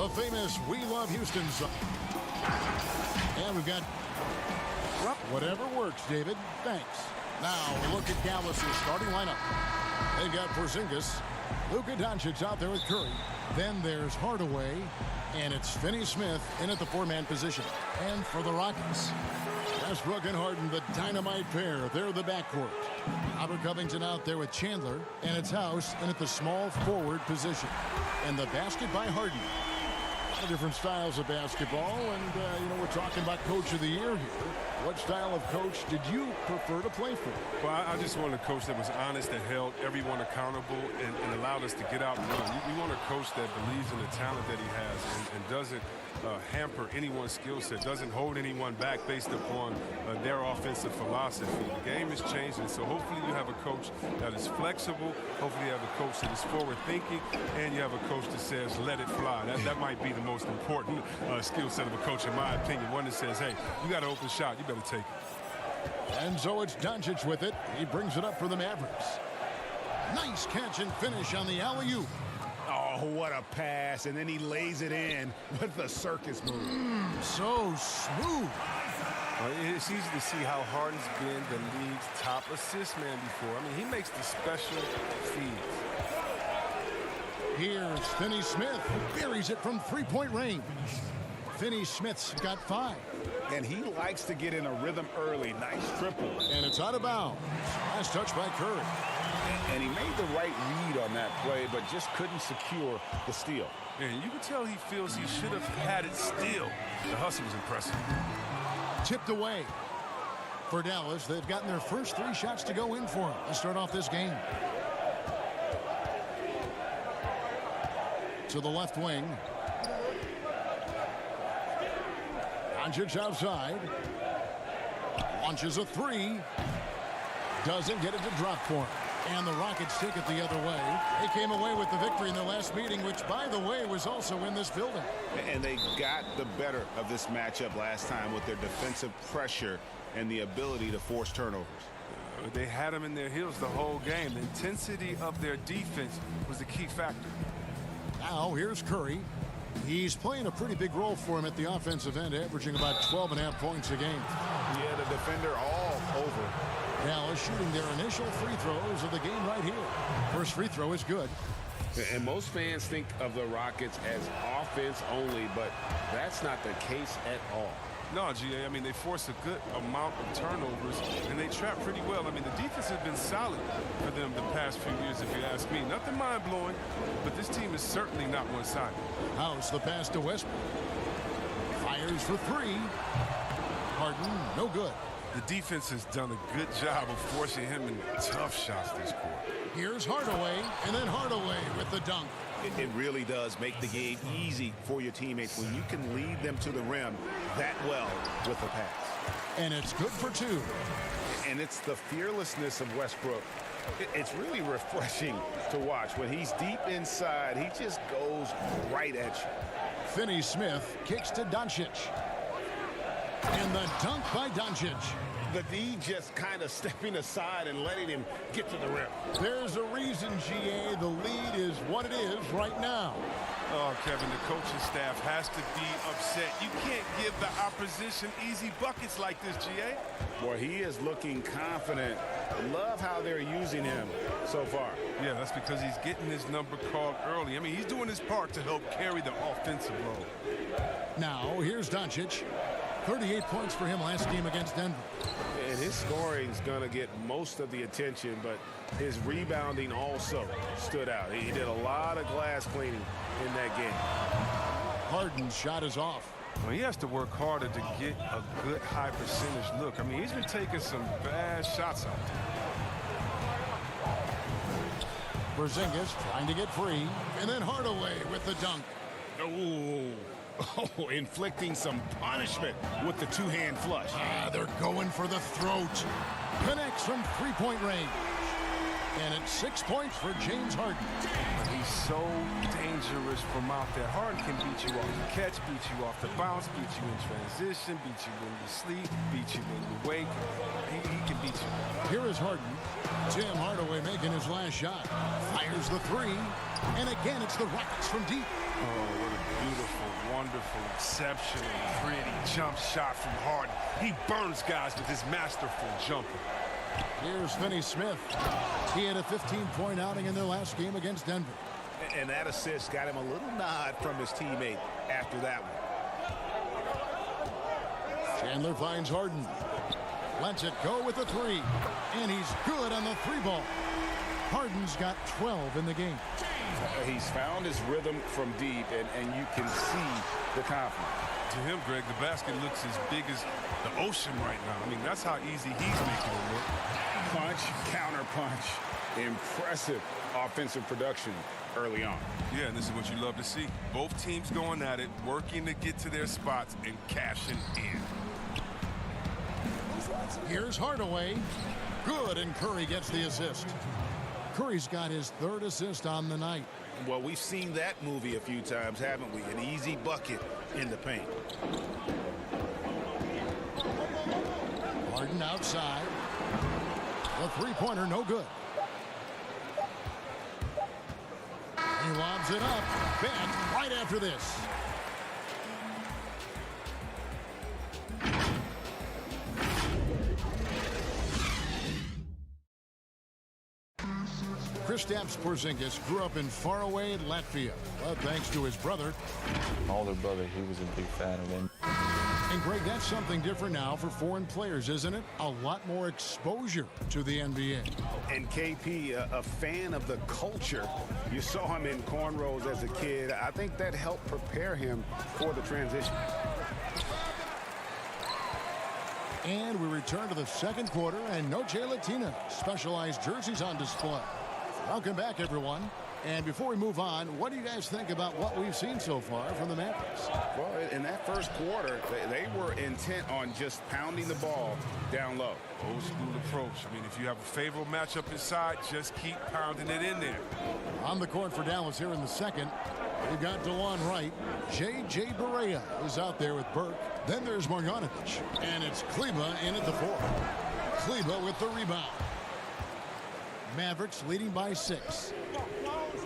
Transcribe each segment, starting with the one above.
The famous We Love Houston song. And we've got whatever works, David. Thanks. Now, look at Dallas' starting lineup. They've got Porzingis, Luka Doncic out there with Curry. Then there's Hardaway, and it's Finney-Smith in at the four-man position. And for the Rockets, Westbrook and Harden, the dynamite pair. They're the backcourt. Robert Covington out there with Chandler, and it's House in at the small forward position. And the basket by Harden. A lot of different styles of basketball, and, we're talking about Coach of the Year here. What style of coach did you prefer to play for? Well, I just wanted a coach that was honest, that held everyone accountable, and allowed us to get out and run. We want a coach that believes in the talent that he has and doesn't hamper anyone's skill set, doesn't hold anyone back based upon their offensive philosophy. The game is changing, so hopefully you have a coach that is flexible. Hopefully you have a coach that is forward-thinking, and you have a coach that says, let it fly. That might be the most important skill set of a coach, in my opinion. One that says, hey, you got an open shot. You better take it. And so it's Doncic with it. He brings it up for the Mavericks. Nice catch and finish on the alley-oop. Oh, what a pass, and then he lays it in with the circus move. So smooth. Well, it's easy to see how Harden's been the league's top assist man before. I mean, he makes the special feeds. Here's Finney-Smith, who buries it from three-point range. Finney-Smith's got 5. And he likes to get in a rhythm early. Nice triple. And it's out of bounds. Nice touch by Curry. And he made the right read on that play, but just couldn't secure the steal. And you can tell he feels he should have had it still. The hustle was impressive. Tipped away. For Dallas, they've gotten their first 3 shots to go in for him to start off this game. To the left wing. Doncic outside. Launches a 3. Doesn't get it to drop for him. And the Rockets take it the other way. They came away with the victory in their last meeting, which, by the way, was also in this building. And they got the better of this matchup last time with their defensive pressure and the ability to force turnovers. They had them in their heels the whole game. The intensity of their defense was the key factor. Now, here's Curry. He's playing a pretty big role for him at the offensive end, averaging about 12.5 points a game. Yeah, the defender all over. Dallas shooting their initial free throws of the game right here. First free throw is good. And most fans think of the Rockets as offense only, but that's not the case at all. No, GA, I mean, they force a good amount of turnovers, and they trap pretty well. I mean, the defense has been solid for them the past few years, if you ask me. Nothing mind-blowing, but this team is certainly not one-sided. House, the pass to Westbrook. Fires for 3. Harden, no good. The defense has done a good job of forcing him into tough shots this quarter. Here's Hardaway, and then Hardaway with the dunk. It really does make the game easy for your teammates when you can lead them to the rim that well with the pass. And it's good for 2. And it's the fearlessness of Westbrook. It's really refreshing to watch. When he's deep inside, he just goes right at you. Finney-Smith kicks to Doncic. And the dunk by Doncic. The D just kind of stepping aside and letting him get to the rim. There's a reason, GA, the lead is what it is right now. Oh, Kevin, the coaching staff has to be upset. You can't give the opposition easy buckets like this, GA. Boy, he is looking confident. Love how they're using him so far. Yeah, that's because he's getting his number called early. I mean, he's doing his part to help carry the offensive load. Now, here's Doncic. 38 points for him last game against Denver. And his scoring is going to get most of the attention, but his rebounding also stood out. He did a lot of glass cleaning in that game. Harden's shot is off. Well, he has to work harder to get a good high percentage look. I mean, he's been taking some bad shots out there. Porzingis trying to get free, and then Hardaway with the dunk. Oh, inflicting some punishment with the two-hand flush. They're going for the throat. Connects from three-point range. And it's 6 points for James Harden. He's so dangerous from out there. Harden can beat you off the catch, beat you off the bounce, beat you in transition, beat you when you sleep, beat you when you wake. He can beat you. Here is Harden. Tim Hardaway making his last shot. Fires the three. And again, it's the Rockets from deep. Oh, what a beautiful, wonderful, exceptional, pretty jump shot from Harden. He burns guys with his masterful jumper. Here's Finney-Smith. He had a 15-point outing in their last game against Denver. And that assist got him a little nod from his teammate after that one. Chandler finds Harden. Lets it go with the three. And he's good on the three ball. Harden's got 12 in the game. He's found his rhythm from deep, and you can see the confidence. To him, Greg, the basket looks as big as the ocean right now. I mean, that's how easy he's making it look. Punch, counter punch. Impressive offensive production early on. Yeah, and this is what you love to see. Both teams going at it, working to get to their spots and cashing in. Here's Hardaway. Good, and Curry gets the assist. Curry's got his third assist on the night. Well, we've seen that movie a few times, haven't we? An easy bucket in the paint. Harden outside. The three-pointer, no good. He lobs it up. Back right after this. Kristaps Porzingis grew up in faraway Latvia, but thanks to his brother. My older brother, he was a big fan of him. And Greg, that's something different now for foreign players, isn't it? A lot more exposure to the NBA. And KP, a fan of the culture. You saw him in cornrows as a kid. I think that helped prepare him for the transition. And we return to the second quarter, and no Jay Latina. Specialized jerseys on display. Welcome back, everyone. And before we move on, what do you guys think about what we've seen so far from the Mavericks? Well, in that first quarter, they were intent on just pounding the ball down low. Old school approach. I mean, if you have a favorable matchup inside, just keep pounding it in there. On the court for Dallas here in the second, we've got DeLon Wright. J.J. Barea is out there with Burke. Then there's Marjanovic. And it's Kleba in at the four. Kleba with the rebound. Mavericks leading by 6.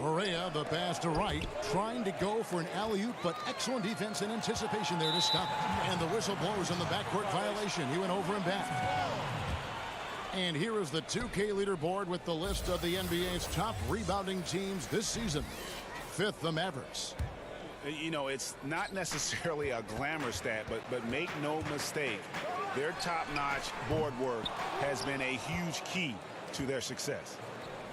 Barea, the pass to Wright, trying to go for an alley-oop, but excellent defense and anticipation there to stop it. And the whistle blows on the backcourt violation. He went over and back. And here is the 2K leaderboard with the list of the NBA's top rebounding teams this season. 5th, the Mavericks. You know, it's not necessarily a glamour stat, but make no mistake, their top-notch board work has been a huge key to their success.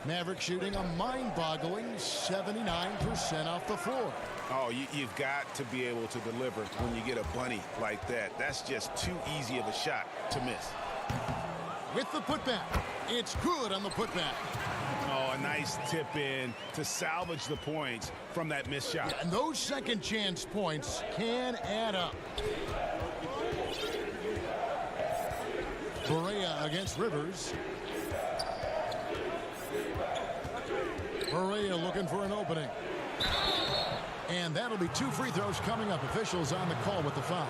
Mavericks shooting a mind-boggling 79% off the floor. Oh, you've got to be able to deliver when you get a bunny like that. That's just too easy of a shot to miss. With the putback, it's good on the putback. Oh, a nice tip in to salvage the points from that missed shot. And those second chance points can add up. Barea against Rivers. Barea looking for an opening. And that'll be 2 free throws coming up. Officials on the call with the foul.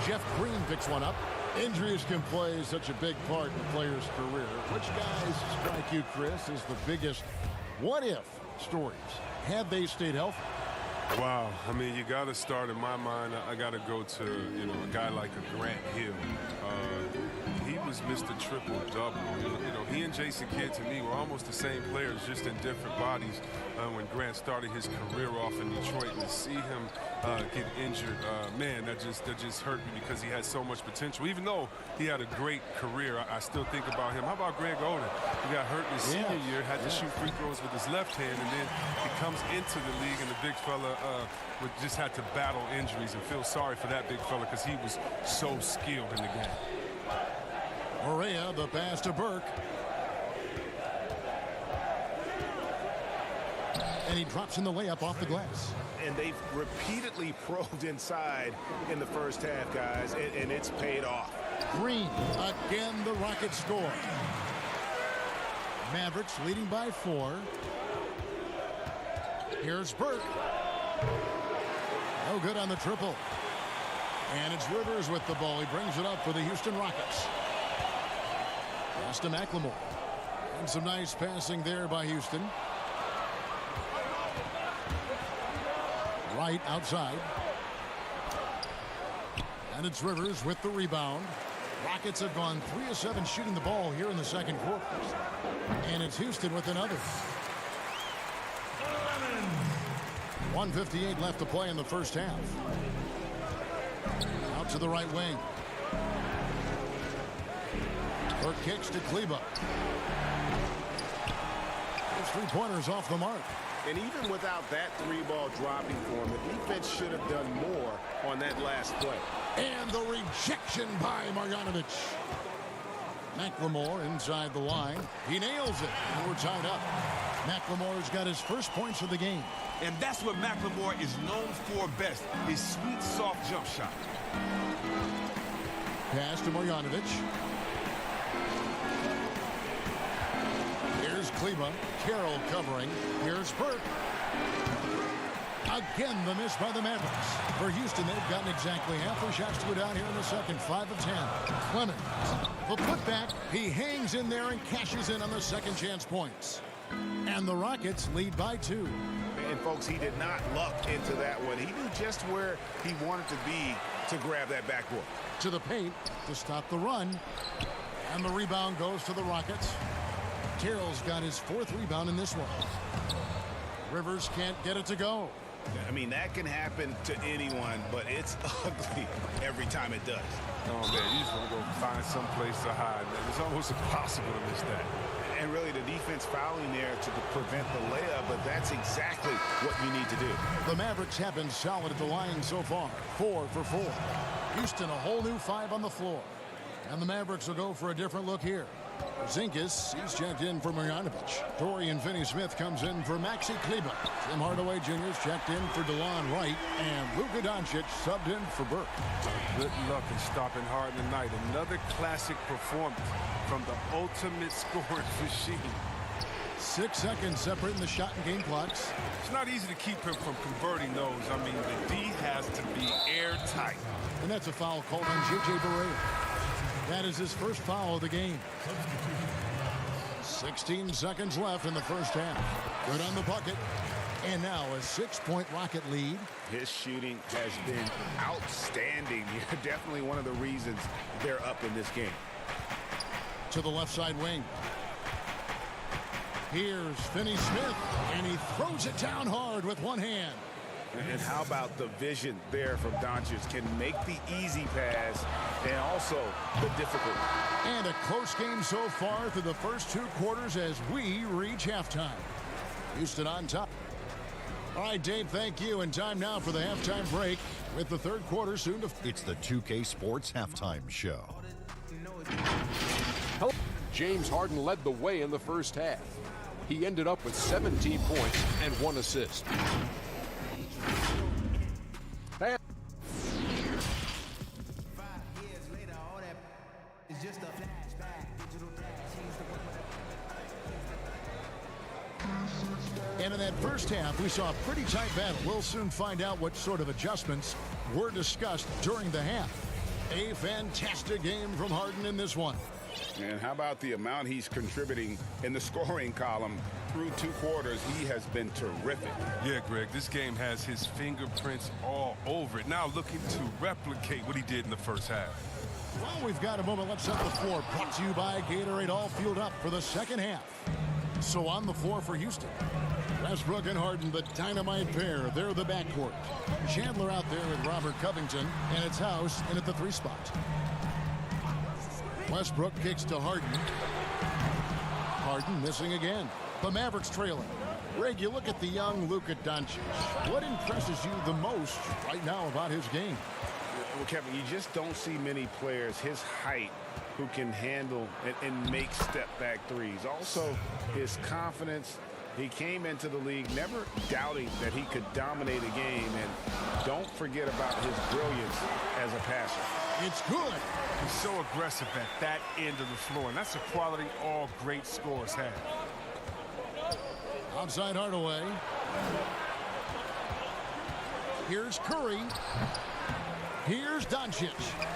Jeff Green picks one up. Injuries can play such a big part in a player's career. Which guys strike you, Chris, as the biggest what-if stories? Had they stayed healthy? Wow. I mean, you got to start, in my mind, I got to go to, a guy like a Grant Hill. He was Mr. Triple-Double. He and Jason Kidd, to me, were almost the same players, just in different bodies when Grant started his career off in Detroit. And to see him get injured, man, that just hurt me because he had so much potential. Even though he had a great career, I still think about him. How about Greg Oden? He got hurt in his senior year, had to shoot free throws with his left hand, and then he comes into the league, and the big fella just had to battle injuries, and feel sorry for that big fella because he was so skilled in the game. Barea, the pass to Burke. And he drops in the layup off the glass. And they've repeatedly probed inside in the first half, guys, and it's paid off. Green, again the Rockets score. Mavericks leading by 4. Here's Burke. No good on the triple. And it's Rivers with the ball. He brings it up for the Houston Rockets. Pass to McLemore. And some nice passing there by Houston. Right outside. And it's Rivers with the rebound. Rockets have gone 3 of 7 shooting the ball here in the second quarter. And it's Houston with another. 1:58 left to play in the first half. Out to the right wing. Burke kicks to Kleba. His three-pointers off the mark. And even without that three-ball dropping for him, the defense should have done more on that last play. And the rejection by Marjanovic. McLemore inside the line. He nails it, and we're tied up. McLemore's got his first points of the game. And that's what McLemore is known for best, his sweet, soft jump shot. Pass to Marjanovic. Here's Kleba. Carroll covering. Here's Burke. Again, the miss by the Mavericks. For Houston, they've gotten exactly half their shots to go down here in the second. 5 of 10. Clemens. The putback. He hangs in there and cashes in on the second chance points. And the Rockets lead by 2. And, folks, he did not luck into that one. He knew just where he wanted to be to grab that backboard. To the paint to stop the run. And the rebound goes to the Rockets. Carroll's got his 4th rebound in this one. Rivers can't get it to go. I mean, that can happen to anyone, but it's ugly every time it does. Oh, man, you just want to go find some place to hide. Man. It's almost impossible to miss that. And really, the defense fouling there to prevent the layup, but that's exactly what you need to do. The Mavericks have been solid at the line so far. 4 for 4. Houston, a whole new 5 on the floor. And the Mavericks will go for a different look here. Zinkas, he's checked in for Marjanovic. Dorian Finney-Smith comes in for Maxi Kleba. Tim Hardaway Jr.'s checked in for DeLon Wright. And Luka Doncic subbed in for Burke. Good luck in stopping Harden tonight. Another classic performance from the ultimate scoring machine. 6 seconds separating the shot and game clocks. It's not easy to keep him from converting those. I mean, the D has to be airtight. And that's a foul called on J.J. Barea. That is his first foul of the game. 16 seconds left in the first half. Good on the bucket. And now a 6-point Rocket lead. His shooting has been outstanding. Definitely one of the reasons they're up in this game. To the left side wing. Here's Finney-Smith, and he throws it down hard with one hand. And how about the vision there from Doncic? Can make the easy pass and also the difficult. And a close game so far through the first 2 quarters as we reach halftime. Houston on top. All right, Dave, thank you. And time now for the halftime break with the third quarter soon to... It's the 2K Sports Halftime Show. James Harden led the way in the first half. He ended up with 17 points and 1 assist. And in that first half, we saw a pretty tight battle. We'll soon find out what sort of adjustments were discussed during the half. A fantastic game from Harden in this one. And how about the amount he's contributing in the scoring column through 2 quarters? He has been terrific. Yeah, Greg, this game has his fingerprints all over it. Now looking to replicate what he did in the first half. Well, we've got a moment left on the floor. Brought to you by Gatorade, all fueled up for the second half. So on the floor for Houston. Westbrook and Harden, the dynamite pair. They're the backcourt. Chandler out there with Robert Covington, and it's House in at the 3 spot. Westbrook kicks to Harden. Harden missing again. The Mavericks trailing. Greg, you look at the young Luka Doncic. What impresses you the most right now about his game? Well, Kevin, you just don't see many players his height who can handle and make step-back threes. Also, his confidence. He came into the league never doubting that he could dominate a game. And don't forget about his brilliance as a passer. It's good. He's so aggressive at that end of the floor, and that's a quality all great scorers have. Outside Hardaway. Here's Curry. Here's Doncic.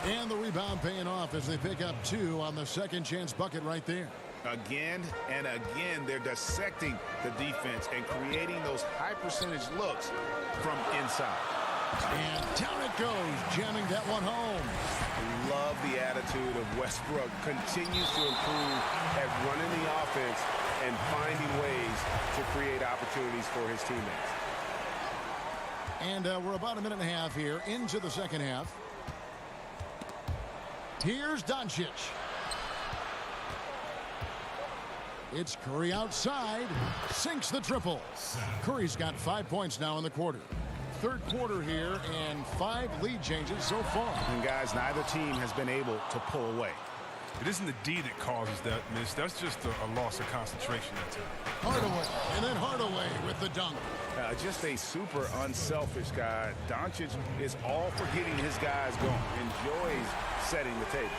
And the rebound paying off as they pick up 2 on the second chance bucket right there. Again and again, they're dissecting the defense and creating those high-percentage looks from inside. And down it goes, jamming that one home. Love the attitude of Westbrook. Continues to improve at running the offense and finding ways to create opportunities for his teammates. And we're about a minute and a half here into the second half. Here's Doncic. It's Curry outside. Sinks the triple. Curry's got 5 points now in the quarter. Third quarter here and 5 lead changes so far. And guys, neither team has been able to pull away. It isn't the D that causes that miss. That's just a loss of concentration at times. Hardaway, and then Hardaway with the dunk. Just a super unselfish guy. Doncic is all for getting his guys going. Enjoys setting the table.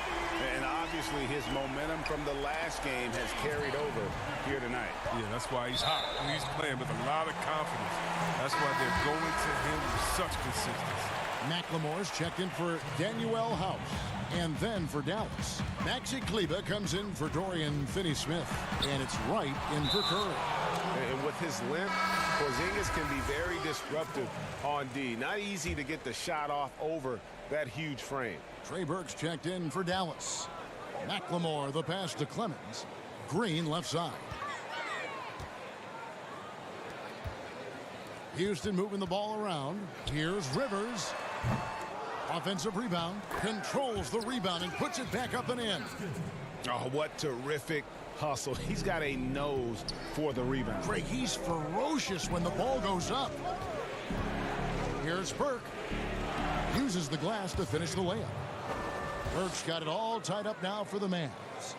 And obviously his momentum from the last game has carried over here tonight. Yeah, that's why he's hot. He's playing with a lot of confidence. That's why they're going to him with such consistency. McLemore's checked in for Danuel House. And then for Dallas, Maxi Kleber comes in for Dorian Finney-Smith. And it's Wright in for Curry. And with his length, Porzingis can be very disruptive on D. Not easy to get the shot off over that huge frame. Trey Burke's checked in for Dallas. McLemore, the pass to Clemens. Green left side. Houston moving the ball around. Here's Rivers. Offensive rebound. Controls the rebound and puts it back up and in. Oh, what terrific hustle. He's got a nose for the rebound. Craig, he's ferocious when the ball goes up. Here's Burke. Uses the glass to finish the layup. Burke's got it all tied up now for the Mavs.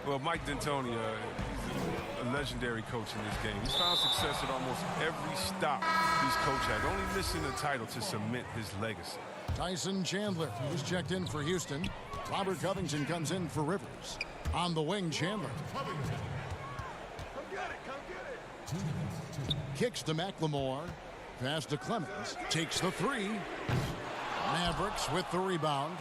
Well, Mike D'Antoni, he's a legendary coach in this game. He's found success at almost every stop he's coached at, only missing the title to cement his legacy. Tyson Chandler, who's checked in for Houston. Robert Covington comes in for Rivers. On the wing, Chandler. Come get it. Kicks to McLemore. Pass to Clemens. Takes the three. Mavericks with the rebound.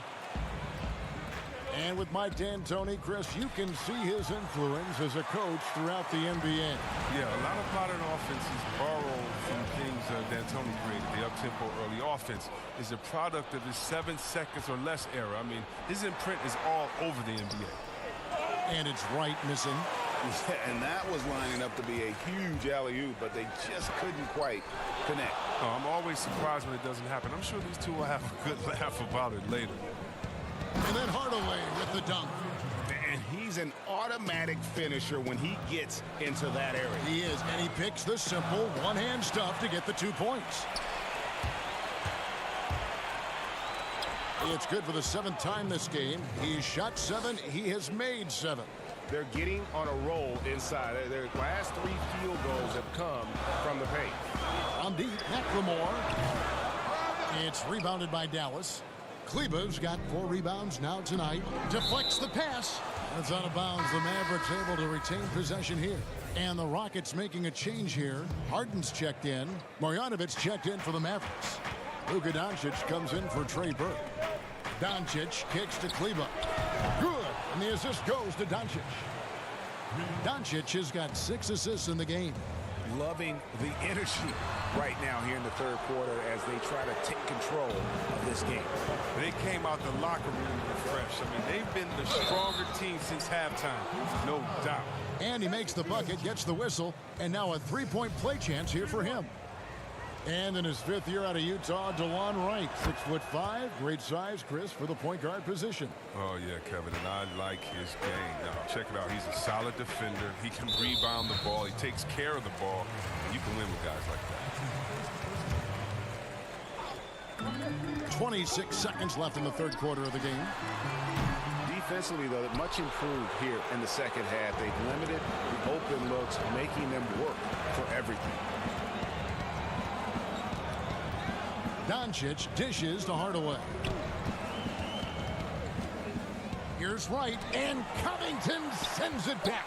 And with Mike D'Antoni, Chris, you can see his influence as a coach throughout the NBA. Yeah, a lot of modern offenses borrow from things D'Antoni created. The up-tempo early offense is a product of his 7 seconds or less era. I mean, his imprint is all over the NBA. And it's Wright missing. And that was lining up to be a huge alley-oop, but they just couldn't quite connect. Oh, I'm always surprised when it doesn't happen. I'm sure these two will have a good laugh about it later. And then Hardaway with the dunk. And he's an automatic finisher when he gets into that area. He is, and he picks the simple one-hand stuff to get the 2 points. It's good for the 7th time this game. He's shot 7. He has made 7. They're getting on a roll inside. Their last 3 field goals have come from the paint. On deep, McLemore. It's rebounded by Dallas. Kleber's got 4 rebounds now tonight. Deflects the pass. That's out of bounds. The Mavericks able to retain possession here. And the Rockets making a change here. Harden's checked in. Marjanovic checked in for the Mavericks. Luka Doncic comes in for Trey Burke. Doncic kicks to Kleber. Good. And the assist goes to Doncic. Doncic has got 6 assists in the game. Loving the energy right now here in the third quarter as they try to take control of this game. They came out the locker room refreshed. I mean, they've been the stronger team since halftime, no doubt. And he makes the bucket, gets the whistle, and now a 3-point play chance here for him. And in his 5th year out of Utah, DeLon Wright, 6'5", great size, Chris, for the point guard position. Oh, yeah, Kevin, and I like his game. Now, check it out. He's a solid defender. He can rebound the ball. He takes care of the ball. You can win with guys like that. 26 seconds left in the third quarter of the game. Defensively, though, much improved here in the second half. They've limited the open looks, making them work for everything. Doncic dishes to Hardaway. Here's Wright, and Covington sends it back.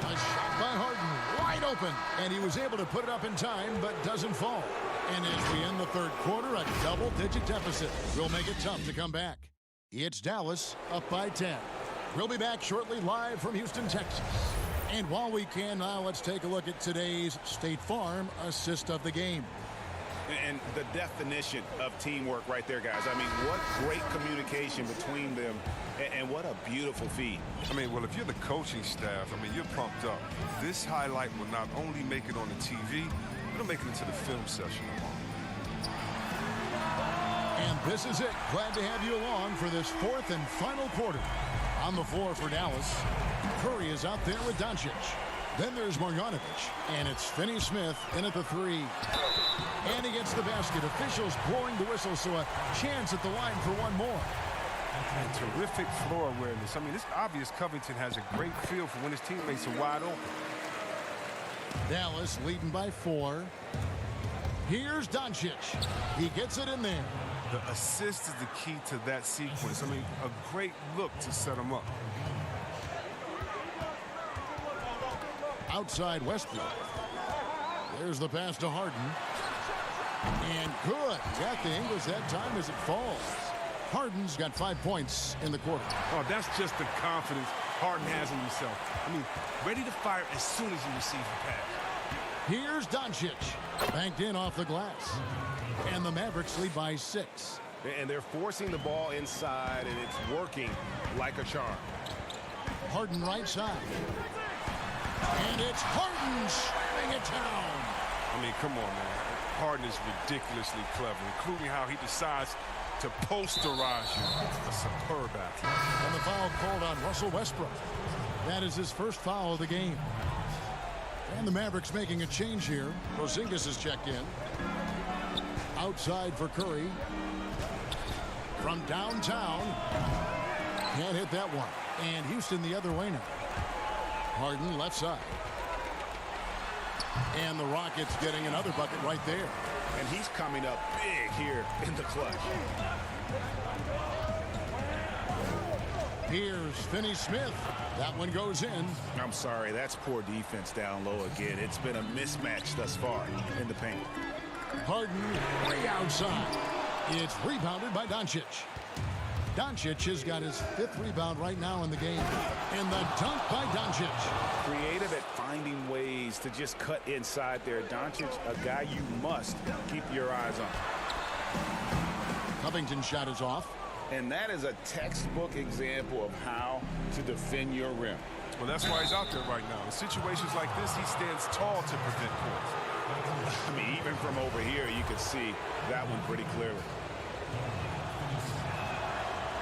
A shot by Harden, wide open, and he was able to put it up in time, but doesn't fall. And as we end the third quarter, a double-digit deficit will make it tough to come back. It's Dallas up by 10. We'll be back shortly live from Houston, Texas. And while we can now, let's take a look at today's State Farm assist of the game. And the definition of teamwork right there, guys. I mean, what great communication between them, and what a beautiful feed. I mean, well, if you're the coaching staff, I mean, you're pumped up. This highlight will not only make it on the TV, it'll make it into the film session tomorrow. And this is it. Glad to have you along for this fourth and final quarter. On the floor for Dallas, Curry is out there with Doncic. Then there's Marjanovic, and it's Finney-Smith in at the three. And he gets the basket. Officials blowing the whistle, so a chance at the line for one more. And terrific floor awareness. I mean, it's obvious Covington has a great feel for when his teammates are wide open. Dallas leading by 4. Here's Doncic. He gets it in there. The assist is the key to that sequence. I mean, a great look to set him up. Outside Westbrook. There's the pass to Harden. And good. Got the English that time as it falls. Harden's got 5 points in the quarter. Oh, that's just the confidence Harden has in himself. I mean, ready to fire as soon as he receives the pass. Here's Doncic. Banked in off the glass. And the Mavericks lead by 6. And they're forcing the ball inside, and it's working like a charm. Harden right side. And it's Harden slamming it down. I mean, come on, man. Harden is ridiculously clever, including how he decides to posterize you. A superb athlete. And the foul called on Russell Westbrook. That is his first foul of the game. And the Mavericks making a change here. Porzingis is checked in. Outside for Curry. From downtown. Can't hit that one. And Houston the other way now. Harden left side. And the Rockets getting another bucket right there. And he's coming up big here in the clutch. Here's Finney-Smith. That one goes in. I'm sorry, that's poor defense down low again. It's been a mismatch thus far in the paint. Harden way outside. It's rebounded by Doncic. Doncic has got his 5th rebound right now in the game. And the dunk by Doncic. Creative at finding ways to just cut inside there. Doncic, a guy you must keep your eyes on. Covington's shot is off. And that is a textbook example of how to defend your rim. Well, that's why he's out there right now. In situations like this, he stands tall to prevent points. I mean, even from over here, you could see that one pretty clearly.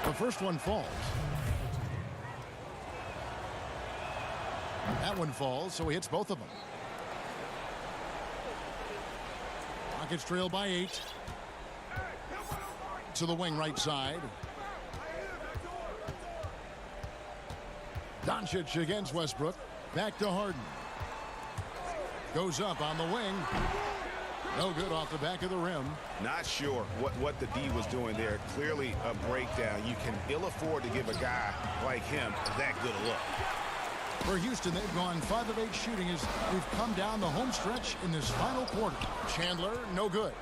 The first one falls. That one falls, so he hits both of them. Rockets trail by 8. To the wing right side. Doncic against Westbrook. Back to Harden. Goes up on the wing. No good off the back of the rim. Not sure what the D was doing there. Clearly a breakdown. You can ill afford to give a guy like him that good a look. For Houston, they've gone 5 of 8 shooting as we've come down the home stretch in this final quarter. Chandler, no good.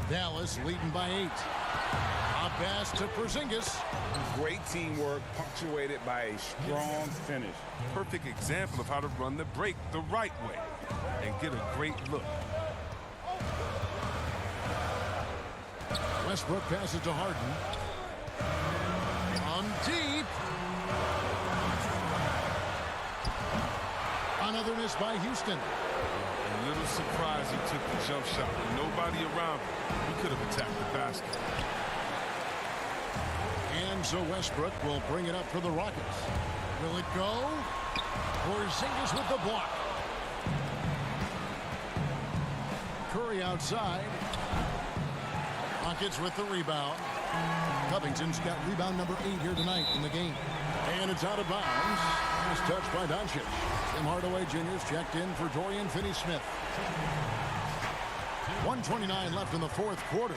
Dallas leading by 8. A pass to Porzingis. Great teamwork punctuated by a strong finish. Perfect example of how to run the break the right way and get a great look. Westbrook passes to Harden. On deep. Another miss by Houston. A little surprised he took the jump shot. With nobody around him, he could have attacked the basket. And so Westbrook will bring it up for the Rockets. Will it go? Porzingis with the block. Curry outside. Rockets with the rebound. Covington's got rebound number 8 here tonight in the game. And it's out of bounds. Nice touch by Doncic. Tim Hardaway Jr.'s checked in for Dorian Finney-Smith. 1:29 left in the 4th quarter.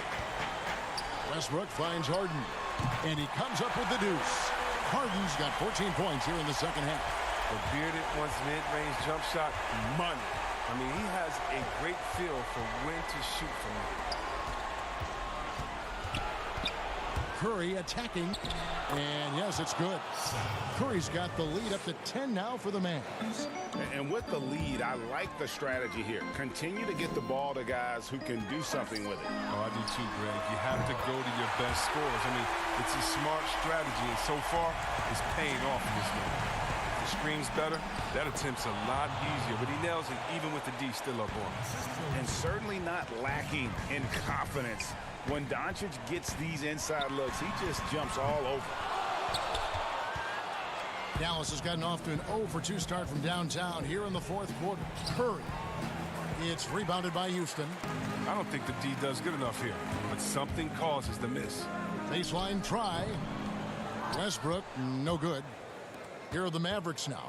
Westbrook finds Harden. And he comes up with the deuce. Harden's got 14 points here in the second half. The bearded one's mid-range jump shot, money. I mean, he has a great feel for when to shoot from it. Curry attacking. And yes, it's good. Curry's got the lead up to 10 now for the Mavs. And with the lead, I like the strategy here. Continue to get the ball to guys who can do something with it. Oh, I do too, Greg. You have to go to your best scorers. I mean, it's a smart strategy, and so far, it's paying off in this game. If the screen's better, that attempt's a lot easier, but he nails it even with the D still up on him. And certainly not lacking in confidence. When Doncic gets these inside looks, he just jumps all over. Dallas has gotten off to an 0-for-2 start from downtown here in the fourth quarter. Curry. It's rebounded by Houston. I don't think the D does good enough here, but something causes the miss. Baseline try. Westbrook, no good. Here are the Mavericks now.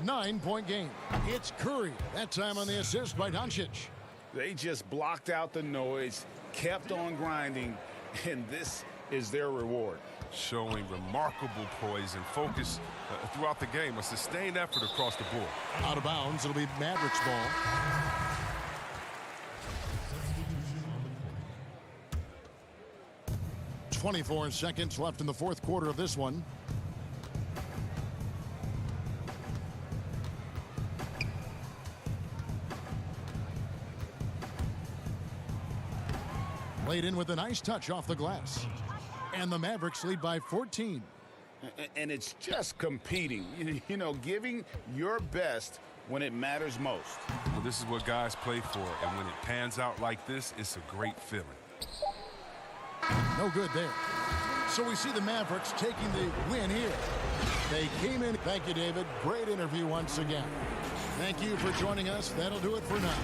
9-point game. It's Curry. That time on the assist by Doncic. They just blocked out the noise, kept on grinding, and this is their reward. Showing remarkable poise and focus throughout the game. A sustained effort across the board. Out of bounds. It'll be Mavericks ball. .24 seconds left in the fourth quarter of this one. Laid in with a nice touch off the glass. And the Mavericks lead by 14. And it's just competing, you know, giving your best when it matters most. Well, this is what guys play for, and when it pans out like this, it's a great feeling. No good there. So we see the Mavericks taking the win here. They came in. Thank you, David. Great interview once again. Thank you for joining us. That'll do it for now.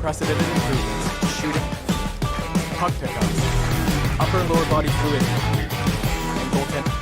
unprecedented improvements in shooting, Puck pickups. Upper and lower body fluidity. And goaltending.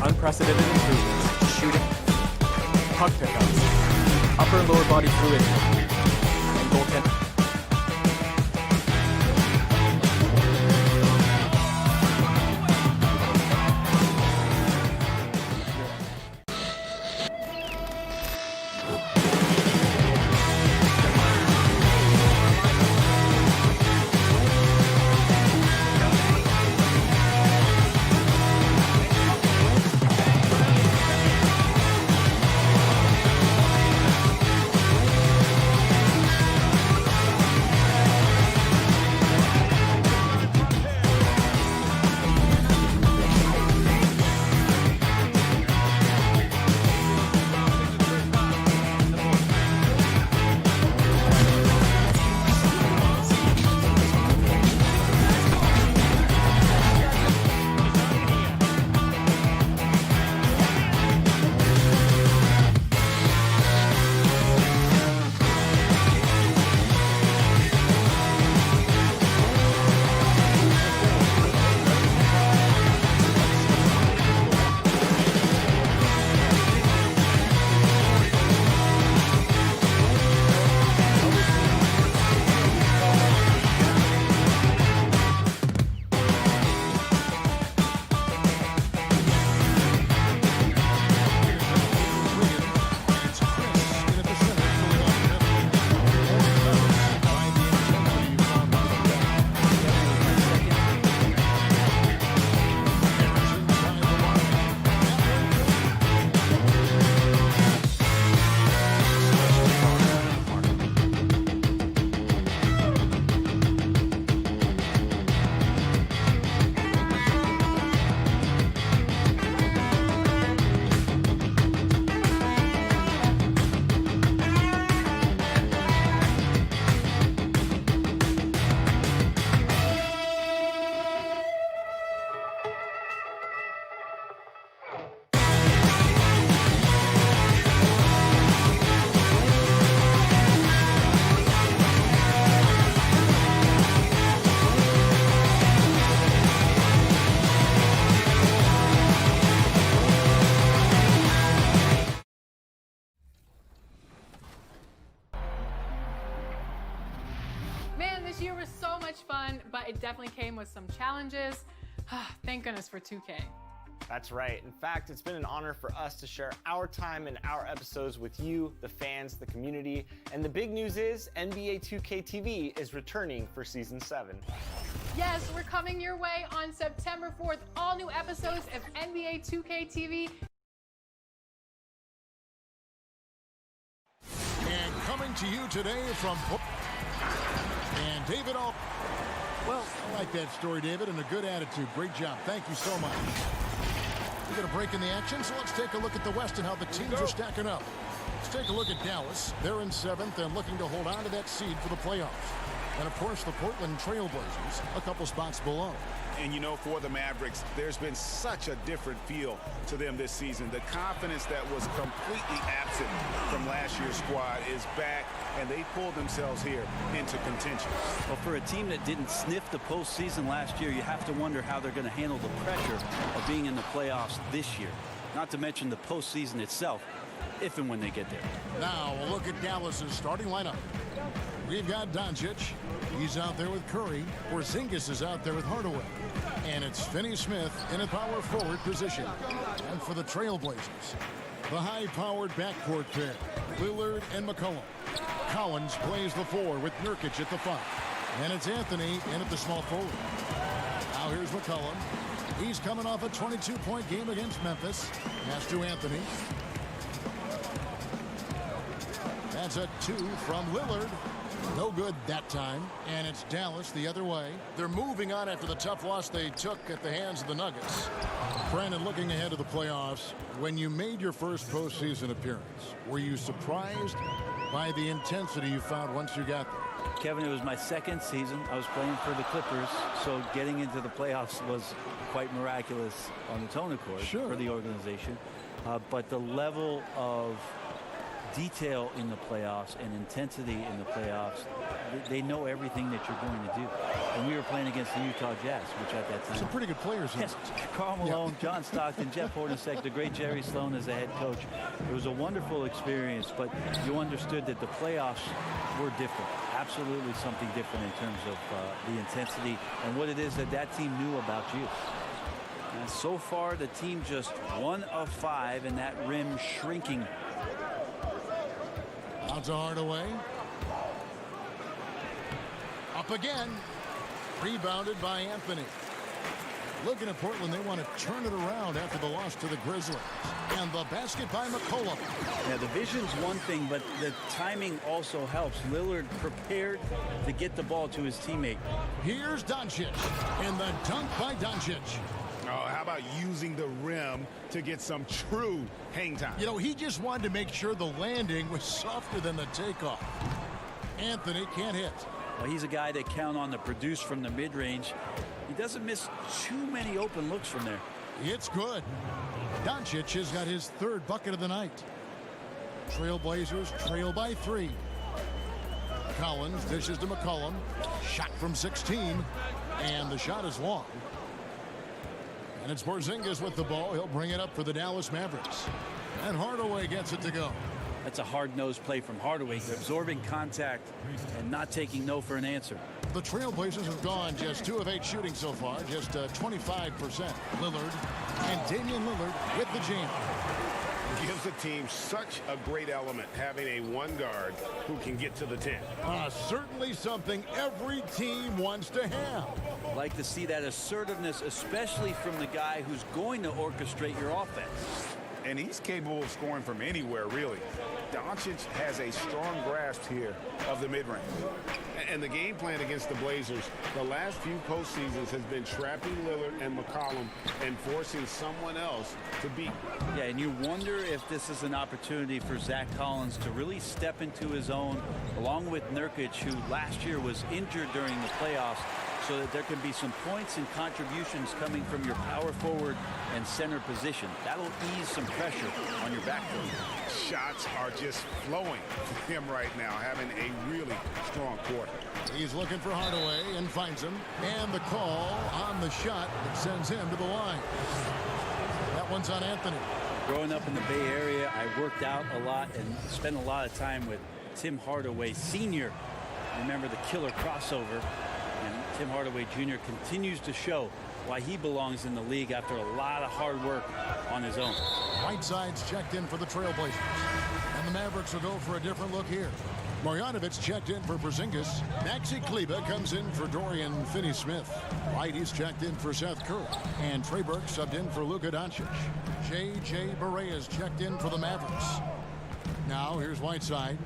Unprecedented improvements to shooting, puck pickups, upper and lower body fluidity, and goaltending. This year was so much fun, but it definitely came with some challenges. Thank goodness for 2K. That's right. In fact, it's been an honor for us to share our time and our episodes with you, the fans, the community. And the big news is NBA 2K TV is returning for Season 7. Yes, we're coming your way on September 4th. All new episodes of NBA 2K TV. And coming to you today from... And David All... Well, I like that story, David, and a good attitude. Great job. Thank you so much. We're going to break in the action, so let's take a look at the West and how the teams are stacking up. Let's take a look at Dallas. They're in 7th and looking to hold on to that seed for the playoffs. And, of course, the Portland Trail Blazers, a couple spots below. And, you know, for the Mavericks, there's been such a different feel to them this season. The confidence that was completely absent from last year's squad is back, and they pulled themselves here into contention. Well, for a team that didn't sniff the postseason last year, you have to wonder how they're going to handle the pressure of being in the playoffs this year. Not to mention the postseason itself, if and when they get there. Now, we'll look at Dallas's starting lineup. We've got Doncic. He's out there with Curry. Porzingis is out there with Hardaway. And it's Finney-Smith in a power forward position. And for the Trailblazers, the high-powered backcourt pair, Lillard and McCollum. Collins plays the 4 with Nurkic at the 5. And it's Anthony in at the small forward. Now here's McCollum. He's coming off a 22-point game against Memphis. Pass to Anthony. That's a 2 from Lillard. No good that time. And it's Dallas the other way. They're moving on after the tough loss they took at the hands of the Nuggets. Brandon, looking ahead to the playoffs, when you made your first postseason appearance, were you surprised by the intensity you found once you got there? Kevin, it was my second season. I was playing for the Clippers, so getting into the playoffs was quite miraculous on the Tona court for the organization. But the level of detail in the playoffs and intensity in the playoffs, they know everything that you're going to do. And we were playing against the Utah Jazz, which at that time... Some pretty good players. Yes, Karl Malone, John Stockton, Jeff Hornacek, the great Jerry Sloan as the head coach. It was a wonderful experience, but you understood that the playoffs were different. Absolutely something different in terms of the intensity and what it is that that team knew about you. And so far, the team just 1 of 5, and that rim shrinking. Out to Hardaway. Up again. Rebounded by Anthony. Looking at Portland, they want to turn it around after the loss to the Grizzlies. And the basket by McCollum. Yeah, the vision's one thing, but the timing also helps. Lillard prepared to get the ball to his teammate. Here's Doncic. And the dunk by Doncic. Oh, how about using the rim to get some true hang time? You know, he just wanted to make sure the landing was softer than the takeoff. Anthony can't hit. Well, he's a guy that count on to produce from the mid-range. He doesn't miss too many open looks from there. It's good. Doncic has got his 3rd bucket of the night. Trailblazers trail by 3. Collins dishes to McCollum. Shot from 16. And the shot is long. And it's Porzingis with the ball. He'll bring it up for the Dallas Mavericks. And Hardaway gets it to go. That's a hard-nosed play from Hardaway, absorbing contact and not taking no for an answer. The Trailblazers have gone just 2 of 8 shooting so far, just 25%. Lillard and Damian Lillard with the jam. Gives the team such a great element having a 1 guard who can get to the 10. Certainly something every team wants to have. Like to see that assertiveness, especially from the guy who's going to orchestrate your offense. And he's capable of scoring from anywhere, really. Doncic has a strong grasp here of the mid-range. And the game plan against the Blazers, the last few postseasons has been trapping Lillard and McCollum and forcing someone else to beat. Yeah, and you wonder if this is an opportunity for Zach Collins to really step into his own, along with Nurkic, who last year was injured during the playoffs, so that there can be some points and contributions coming from your power forward and center position. That'll ease some pressure on your backcourt. Shots are just flowing for him right now, having a really strong quarter. He's looking for Hardaway and finds him. And the call on the shot that sends him to the line. That one's on Anthony. Growing up in the Bay Area, I worked out a lot and spent a lot of time with Tim Hardaway Sr. Remember the killer crossover. And Tim Hardaway Jr. continues to show why he belongs in the league after a lot of hard work on his own. Whiteside's checked in for the Trailblazers. And the Mavericks will go for a different look here. Marjanovic checked in for Porzingis. Maxi Kleber comes in for Dorian Finney-Smith. Whitey's checked in for Seth Curry. And Trey Burke subbed in for Luka Doncic. J.J. Barea's checked in for the Mavericks. Now here's Whiteside.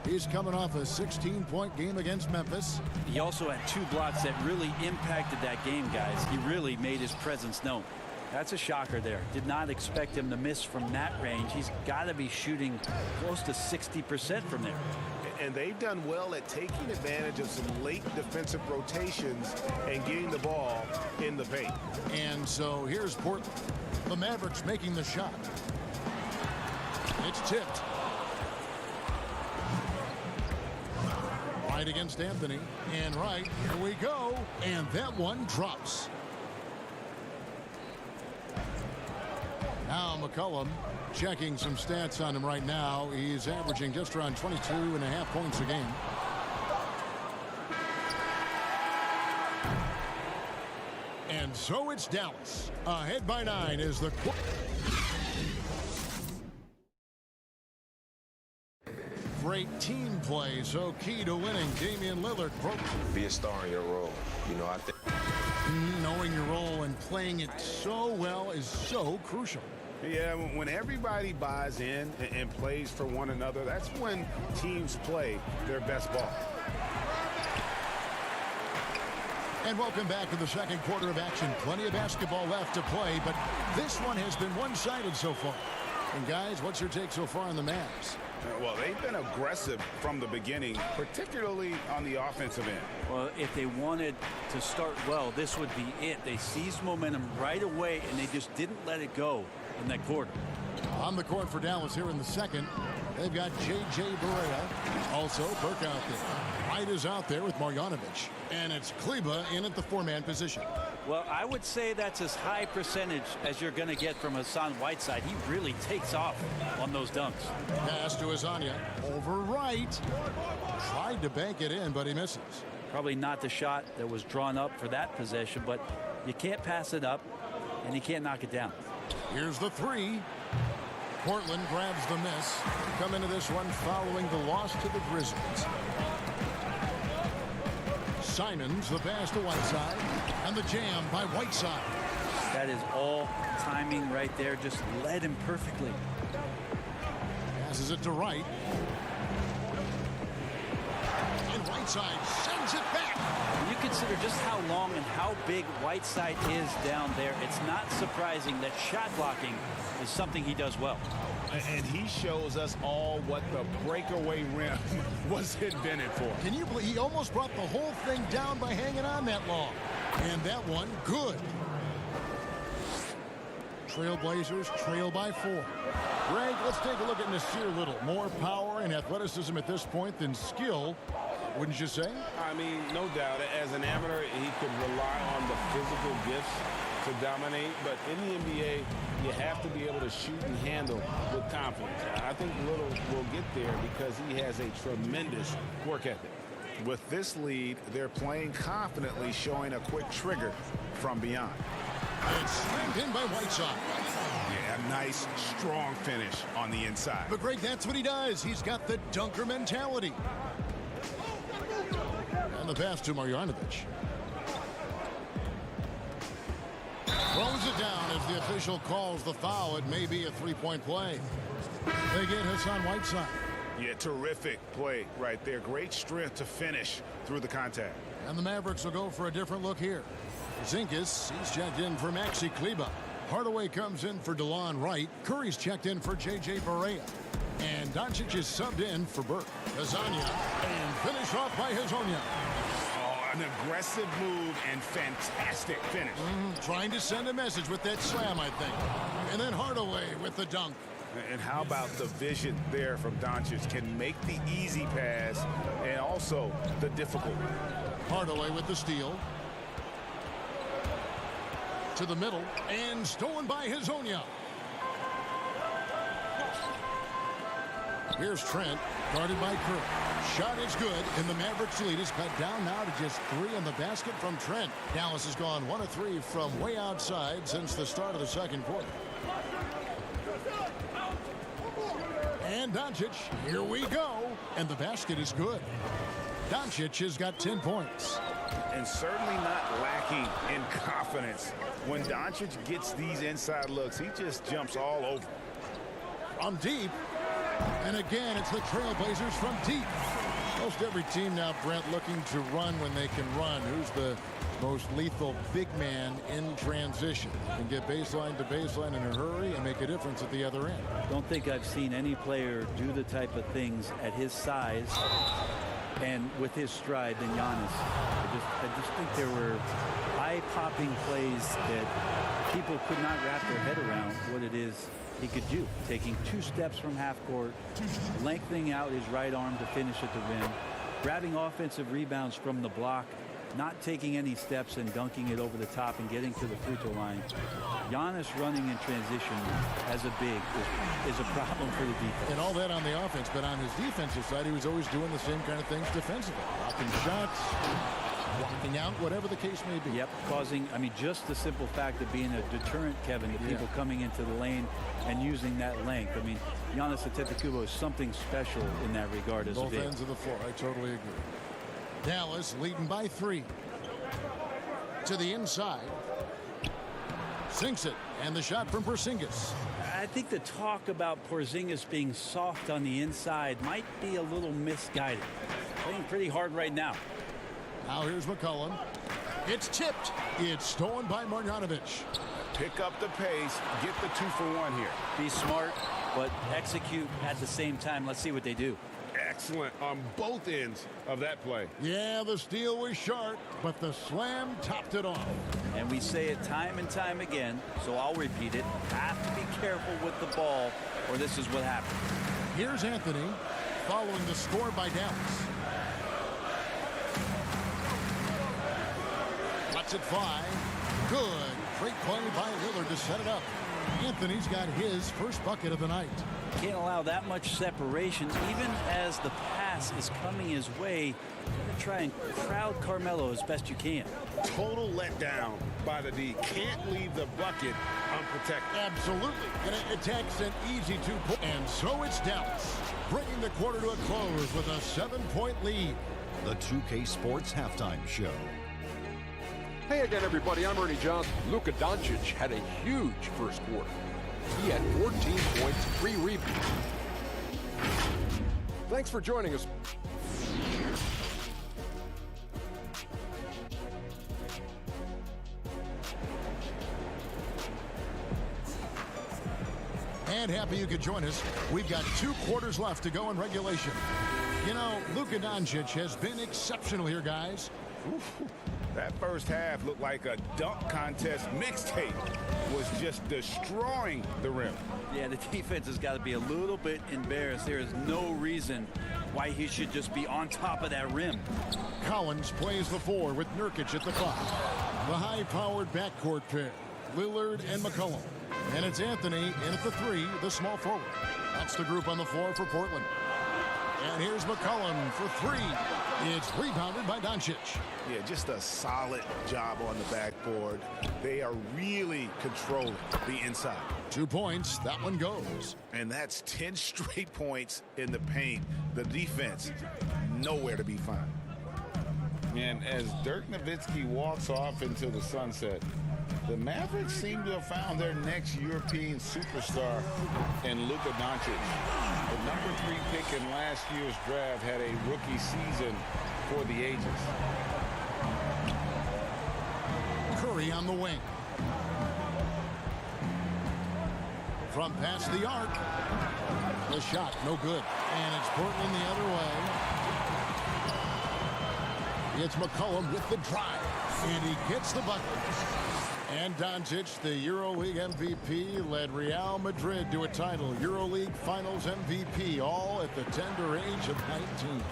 He's coming off a 16-point game against Memphis. He also had 2 blocks that really impacted that game, guys. He really made his presence known. That's a shocker there. Did not expect him to miss from that range. He's got to be shooting close to 60% from there. And they've done well at taking advantage of some late defensive rotations and getting the ball in the paint. And so here's Portland. The Mavericks making the shot. It's tipped. Right against Anthony. And right, here we go. And that one drops. Now McCollum checking some stats on him right now. He's averaging just around 22.5 points a game. And so it's Dallas. Ahead by 9 is the... Great team play, so key to winning. Damian Lillard broke. Be a star in your role. You know, I think knowing your role and playing it so well is so crucial. Yeah, when everybody buys in and plays for one another, that's when teams play their best ball. And welcome back to the second quarter of action. Plenty of basketball left to play, but this one has been one-sided so far. And guys, what's your take so far on the Mavs? Well, they've been aggressive from the beginning, particularly on the offensive end. Well, if they wanted to start well, this would be it. They seized momentum right away, and they just didn't let it go in that quarter. On the court for Dallas here in the second, they've got J.J. Barea. Also, Burke out there. White is out there with Marjanovic. And it's Kleber in at the 4-man position. Well, I would say that's as high percentage as you're going to get from Hassan Whiteside. He really takes off on those dunks. Pass to Azania. Over right. Tried to bank it in, but he misses. Probably not the shot that was drawn up for that possession, but you can't pass it up, and you can't knock it down. Here's the 3. Portland grabs the miss. Come into this one following the loss to the Grizzlies. Simons, the pass to Whiteside, and the jam by Whiteside. That is all timing right there. Just led him perfectly. Passes it to Wright. And Whiteside sends it back. When you consider just how long and how big Whiteside is down there, it's not surprising that shot blocking is something he does well. And he shows us all what the breakaway rim was invented for. Can you believe he almost brought the whole thing down by hanging on that long? And that one, good. Trailblazers trail by 4. Greg, let's take a look at Nasir Little. More power and athleticism at this point than skill, wouldn't you say? I mean, no doubt. As an amateur, he could rely on the physical gifts to dominate, but in the NBA, you have to be able to shoot and handle with confidence. I think Little will get there because he has a tremendous work ethic. With this lead, they're playing confidently, showing a quick trigger from beyond. It's slammed in by Whiteside. Yeah, nice, strong finish on the inside. But Greg, that's what he does. He's got the dunker mentality. And the pass to Marjanovic. Throws it down as the official calls the foul. It may be a 3-point play. They get Hassan Whiteside. Yeah, terrific play right there. Great strength to finish through the contact. And the Mavericks will go for a different look here. Zinkis, he's checked in for Maxi Kleber. Hardaway comes in for DeLon Wright. Curry's checked in for J.J. Barea. And Doncic is subbed in for Burke. Azania, and finish off by Hazonia. An aggressive move and fantastic finish. Trying to send a message with that slam, I think. And then Hardaway with the dunk. And how about the vision there from Doncic? Can make the easy pass and also the difficult. Hardaway with the steal. To the middle and stolen by Hazonia. Here's Trent, guarded by Curry. Shot is good, and the Mavericks lead is cut down now to just 3 in the basket from Trent. Dallas has gone 1 of 3 from way outside since the start of the second quarter. And Doncic, here we go, and the basket is good. Doncic has got 10 points. And certainly not lacking in confidence. When Doncic gets these inside looks, he just jumps all over. From deep. And again, it's the Trailblazers from deep. Most every team now, Brent, looking to run when they can run. Who's the most lethal big man in transition? Can get baseline to baseline in a hurry and make a difference at the other end. Don't think I've seen any player do the type of things at his size and with his stride than Giannis. I just think there were eye-popping plays that people could not wrap their head around what it is he could do. Taking 2 steps from half court, lengthening out his right arm to finish at the rim, grabbing offensive rebounds from the block, not taking any steps and dunking it over the top and getting to the free throw line. Giannis running in transition as a big is a problem for the defense. And all that on the offense, but on his defensive side, he was always doing the same kind of things defensively. Blocking shots, walking out, whatever the case may be. Yep, causing, I mean, just the simple fact of being a deterrent, Kevin, to people coming into the lane and using that length. I mean, Giannis Antetokounmpo is something special in that regard as a big. Both ends of the floor, I totally agree. Dallas leading by 3. To the inside. Sinks it. And the shot from Porzingis. I think the talk about Porzingis being soft on the inside might be a little misguided. Playing pretty hard right now. Now here's McCollum. It's tipped. It's stolen by Marjanovic. Pick up the pace. Get the 2-for-1 here. Be smart, but execute at the same time. Let's see what they do. Excellent on both ends of that play. Yeah, the steal was sharp, but the slam topped it off. And we say it time and time again, so I'll repeat it. Have to be careful with the ball, or this is what happens. Here's Anthony following the score by Dallas. Lets it fly. Good. Great play by Lillard to set it up. Anthony's got his first bucket of the night. Can't allow that much separation, even as the pass is coming his way. Gonna try and crowd Carmelo as best you can. Total letdown by the D. Can't leave the bucket unprotected. Absolutely. And it attacks an easy 2-point. And so it's Dallas, bringing the quarter to a close with a 7-point lead. The 2K Sports Halftime Show. Hey again, everybody. I'm Ernie Johnson. Luka Doncic had a huge first quarter. He had 14 points, 3 rebounds. Thanks for joining us. And happy you could join us. We've got 2 quarters left to go in regulation. You know, Luka Doncic has been exceptional here, guys. Oof. That first half looked like a dunk contest mixtape. Was just destroying the rim. Yeah, the defense has got to be a little bit embarrassed. There is no reason why he should just be on top of that rim. Collins plays the 4 with Nurkic at the 5. The high-powered backcourt pair, Lillard and McCollum. And it's Anthony in at the 3, the small forward. That's the group on the floor for Portland. And here's McCollum for 3. It's rebounded by Doncic. Yeah, just a solid job on the backboard. They are really controlling the inside. 2 points. That one goes. And that's 10 straight points in the paint. The defense, nowhere to be found. And as Dirk Nowitzki walks off into the sunset, the Mavericks seem to have found their next European superstar in Luka Doncic. The number 3 pick in last year's draft had a rookie season for the ages. Curry on the wing. From past the arc. The shot, no good. And it's Portland the other way. It's McCollum with the drive. And he gets the bucket. And Doncic, the EuroLeague MVP, led Real Madrid to a title. EuroLeague Finals MVP, all at the tender age of 19.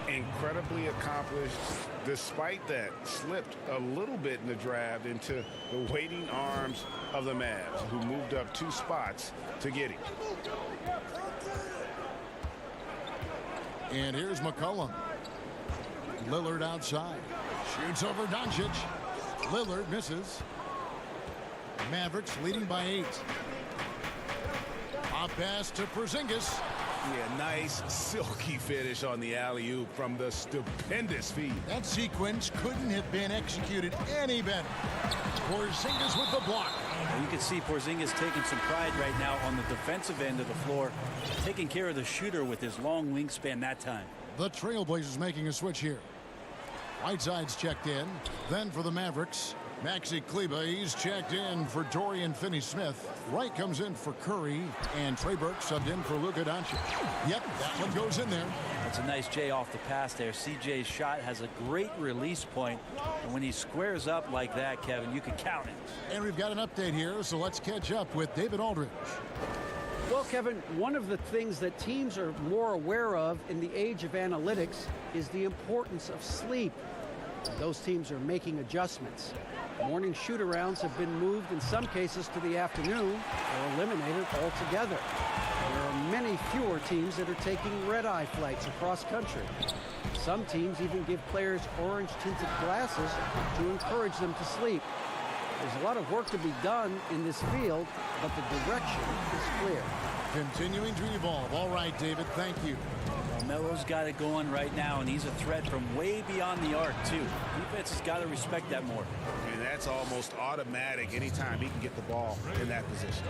Incredibly accomplished. Despite that, slipped a little bit in the draft into the waiting arms of the Mavs, who moved up 2 spots to get him. And here's McCollum. Lillard outside. Shoots over Doncic. Lillard misses. Mavericks leading by 8. Off pass to Porzingis. Yeah, nice silky finish on the alley-oop from the stupendous feed. That sequence couldn't have been executed any better. Porzingis with the block. You can see Porzingis taking some pride right now on the defensive end of the floor, taking care of the shooter with his long wingspan that time. The Trailblazers making a switch here. Whiteside's checked in. Then for the Mavericks, Maxi Kleber, he's checked in for Dorian Finney-Smith. Wright comes in for Curry, and Trey Burke subbed in for Luka Doncic. Yep, that one goes in there. That's a nice J off the pass there. CJ's shot has a great release point, and when he squares up like that, Kevin, you can count it. And we've got an update here, so let's catch up with David Aldridge. Well, Kevin, one of the things that teams are more aware of in the age of analytics is the importance of sleep. Those teams are making adjustments. Morning shoot-arounds have been moved in some cases to the afternoon or eliminated altogether. There are many fewer teams that are taking red-eye flights across country. Some teams even give players orange-tinted glasses to encourage them to sleep. There's a lot of work to be done in this field, but the direction is clear. Continuing to evolve. All right, David, thank you. Melo's got it going right now, and he's a threat from way beyond the arc, too. Defense has got to respect that more. And that's almost automatic anytime he can get the ball in that position.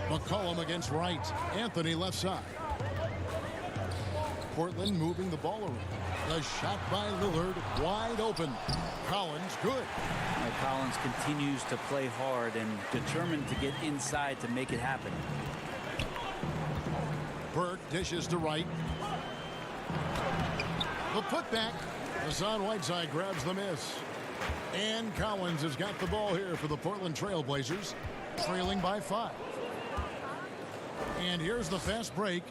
McCollum against Wright. Anthony left side. Portland moving the ball around. The shot by Lillard, wide open. Collins, good. Collins continues to play hard and determined to get inside to make it happen. Burke dishes to Wright. The putback. Hassan Whiteside grabs the miss. And Collins has got the ball here for the Portland Trailblazers, trailing by 5. And here's the fast break.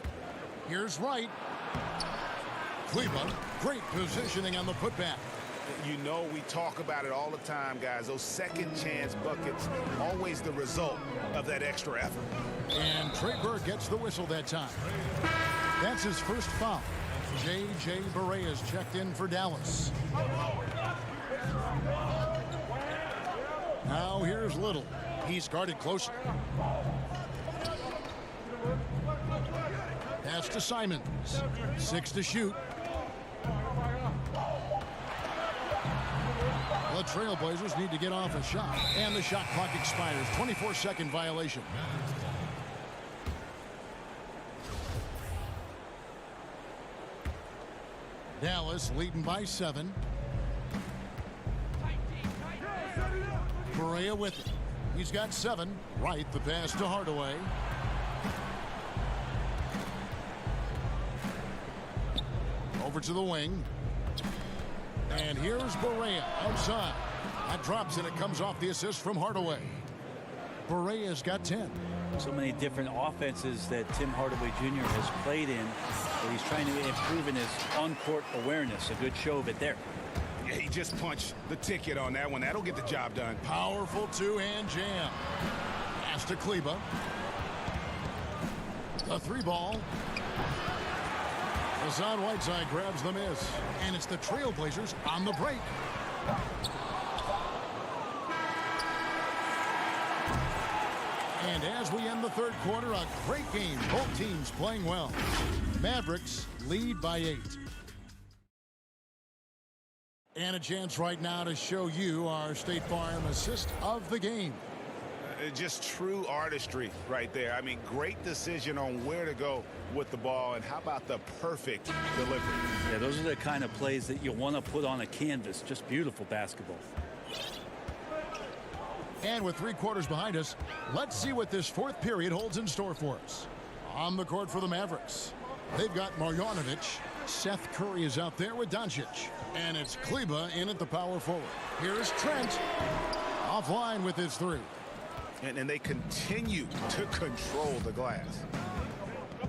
Here's Wright. Kleber, great positioning on the putback. You know, we talk about it all the time, guys. Those second chance buckets, always the result of that extra effort. And Trey Burke gets the whistle that time. That's his first foul. J.J. Barea is checked in for Dallas. Now here's Little. He's guarded closer. Pass to Simons. 6 to shoot. The Trailblazers need to get off a shot. And the shot clock expires. 24-second violation. Dallas leading by 7. Barea with it. He's got 7. Right, the pass to Hardaway. Over to the wing. And here's Barea outside. That drops and it comes off the assist from Hardaway. Barea's got 10. So many different offenses that Tim Hardaway Jr. has played in, but he's trying to improve in his on-court awareness. A good show of it there. Yeah, he just punched the ticket on that one. That'll get the job done. Powerful two-hand jam. Pass to Kleber. The 3-ball. Hassan Whiteside grabs the miss. And it's the Trailblazers on the break. And as we end the third quarter, a great game. Both teams playing well. Mavericks lead by 8. And a chance right now to show you our State Farm assist of the game. Just true artistry right there. I mean, great decision on where to go with the ball, and how about the perfect delivery? Yeah, those are the kind of plays that you want to put on a canvas. Just beautiful basketball. And with 3 quarters behind us, let's see what this fourth period holds in store for us. On the court for the Mavericks, they've got Marjanovic. Seth Curry is out there with Doncic. And it's Kleber in at the power forward. Here's Trent. Offline with his 3. And they continue to control the glass.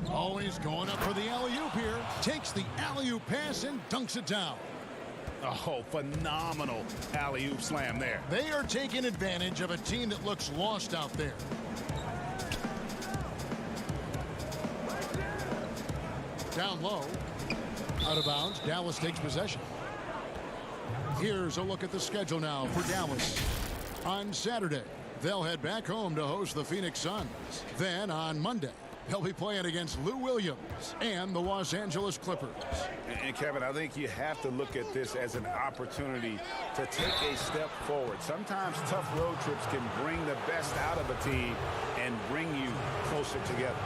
Always going up for the alley-oop here. Takes the alley-oop pass and dunks it down. Oh, phenomenal alley-oop slam there. They are taking advantage of a team that looks lost out there. Down low. Out of bounds. Dallas takes possession. Here's a look at the schedule now for Dallas. On Saturday, they'll head back home to host the Phoenix Suns. Then on Monday, they'll be playing against Lou Williams and the Los Angeles Clippers. And Kevin, I think you have to look at this as an opportunity to take a step forward. Sometimes tough road trips can bring the best out of a team and bring you closer together.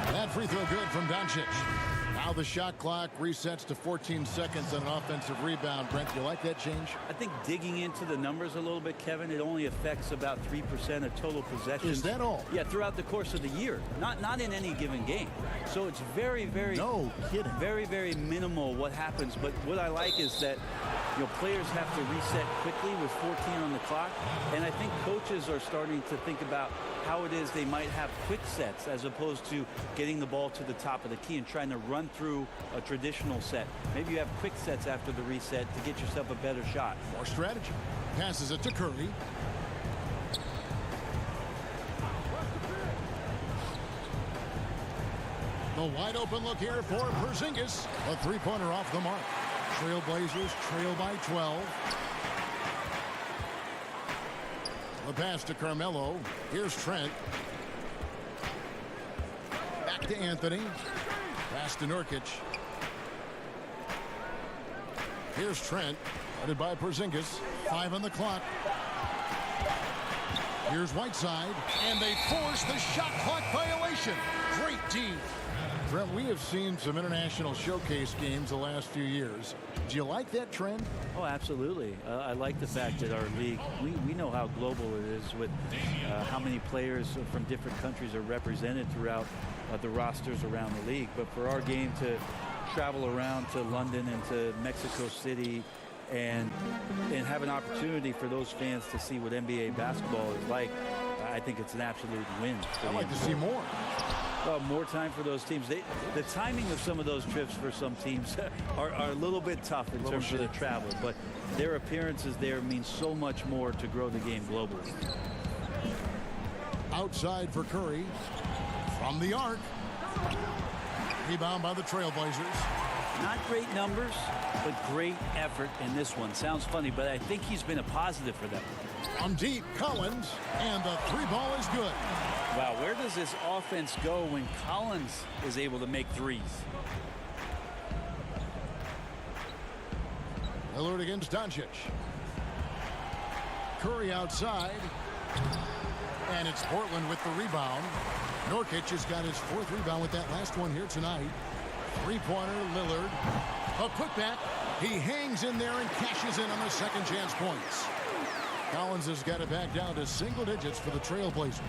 That free throw good from Doncic. Now the shot clock resets to 14 seconds on an offensive rebound. Brent, you like that change? I think digging into the numbers a little bit, Kevin, it only affects about 3% of total possessions. Is that all? Yeah, throughout the course of the year. Not in any given game. So it's very, very... No kidding. Very, very minimal what happens. But what I like is that, players have to reset quickly with 14 on the clock. And I think coaches are starting to think about how it is they might have quick sets as opposed to getting the ball to the top of the key and trying to run through a traditional set. Maybe you have quick sets after the reset to get yourself a better shot. More strategy. Passes it to Curry. The wide open look here for Porzingis. A three-pointer off the mark. Trailblazers trail by 12. The pass to Carmelo. Here's Trent. Back to Anthony. Pass to Nurkic. Here's Trent. Headed by Porzingis. 5 on the clock. Here's Whiteside. And they force the shot clock violation. Great D. Brent, we have seen some international showcase games the last few years. Do you like that trend? Oh, absolutely. I like the fact that our league, we know how global it is with how many players from different countries are represented throughout the rosters around the league. But for our game to travel around to London and to Mexico City and have an opportunity for those fans to see what NBA basketball is like, I think it's an absolute win. I'd like to see more. More time for those teams. The timing of some of those trips for some teams are a little bit tough in terms of the travel, but their appearances there mean so much more to grow the game globally. Outside for Curry. From the arc. Rebound by the Trailblazers. Not great numbers, but great effort in this one. Sounds funny, but I think he's been a positive for them. From deep, Collins, and the three ball is good. Wow, where does this offense go when Collins is able to make threes? Lillard against Doncic. Curry outside. And it's Portland with the rebound. Nurkic has got his 4th rebound with that last one here tonight. Three-pointer, Lillard. A putback. He hangs in there and cashes in on the second chance points. Collins has got it back down to single digits for the Trailblazers.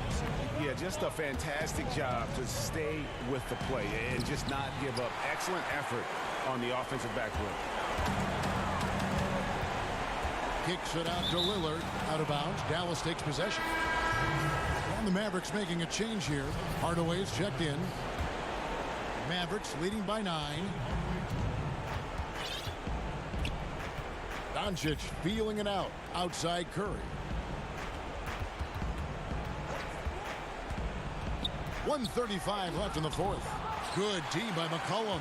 Yeah, just a fantastic job to stay with the play and just not give up. Excellent effort on the offensive backboard. Kicks it out to Lillard. Out of bounds. Dallas takes possession. And the Mavericks making a change here. Hardaway's checked in. Mavericks leading by 9. Doncic feeling it out. Outside Curry. 1:35 left in the 4th. Good D by McCollum.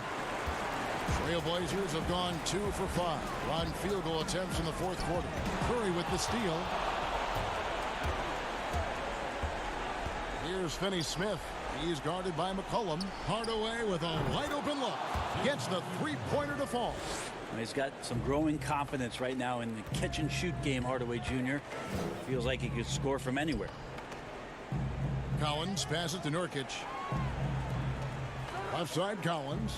Trailblazers have gone 2 for 5 on field goal attempts in the 4th quarter. Curry with the steal. Here's Finney-Smith. He's guarded by McCollum. Hardaway with a wide open look. Gets the three-pointer to fall. He's got some growing confidence right now in the catch-and-shoot game, Hardaway Jr. Feels like he could score from anywhere. Collins passes to Nurkic. Left side, Collins.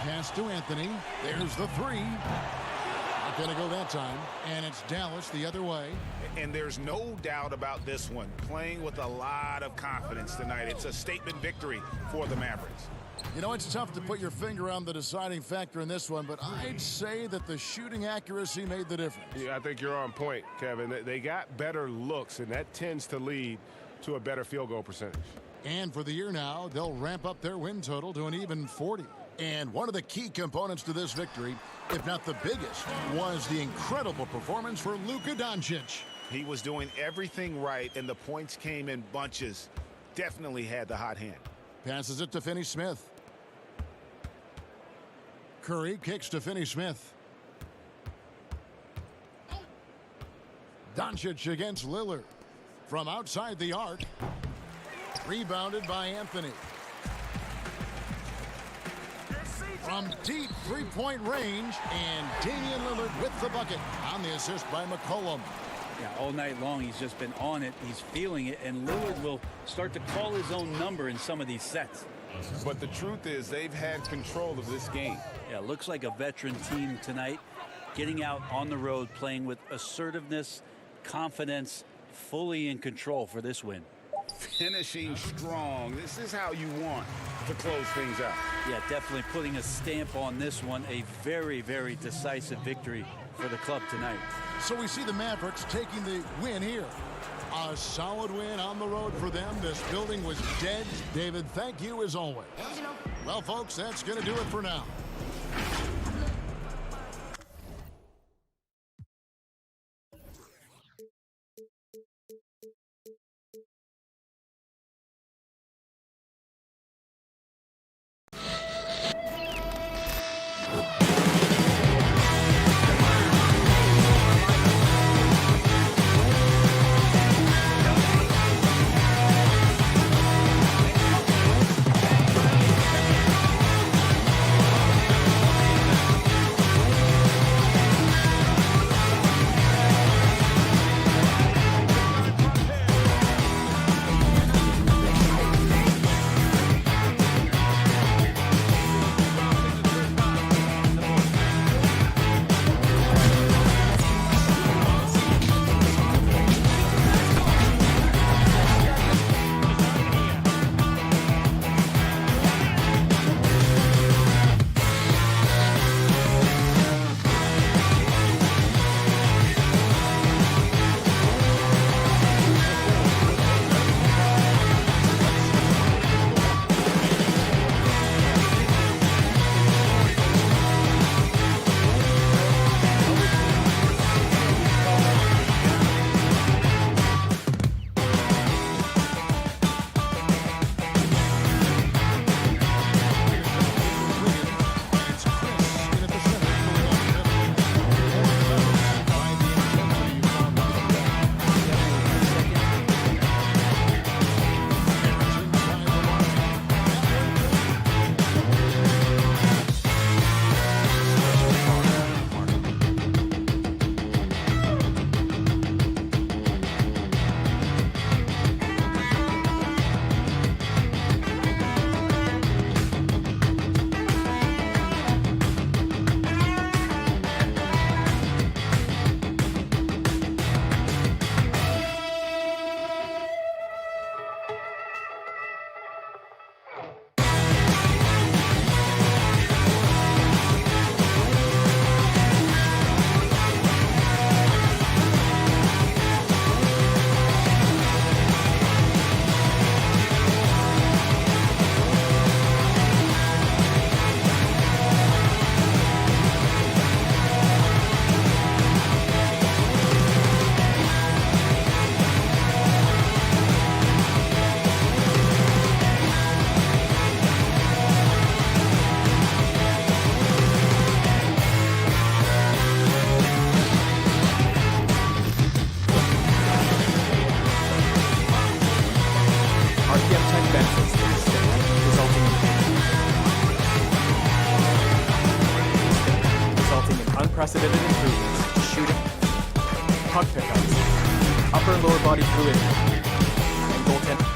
Pass to Anthony. There's the 3. Not going to go that time. And it's Dallas the other way. And there's no doubt about this one. Playing with a lot of confidence tonight. It's a statement victory for the Mavericks. You know, it's tough to put your finger on the deciding factor in this one, but I'd say that the shooting accuracy made the difference. Yeah, I think you're on point, Kevin. They got better looks, and that tends to lead to a better field goal percentage. And for the year now, they'll ramp up their win total to an even 40. And one of the key components to this victory, if not the biggest, was the incredible performance for Luka Doncic. He was doing everything right, and the points came in bunches. definitely had the hot hand. Passes it to Finney-Smith. Curry kicks to Finney-Smith. Doncic against Lillard. From outside the arc. Rebounded by Anthony. From deep three-point range, and Damian Lillard with the bucket on the assist by McCollum. Yeah, all night long he's just been on it. He's feeling it, and Lillard will start to call his own number in some of these sets. But the truth is they've had control of this game. Yeah, looks like a veteran team tonight, getting out on the road, playing with assertiveness, confidence, fully in control for this win. Finishing strong. This is how you want to close things out. Yeah, definitely putting a stamp on this one. A very, very decisive victory for the club tonight. So we see the Mavericks taking the win here. A solid win on the road for them. This building was dead. David, thank you as always. Well, folks, that's going to do it for now. unprecedented improvements to shooting, puck pickups, upper and lower body fluidity, and goaltending.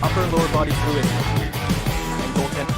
Upper and lower body fluid. And goaltend.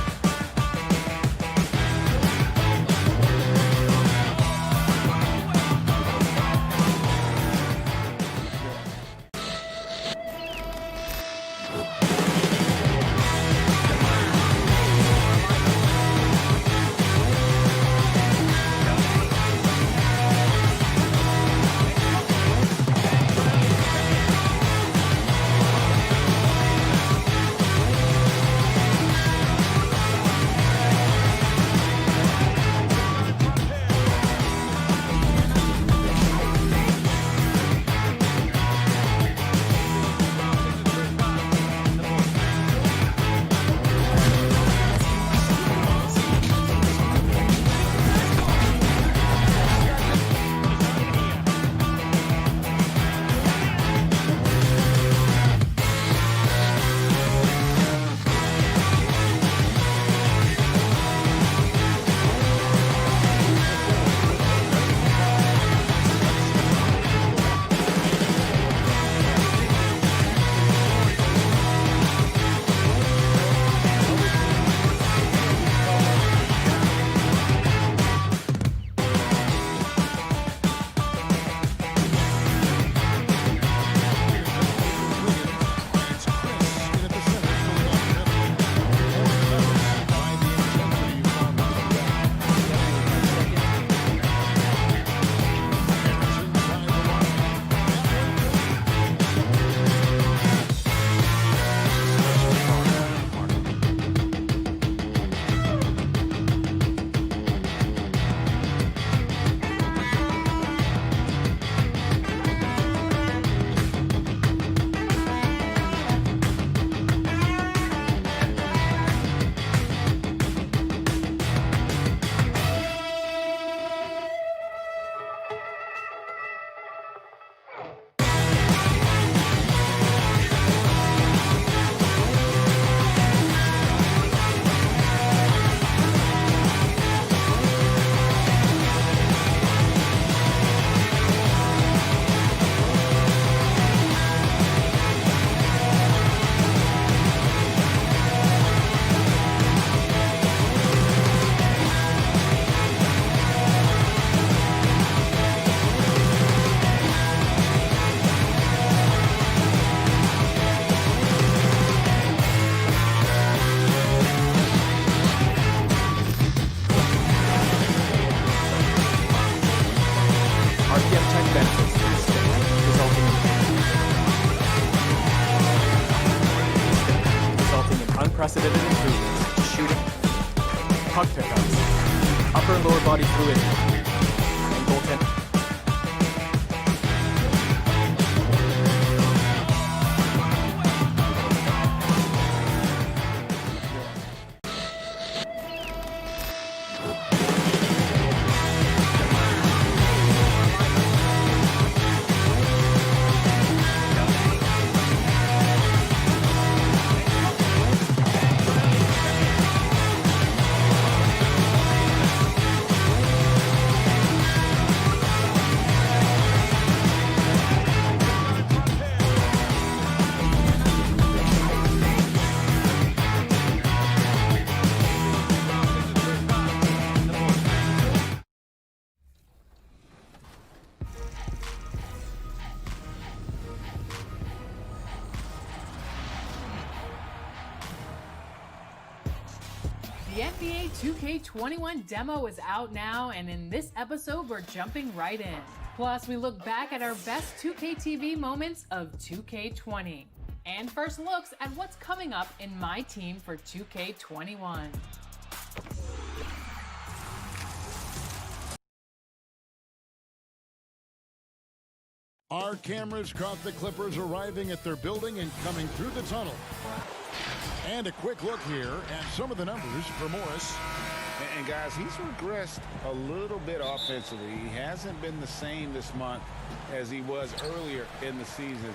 Unprecedented improvements to shooting, puck pickups, upper and lower body fluidity, and goaltending. The NBA 2K21 demo is out now, and in this episode, we're jumping right in. Plus, we look back at our best 2K TV moments of 2K20. And first looks at what's coming up in my team for 2K21. Our cameras caught the Clippers arriving at their building and coming through the tunnel. And a quick look here at some of the numbers for Morris. And guys, he's regressed a little bit offensively. He hasn't been the same this month as he was earlier in the season.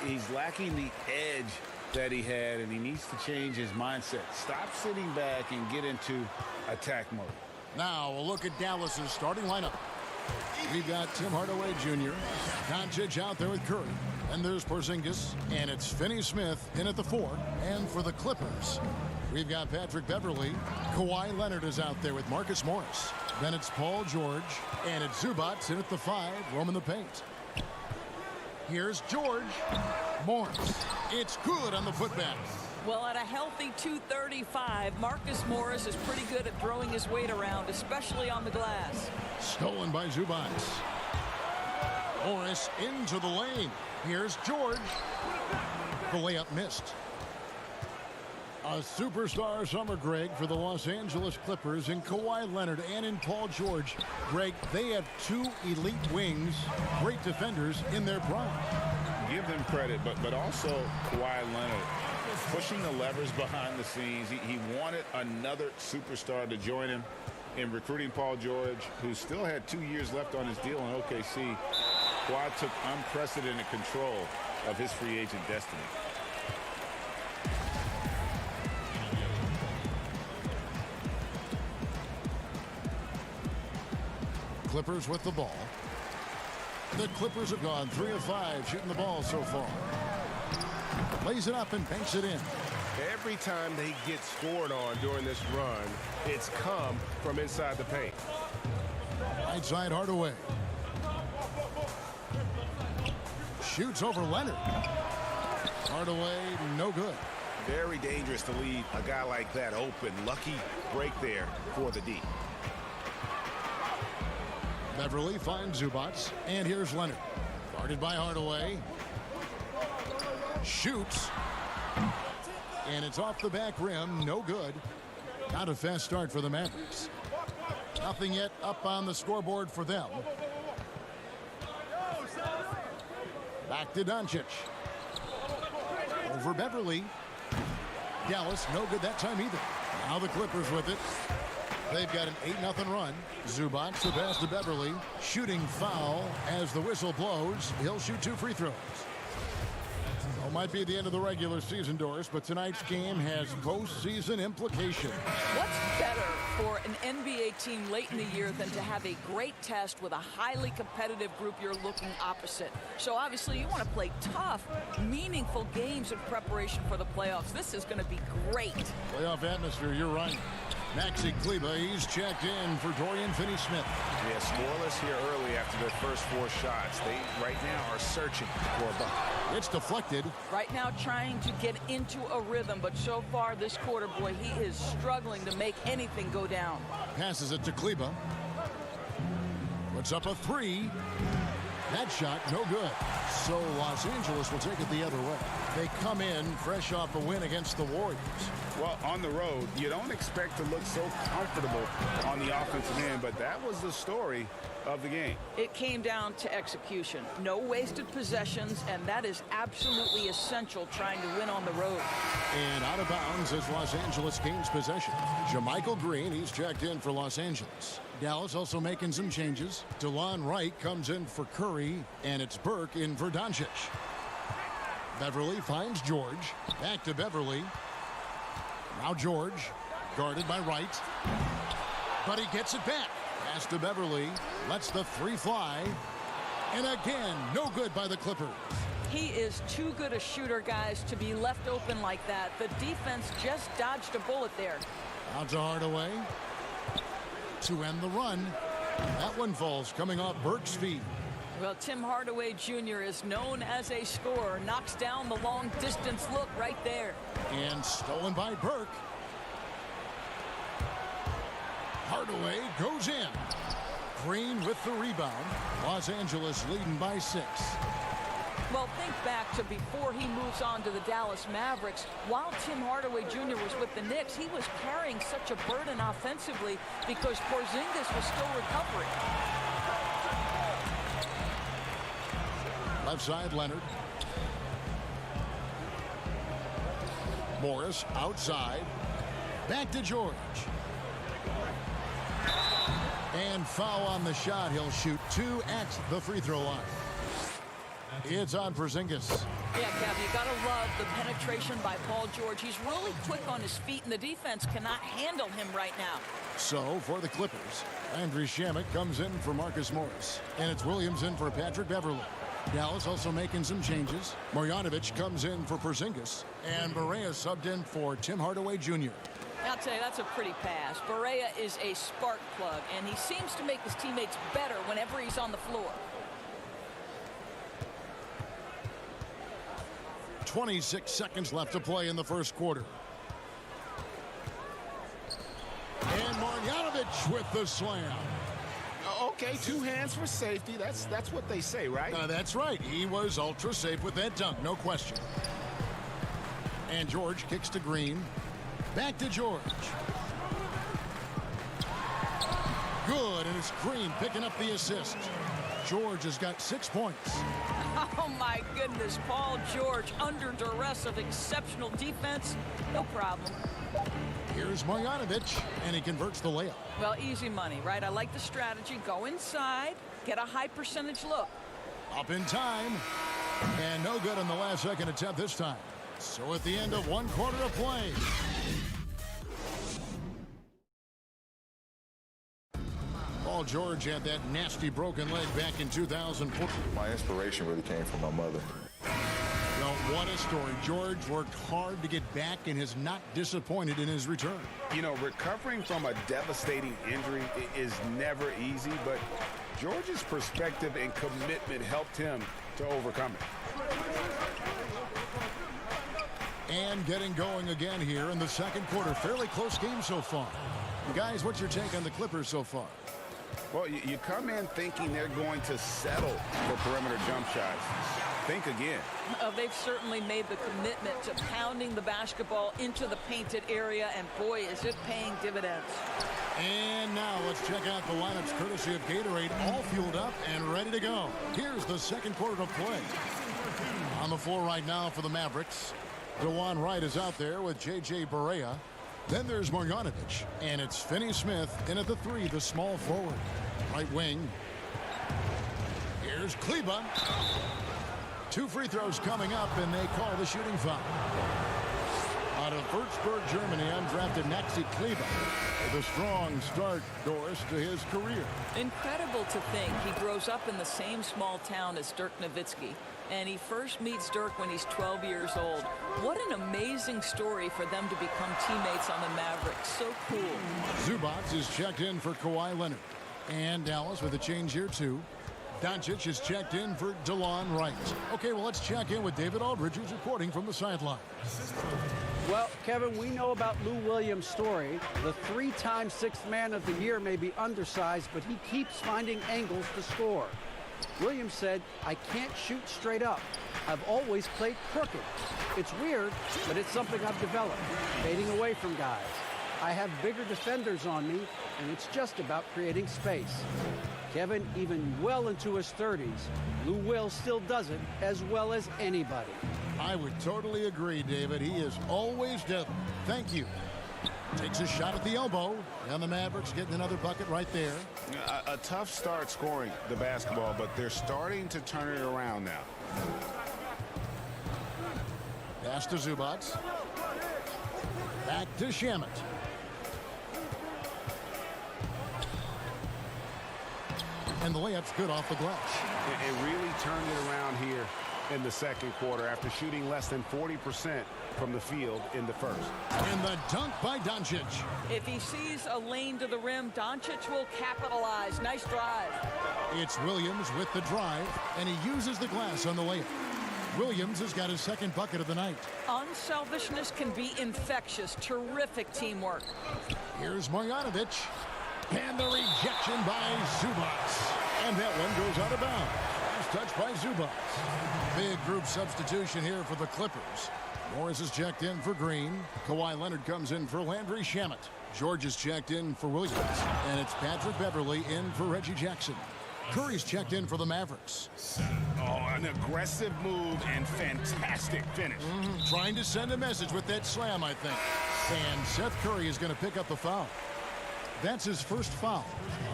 He's lacking the edge that he had, and he needs to change his mindset. Stop sitting back and get into attack mode. Now a look at Dallas's starting lineup. We've got Tim Hardaway Jr., Doncic out there with Curry, And there's Porzingis, and it's Finney-Smith in at the 4. And for the Clippers, we've got Patrick Beverley. Kawhi Leonard is out there with Marcus Morris. Then it's Paul George, and it's Zubac in at the 5, roaming the paint. Here's George. Morris. It's good on the putback. Well, at a healthy 235, Marcus Morris is pretty good at throwing his weight around, especially on the glass. Stolen by Zubac. Morris into the lane. Here's George. The layup missed. A superstar summer, Greg, for the Los Angeles Clippers in Kawhi Leonard and in Paul George. Greg, they have 2 elite wings, great defenders in their prime. Give them credit, but also Kawhi Leonard pushing the levers behind the scenes. He wanted another superstar to join him in recruiting Paul George, who still had 2 years left on his deal in OKC. Kawhi took unprecedented control of his free agent destiny. Clippers with the ball. The Clippers have gone 3 of 5 shooting the ball so far. Lays it up and banks it in. Every time they get scored on during this run, it's come from inside the paint. Right side Hardaway. Shoots over Leonard. Hardaway, no good. Very dangerous to leave a guy like that open. Lucky break there for the D. Beverly finds Zubac, and here's Leonard. Guarded by Hardaway. Shoots. And it's off the back rim, no good. Not a fast start for the Mavericks. Nothing yet up on the scoreboard for them. Back to Doncic. Over Beverly. Dallas, no good that time either. Now the Clippers with it. They've got an 8-0 run. Zubac, the pass to Beverly. Shooting foul as the whistle blows. He'll shoot 2 free throws. Well, might be the end of the regular season, Doris, but tonight's game has postseason implications. What's better for an NBA team late in the year than to have a great test with a highly competitive group you're looking opposite? So obviously you want to play tough, meaningful games in preparation for the playoffs. This is going to be great. Playoff atmosphere, you're right. Maxi Kleber, he's checked in for Dorian Finney-Smith. Yeah, scoreless here early after their first 4 shots. They right now are searching for a bucket. It's deflected. Right now trying to get into a rhythm, but so far this quarter, boy, he is struggling to make anything go down. Passes it to Kleber. Puts up a 3. That shot, no good. So Los Angeles will take it the other way. They come in fresh off a win against the Warriors. Well, on the road, you don't expect to look so comfortable on the offensive end, but that was the story of the game. It came down to execution. No wasted possessions, and that is absolutely essential trying to win on the road. And out of bounds as Los Angeles gains possession. JaMychal Green, he's checked in for Los Angeles. Dallas also making some changes. DeLon Wright comes in for Curry, and it's Burke in for Doncic. Beverly finds George. Back to Beverly. Now George, guarded by Wright. But he gets it back. Pass to Beverly. Lets the 3 fly. And again, no good by the Clippers. He is too good a shooter, guys, to be left open like that. The defense just dodged a bullet there. Out to Hardaway. To end the run. That one falls coming off Burke's feet. Well, Tim Hardaway Jr. is known as a scorer. Knocks down the long-distance look right there. And stolen by Burke. Hardaway goes in. Green with the rebound. Los Angeles leading by 6. Well, think back to before he moves on to the Dallas Mavericks. While Tim Hardaway Jr. was with the Knicks, he was carrying such a burden offensively because Porzingis was still recovering. Left side, Leonard. Morris outside. Back to George. And foul on the shot. He'll shoot 2 at the free throw line. It's on Porzingis. Yeah, Cav, you got to love the penetration by Paul George. He's really quick on his feet, and the defense cannot handle him right now. So, for the Clippers, Andrew Shamet comes in for Marcus Morris. And it's Williams in for Patrick Beverly. Dallas also making some changes. Marjanovic comes in for Porzingis, and Barea subbed in for Tim Hardaway Jr. I'll tell you, that's a pretty pass. Barea is a spark plug, and he seems to make his teammates better whenever he's on the floor. 26 seconds left to play in the first quarter. And Marjanovic with the slam. Okay, 2 hands for safety. That's what they say, right? That's right. He was ultra safe with that dunk, no question. And George kicks to Green. Back to George. Good, and it's Green picking up the assist. George has got 6 points. Oh, my goodness. Paul George under duress of exceptional defense. No problem. Here's Marjanovic, and he converts the layup. Well, easy money, right? I like the strategy. Go inside, get a high percentage look. Up in time, and no good on the last second attempt this time. So at the end of 1 quarter of play. Paul George had that nasty broken leg back in 2004. My inspiration really came from my mother. Well, what a story. George worked hard to get back and is not disappointed in his return. You know, recovering from a devastating injury is never easy, but George's perspective and commitment helped him to overcome it. And getting going again here in the second quarter. Fairly close game so far. Guys, what's your take on the Clippers so far? Well, you come in thinking they're going to settle for perimeter jump shots. Think again. They've certainly made the commitment to pounding the basketball into the painted area, and boy, is it paying dividends. And now let's check out the lineups courtesy of Gatorade, all fueled up and ready to go. Here's the second quarter of play. On the floor right now for the Mavericks, DeJuan Wright is out there with J.J. Barea. Then there's Marjanovic, and it's Finney Smith in at the 3, the small forward. Right wing. Here's Kleba. 2 free throws coming up, and they call the shooting foul. Out of Würzburg, Germany, undrafted Maxi Kleba with a strong start, Doris, to his career. Incredible to think he grows up in the same small town as Dirk Nowitzki, and he first meets Dirk when he's 12 years old. What an amazing story for them to become teammates on the Mavericks. So cool. Zubac is checked in for Kawhi Leonard. And Dallas with a change here, too. Doncic is checked in for DeJuan Wright. Okay, well, let's check in with David Aldridge, who's reporting from the sideline. Well, Kevin, we know about Lou Williams' story. The 3-time Sixth Man of the Year may be undersized, but he keeps finding angles to score. Williams said, "I can't shoot straight up. I've always played crooked. It's weird, but it's something I've developed, fading away from guys. I have bigger defenders on me, and it's just about creating space." Kevin, even well into his 30s, Lou Will still does it as well as anybody. I would totally agree, David. He is always deadly. Thank you. Takes a shot at the elbow, and the Mavericks getting another bucket right there. A tough start scoring the basketball, but they're starting to turn it around now. Pass to Zubac. Back to Shamet. And the layup's good off the glass. It really turned it around here in the second quarter after shooting less than 40% from the field in the first. And the dunk by Doncic. If he sees a lane to the rim, Doncic will capitalize. Nice drive. It's Williams with the drive, and he uses the glass on the layup. Williams has got his second bucket of the night. Unselfishness can be infectious. Terrific teamwork. Here's Marjanovic. And the rejection by Zubac. And that one goes out of bounds. Last touch by Zubac. Big group substitution here for the Clippers. Morris is checked in for Green. Kawhi Leonard comes in for Landry Shamet. George is checked in for Williams. And it's Patrick Beverley in for Reggie Jackson. Curry's checked in for the Mavericks. Oh, an aggressive move and fantastic finish. Trying to send a message with that slam, I think. And Seth Curry is going to pick up the foul. That's his first foul.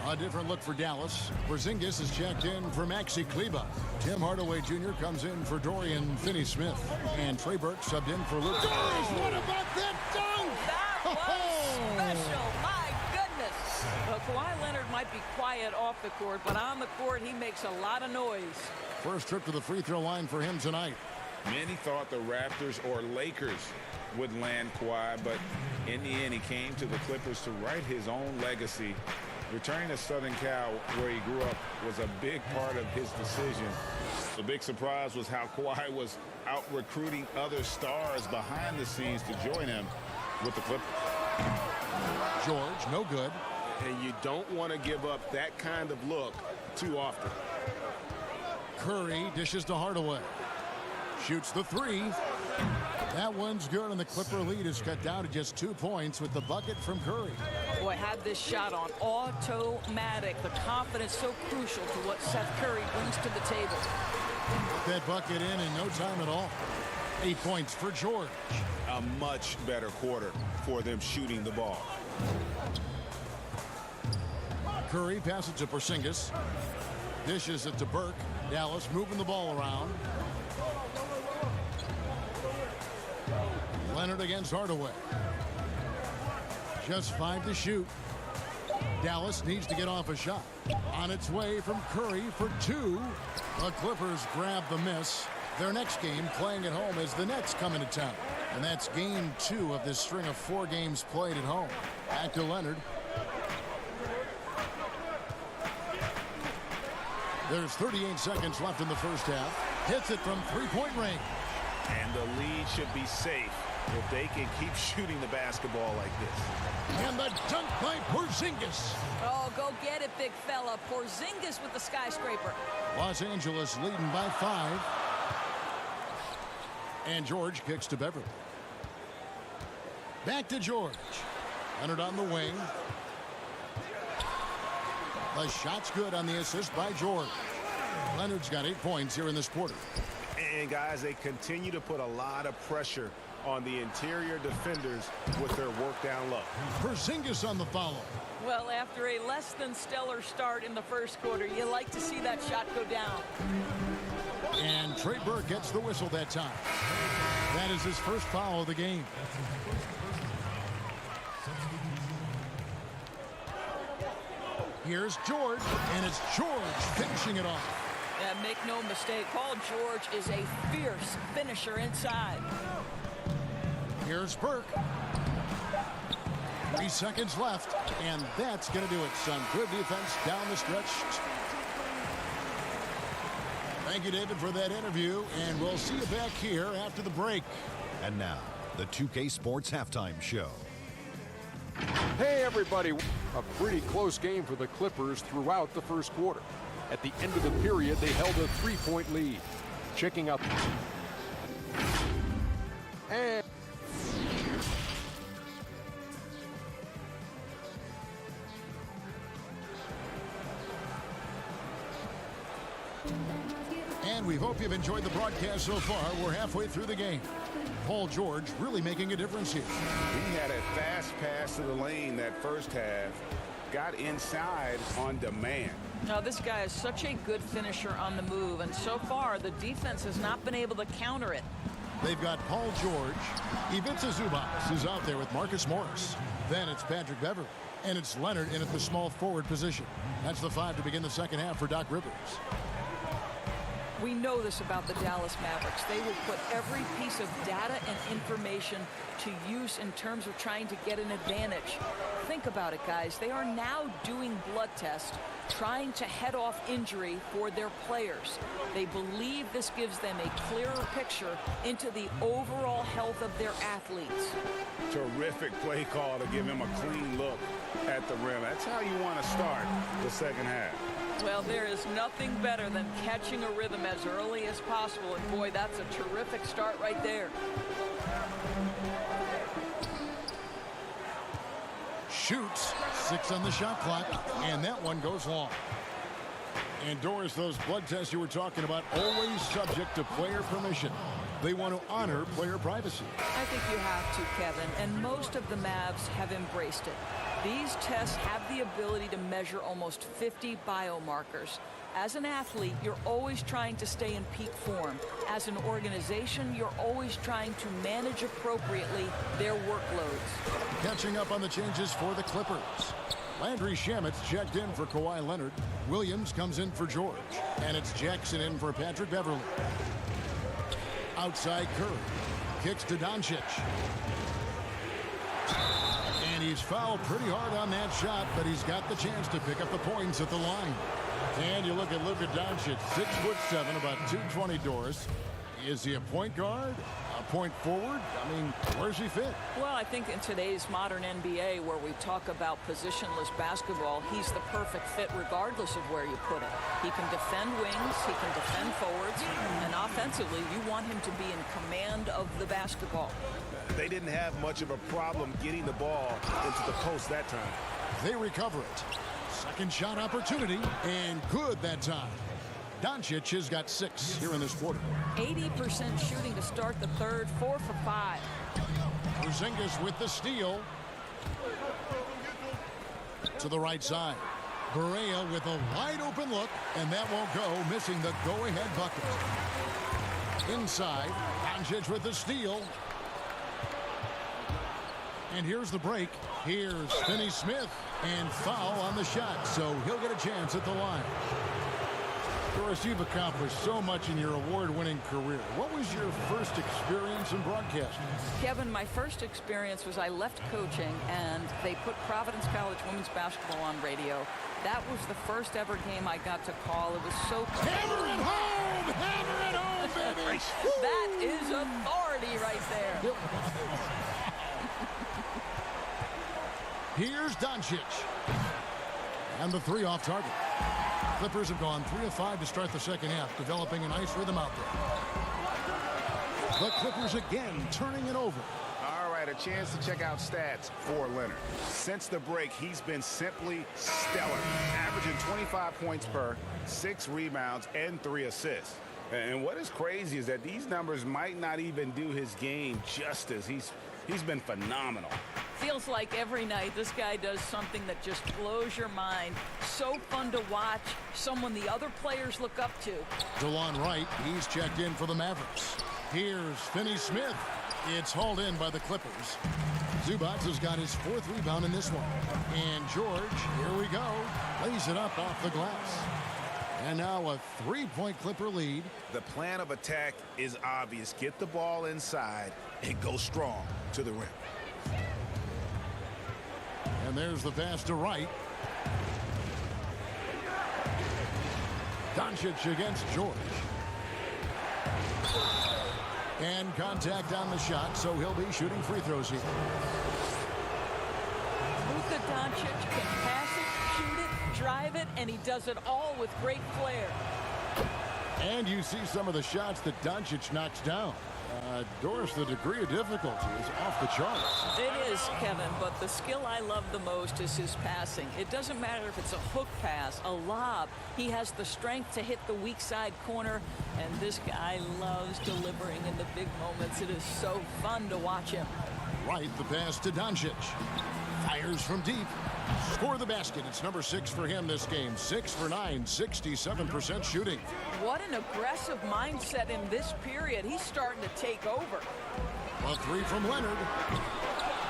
A different look for Dallas. Porzingis is checked in for Maxi Kleba. Tim Hardaway Jr. comes in for Dorian Finney-Smith. And Trey Burke subbed in for Luke. What about that dunk? That was special. My goodness. Well, Kawhi Leonard might be quiet off the court, but on the court, he makes a lot of noise. First trip to the free throw line for him tonight. Many thought the Raptors or Lakers would land Kawhi, but in the end, he came to the Clippers to write his own legacy. Returning to Southern Cal, where he grew up, was a big part of his decision. The big surprise was how Kawhi was out recruiting other stars behind the scenes to join him with the Clippers. George, no good. And you don't want to give up that kind of look too often. Curry dishes to Hardaway. Shoots the three. That one's good, and the Clipper lead is cut down to just 2 points with the bucket from Curry. Boy, had this shot on automatic. The confidence so crucial to what Seth Curry brings to the table. Put that bucket in no time at all. 8 points for George. A much better quarter for them shooting the ball. Curry passes to Porzingis. Dishes it to Burke. Dallas moving the ball around. Leonard against Hardaway. Just 5 to shoot. Dallas needs to get off a shot. On its way from Curry for 2. The Clippers grab the miss. Their next game playing at home as the Nets come into town. And that's game 2 of this string of 4 games played at home. Back to Leonard. There's 38 seconds left in the first half. Hits it from three-point range. And the lead should be safe if they can keep shooting the basketball like this. And the dunk by Porzingis. Oh, go get it, big fella. Porzingis with the skyscraper. Los Angeles leading by 5. And George kicks to Beverly. Back to George. Leonard on the wing. The shot's good on the assist by George. Leonard's got 8 points here in this quarter. And guys, they continue to put a lot of pressure on the interior defenders with their work down low. Porzingis on the follow. Well, after a less than stellar start in the first quarter, you like to see that shot go down. And Trey Burke gets the whistle that time. That is his first foul of the game. Here's George, and it's George finishing it off. Yeah, make no mistake, Paul George is a fierce finisher inside. Here's Burke. 3 seconds left, and that's going to do it. Some good defense down the stretch. Thank you, David, for that interview, and we'll see you back here after the break. And now, the 2K Sports Halftime Show. Hey, everybody. A pretty close game for the Clippers throughout the first quarter. At the end of the period, they held a 3-point lead. Checking out. And we hope you've enjoyed the broadcast so far. We're halfway through the game. Paul George really making a difference here. He had a fast pass to the lane that first half. Got inside on demand. Now, this guy is such a good finisher on the move, and so far the defense has not been able to counter it. They've got Paul George. Ivica Zubac is out there with Marcus Morris. Then it's Patrick Beverly. And it's Leonard in at the small forward position. That's the 5 to begin the second half for Doc Rivers. We know this about the Dallas Mavericks. They will put every piece of data and information to use in terms of trying to get an advantage. Think about it, guys. They are now doing blood tests, trying to head off injury for their players. They believe this gives them a clearer picture into the overall health of their athletes. Terrific play call to give him a clean look at the rim. That's how you want to start the second half. Well, there is nothing better than catching a rhythm as early as possible, and boy, that's a terrific start right there. Shoots, 6 on the shot clock, and that one goes long. And Doris, those blood tests you were talking about, always subject to player permission. They want to honor player privacy. I think you have to, Kevin, and most of the Mavs have embraced it. These tests have the ability to measure almost 50 biomarkers. As an athlete, you're always trying to stay in peak form. As an organization, you're always trying to manage appropriately their workloads. Catching up on the changes for the Clippers. Landry Shamit's checked in for Kawhi Leonard. Williams comes in for George. And it's Jackson in for Patrick Beverly. Outside Curry. Kicks to Doncic. And he's fouled pretty hard on that shot, but he's got the chance to pick up the points at the line. And you look at Luka Doncic, 6'7", about 220 Doris. Is he a point guard? A point forward? I mean, where's he fit? Well, I think in today's modern NBA, where we talk about positionless basketball, he's the perfect fit regardless of where you put him. He can defend wings, he can defend forwards, and offensively, you want him to be in command of the basketball. They didn't have much of a problem getting the ball into the post that time. They recover it. Second shot opportunity, and good that time. Doncic has got 6 here in this quarter. 80% shooting to start the third, 4 for 5. Porzingis with the steal. To the right side. Barea with a wide open look, and that won't go, missing the go-ahead bucket. Inside, Doncic with the steal. And here's the break. Here's Finney-Smith, and foul on the shot, so he'll get a chance at the line. Doris, you've accomplished so much in your award-winning career. What was your first experience in broadcasting? Kevin, my first experience was I left coaching, and they put Providence College women's basketball on radio. That was the first ever game I got to call. It was so cool. Hammer it home! Hammer it home, baby! That is authority right there. Here's Doncic. And the 3 off target. Clippers have gone 3 of 5 to start the second half, developing a nice rhythm out there. The Clippers again turning it over. All right, a chance to check out stats for Leonard. Since the break, he's been simply stellar, averaging 25 points per, 6 rebounds, and 3 assists. And what is crazy is that these numbers might not even do his game justice. He's been phenomenal. Feels like every night this guy does something that just blows your mind. So fun to watch, someone the other players look up to. DeLon Wright, he's checked in for the Mavericks. Here's Finney-Smith. It's hauled in by the Clippers. Zubac has got his 4th rebound in this one. And George, here we go, lays it up off the glass. And now a 3-point Clipper lead. The plan of attack is obvious. Get the ball inside and go strong to the rim. And there's the pass to Wright. Doncic against George. And contact on the shot, so he'll be shooting free throws here. Luka Doncic can pass it, shoot it, drive it, and he does it all with great flair. And you see some of the shots that Doncic knocks down. Doris, the degree of difficulty is off the charts. It is, Kevin, but the skill I love the most is his passing. It doesn't matter if it's a hook pass, a lob. He has the strength to hit the weak side corner, and this guy loves delivering in the big moments. It is so fun to watch him. Right, the pass to Doncic. Fires from deep. Score the basket. It's number 6 for him this game. 6 for 9, 67% shooting. What an aggressive mindset in this period. He's starting to take over. A 3 from Leonard.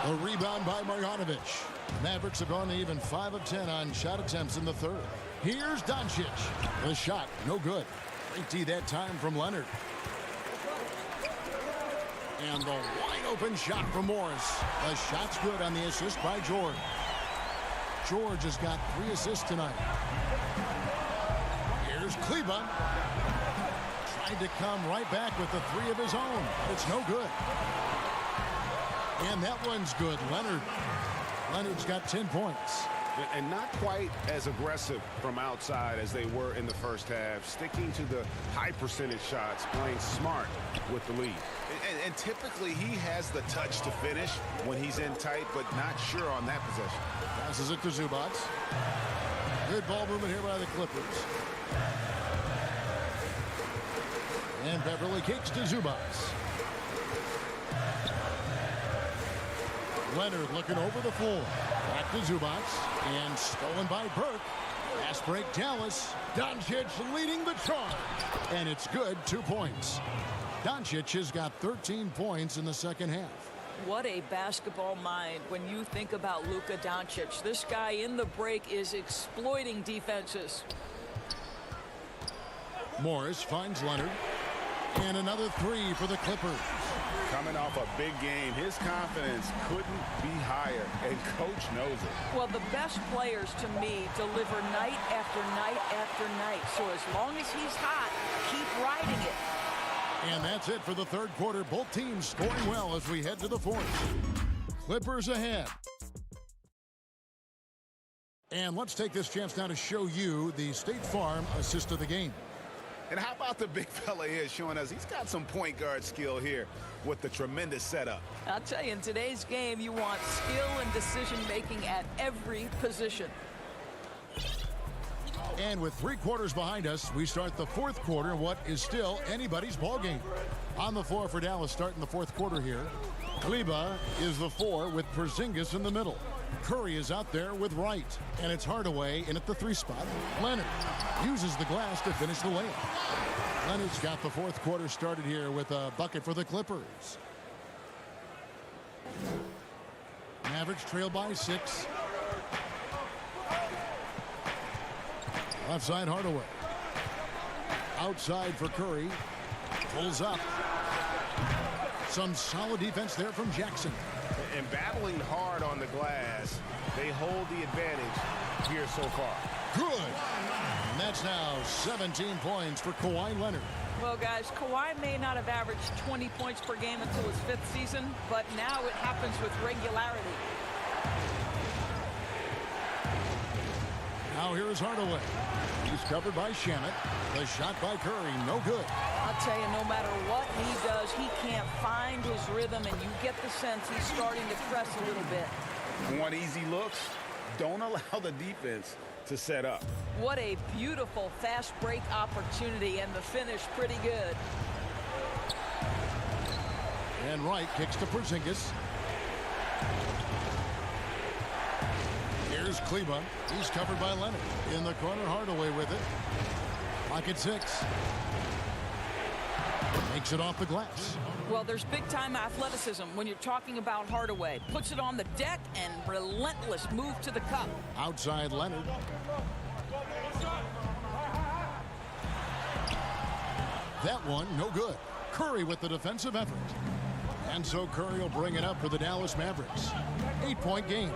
A rebound by Marjanovic. Mavericks have gone to even 5 of 10 on shot attempts in the third. Here's Doncic. The shot, no good. Great D that time from Leonard. And the wide open shot from Morris. The shot's good on the assist by George. George has got 3 assists tonight. Here's Kleba. Tried to come right back with the 3 of his own. It's no good. And that one's good. Leonard's got 10 points. And not quite as aggressive from outside as they were in the first half. Sticking to the high percentage shots, playing smart with the lead. And typically he has the touch to finish when he's in tight, but not sure on that possession. Passes it to Zubac. Good ball movement here by the Clippers. And Beverly kicks to Zubac. Leonard looking over the floor. Back to Zubac. And stolen by Burke. Pass break Dallas. Doncic leading the charge. And it's good, 2 points. Doncic has got 13 points in the second half. What a basketball mind when you think about Luka Doncic. This guy in the break is exploiting defenses. Morris finds Leonard. And another three for the Clippers. Coming off a big game, his confidence couldn't be higher, and coach knows it. Well, the best players to me deliver night after night after night. So as long as he's hot, keep riding it. And that's it for the third quarter. Both teams scoring well as we head to the fourth. Clippers ahead. And let's take this chance now to show you the State Farm assist of the game. And how about the big fella here showing us he's got some point guard skill here with the tremendous setup. I'll tell you, in today's game, you want skill and decision-making at every position. And with 3 quarters behind us, we start the fourth quarter in what is still anybody's ball game. On the floor for Dallas starting the fourth quarter here. Kleber is the 4 with Porzingis in the middle. Curry is out there with Wright, and it's Hardaway in at the 3 spot. Leonard uses the glass to finish the layup. Leonard's got the fourth quarter started here with a bucket for the Clippers. Mavericks trail by 6. Left side Hardaway. Outside for Curry. Pulls up. Some solid defense there from Jackson. And battling hard on the glass, they hold the advantage here so far. Good. And that's now 17 points for Kawhi Leonard. Well, guys, Kawhi may not have averaged 20 points per game until his 5th season, but now it happens with regularity. Now here is Hardaway. He's covered by Shamet. The shot by Curry, no good. I'll tell you, no matter what he does, he can't find his rhythm, and you get the sense he's starting to press a little bit. Want easy looks? Don't allow the defense to set up. What a beautiful fast break opportunity, and the finish pretty good. And Wright kicks to Porzingis. Here's Kleber. He's covered by Leonard. In the corner, Hardaway with it. Clock at 6. Makes it off the glass. Well, there's big-time athleticism when you're talking about Hardaway. Puts it on the deck and relentless move to the cup. Outside Leonard. That one, no good. Curry with the defensive effort. And so Curry will bring it up for the Dallas Mavericks. 8-point game.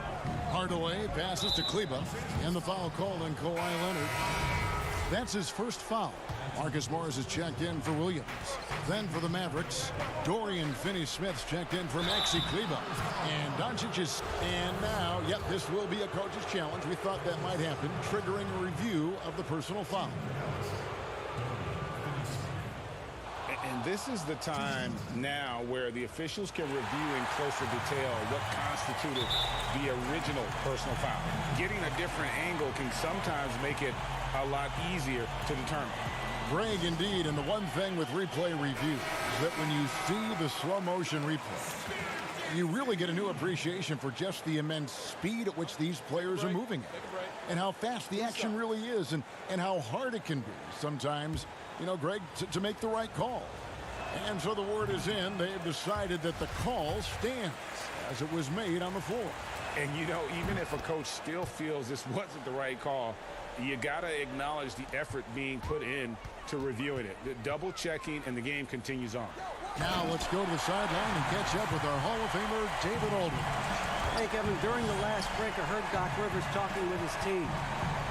Hardaway passes to Kleber. And the foul called on Kawhi Leonard. That's his first foul. Marcus Morris is checked in for Williams. Then for the Mavericks, Dorian Finney-Smith's checked in for Maxi Kleber. And Doncic is... And now, yep, this will be a coach's challenge. We thought that might happen, triggering a review of the personal foul. And this is the time now where the officials can review in closer detail what constituted the original personal foul. Getting a different angle can sometimes make it a lot easier to determine. Greg, indeed, and the one thing with replay review is that when you see the slow motion replay, you really get a new appreciation for just the immense speed at which these players are moving and how fast the action really is and how hard it can be sometimes, you know, Greg, to make the right call. And so the word is in. They have decided that the call stands as it was made on the floor. And, you know, even if a coach still feels this wasn't the right call, you got to acknowledge the effort being put in to reviewing it. The double checking, and the game continues on. Now let's go to the sideline and catch up with our Hall of Famer, David Aldridge. Hey, Kevin, during the last break, I heard Doc Rivers talking with his team.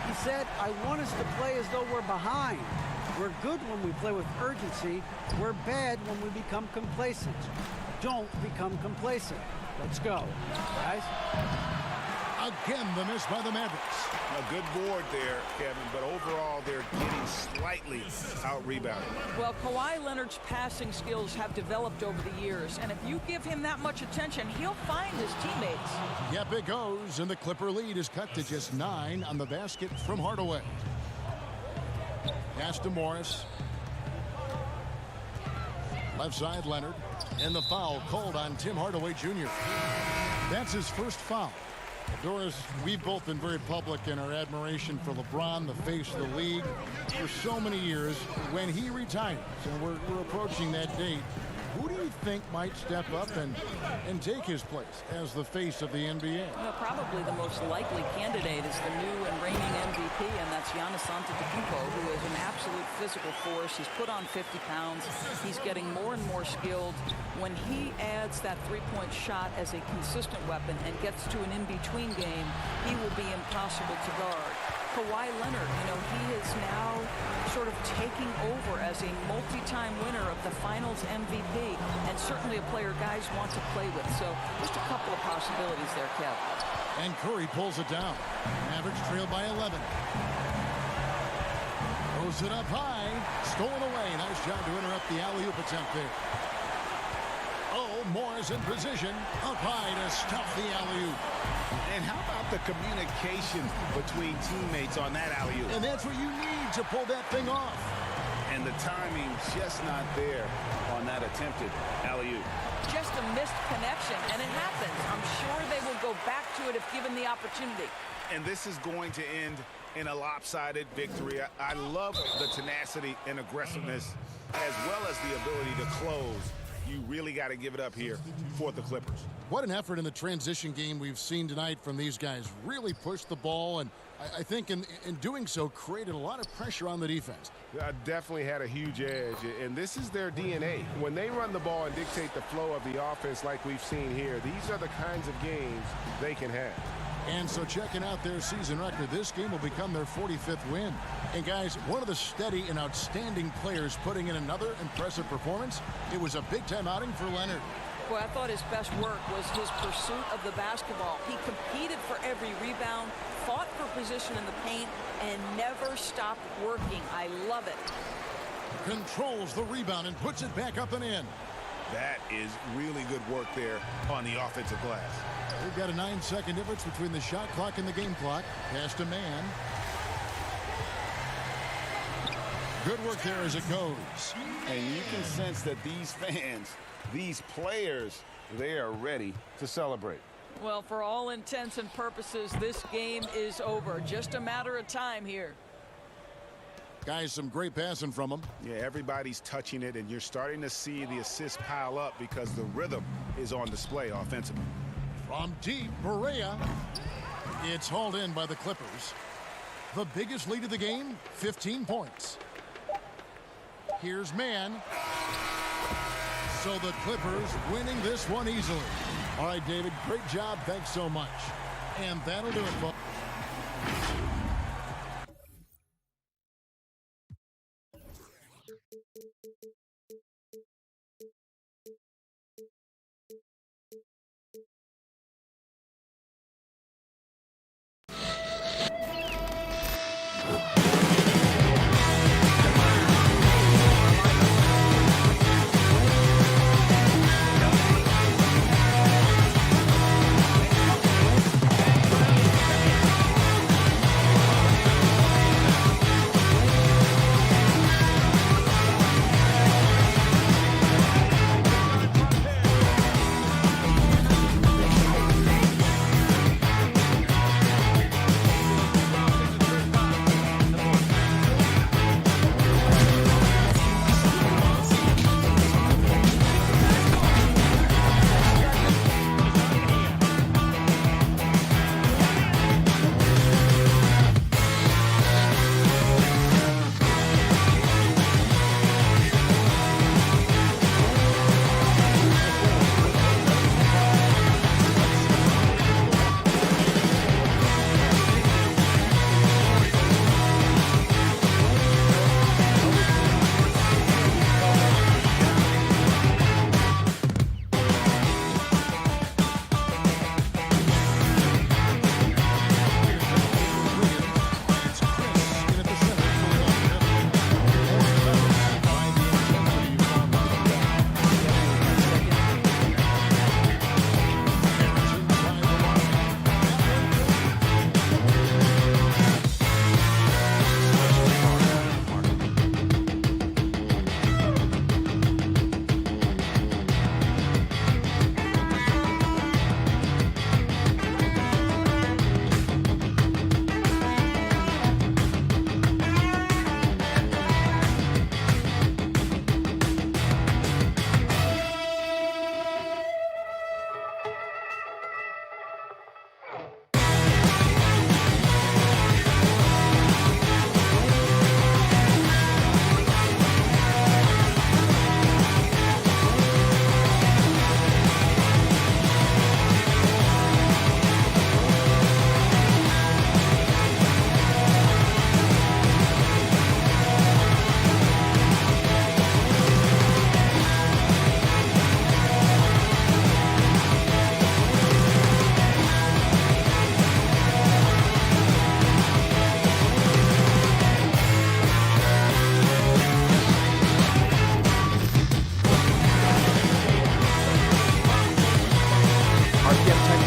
He said, I want us to play as though we're behind. We're good when we play with urgency. We're bad when we become complacent. Don't become complacent. Let's go, guys. Again, the miss by the Mavericks. A good board there, Kevin, but overall they're getting slightly out-rebounded. Well, Kawhi Leonard's passing skills have developed over the years, and if you give him that much attention, he'll find his teammates. Yep, it goes, and the Clipper lead is cut to just 9 on the basket from Hardaway. Pass to Morris. Left side, Leonard. And the foul called on Tim Hardaway Jr. That's his first foul. Doris, we've both been very public in our admiration for LeBron, the face of the league, for so many years. When he retires, and we're approaching that date, Who do you think might step up and take his place as the face of the NBA? Well, probably the most likely candidate is the new and reigning MVP, and that's Giannis Antetokounmpo, who is an absolute physical force. He's put on 50 pounds. He's getting more and more skilled. When he adds that three-point shot as a consistent weapon and gets to an in-between game, he will be impossible to guard. Kawhi Leonard, he is now sort of taking over as a multi-time winner of the Finals MVP, and certainly a player guys want to play with. So just a couple of possibilities there, Kev. And Curry pulls it down. Mavericks trail by 11. Throws it up high. Stolen away. Nice job to interrupt the alley-oop attempt there. Oh, Moore's in position. Up high to stuff the alley-oop. And how about the communication between teammates on that alley-oop? And that's what you need to pull that thing off. And the timing just not there on that attempted alley-oop. Just a missed connection, and it happens. I'm sure they will go back to it if given the opportunity. And this is going to end in a lopsided victory. I love the tenacity and aggressiveness as well as the ability to close. You really got to give it up here for the Clippers. What an effort in the transition game we've seen tonight from these guys. Really pushed the ball, and I think in doing so created a lot of pressure on the defense. Definitely had a huge edge, and this is their DNA. When they run the ball and dictate the flow of the offense like we've seen here, these are the kinds of games they can have. And so checking out their season record, this game will become their 45th win. And guys, one of the steady and outstanding players putting in another impressive performance, it was a big-time outing for Leonard. Boy, I thought his best work was his pursuit of the basketball. He competed for every rebound, fought for position in the paint, and never stopped working. I love it. Controls the rebound and puts it back up and in. That is really good work there on the offensive glass. We've got a 9-second difference between the shot clock and the game clock. Pass to man. Good work there as it goes. And you can sense that these fans, these players, they are ready to celebrate. Well, for all intents and purposes, this game is over. Just a matter of time here. Guys, some great passing from them. Yeah, everybody's touching it, and you're starting to see the assists pile up because the rhythm is on display offensively. From deep, Berea. It's hauled in by the Clippers. The biggest lead of the game, 15 points. Here's man. So the Clippers winning this one easily. All right, David, great job. Thanks so much. And that'll do it, folks.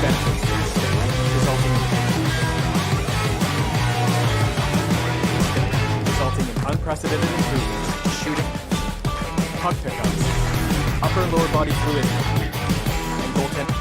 benefits to the stick, resulting in unprecedented improvements, shooting, puck pickups, upper and lower body fluidity, and goaltending.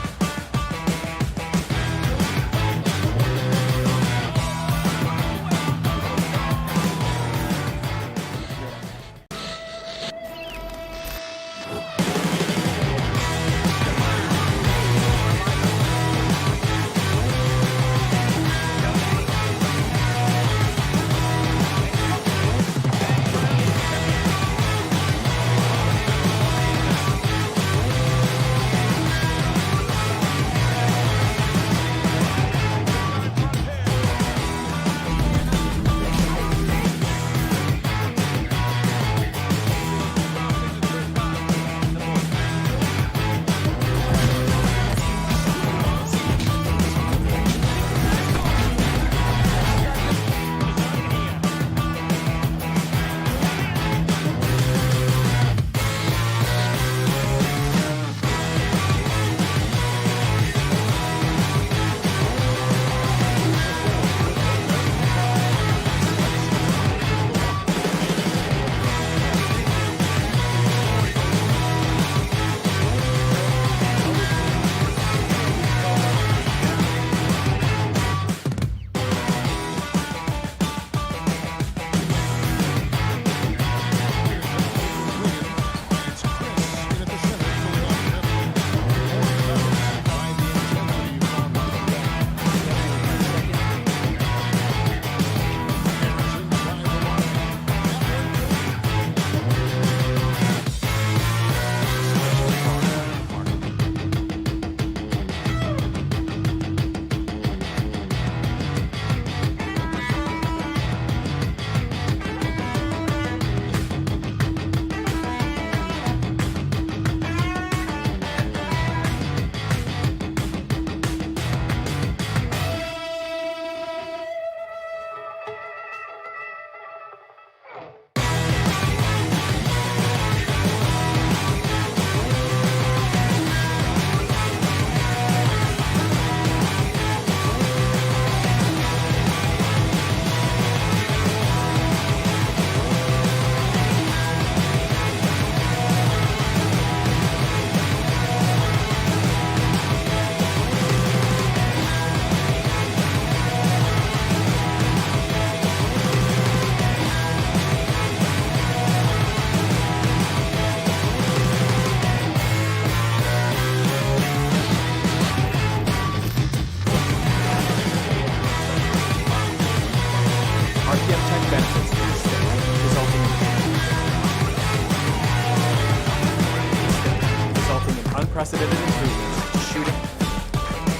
Unprecedented improvements, shooting,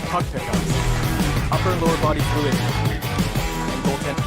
puck pickups, upper and lower body fluidity, and goaltending.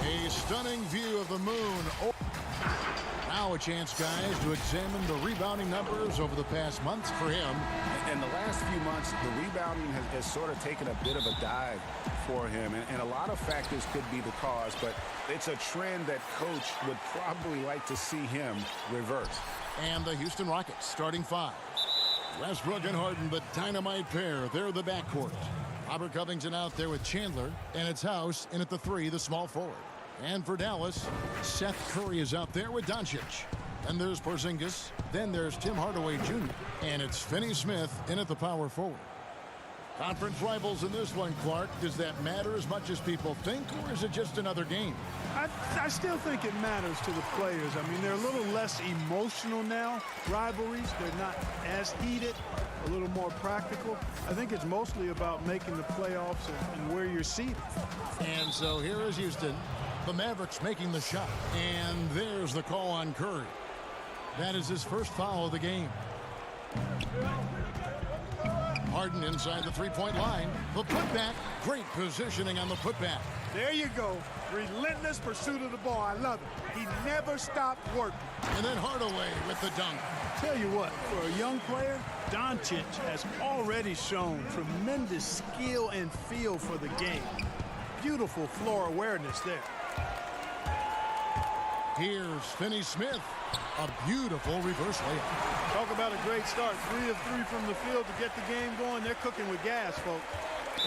A stunning view of the moon. Now a chance, guys, to examine the rebounding numbers over the past months for him. In the last few months, the rebounding has sort of taken a bit of a dive for him, and a lot of factors could be the cause, but it's a trend that coach would probably like to see him reverse. And the Houston Rockets starting five. Westbrook and Harden, the dynamite pair. They're the backcourt. Robert Covington out there with Chandler, and it's House in at the three, the small forward. And for Dallas, Seth Curry is out there with Doncic. And there's Porzingis. Then there's Tim Hardaway Jr. And it's Finney-Smith in at the power forward. Conference rivals in this one, Clark. Does that matter as much as people think, or is it just another game? I still think it matters to the players. I mean, they're a little less emotional now, rivalries. They're not as heated, a little more practical. I think it's mostly about making the playoffs and where you're seated. And so here is Houston. The Mavericks making the shot. And there's the call on Curry. That is his first foul of the game. Harden inside the three-point line. The putback. Great positioning on the putback. There you go. Relentless pursuit of the ball. I love it. He never stopped working. And then Hardaway with the dunk. Tell you what, for a young player, Doncic has already shown tremendous skill and feel for the game. Beautiful floor awareness there. Here's Finney-Smith. A beautiful reverse layup. Talk about a great start. 3 of 3 from the field to get the game going. They're cooking with gas, folks.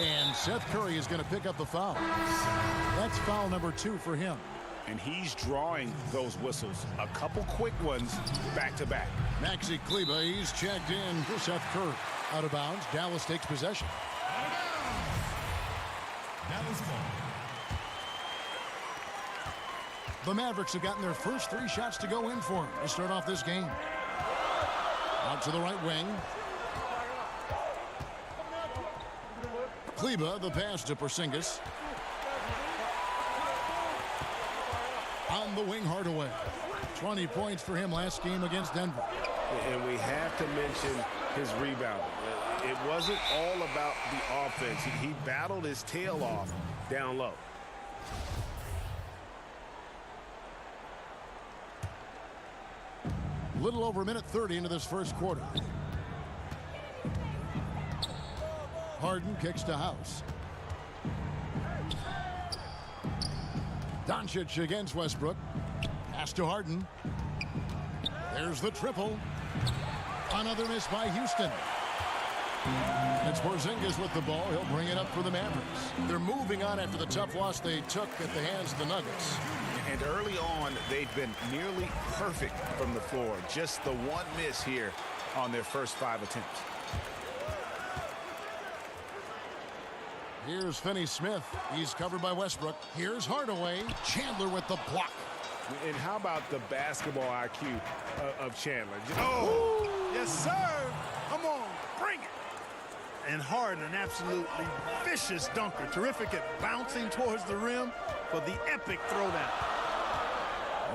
And Seth Curry is going to pick up the foul. That's foul number 2 for him. And he's drawing those whistles. A couple quick ones back-to-back. Maxi Kleber, he's checked in for Seth Curry. Out of bounds, Dallas takes possession. Dallas ball. The Mavericks have gotten their first 3 shots to go in for them to start off this game. Out to the right wing. Kleber, the pass to Porzingis. On the wing, Hardaway. 20 points for him last game against Denver. And we have to mention his rebounding. It wasn't all about the offense. He battled his tail off down low. Little over a minute 30 into this first quarter. Harden kicks to House. Doncic against Westbrook. Pass to Harden. There's the triple. Another miss by Houston. It's Porzingis with the ball. He'll bring it up for the Mavericks. They're moving on after the tough loss they took at the hands of the Nuggets. And early on, they've been nearly perfect from the floor. Just the one miss here on their first 5 attempts. Here's Finney-Smith. He's covered by Westbrook. Here's Hardaway. Chandler with the block. And how about the basketball IQ of Chandler? Oh, yes, sir. Come on, bring it. And Harden, an absolutely vicious dunker. Terrific at bouncing towards the rim for the epic throwdown.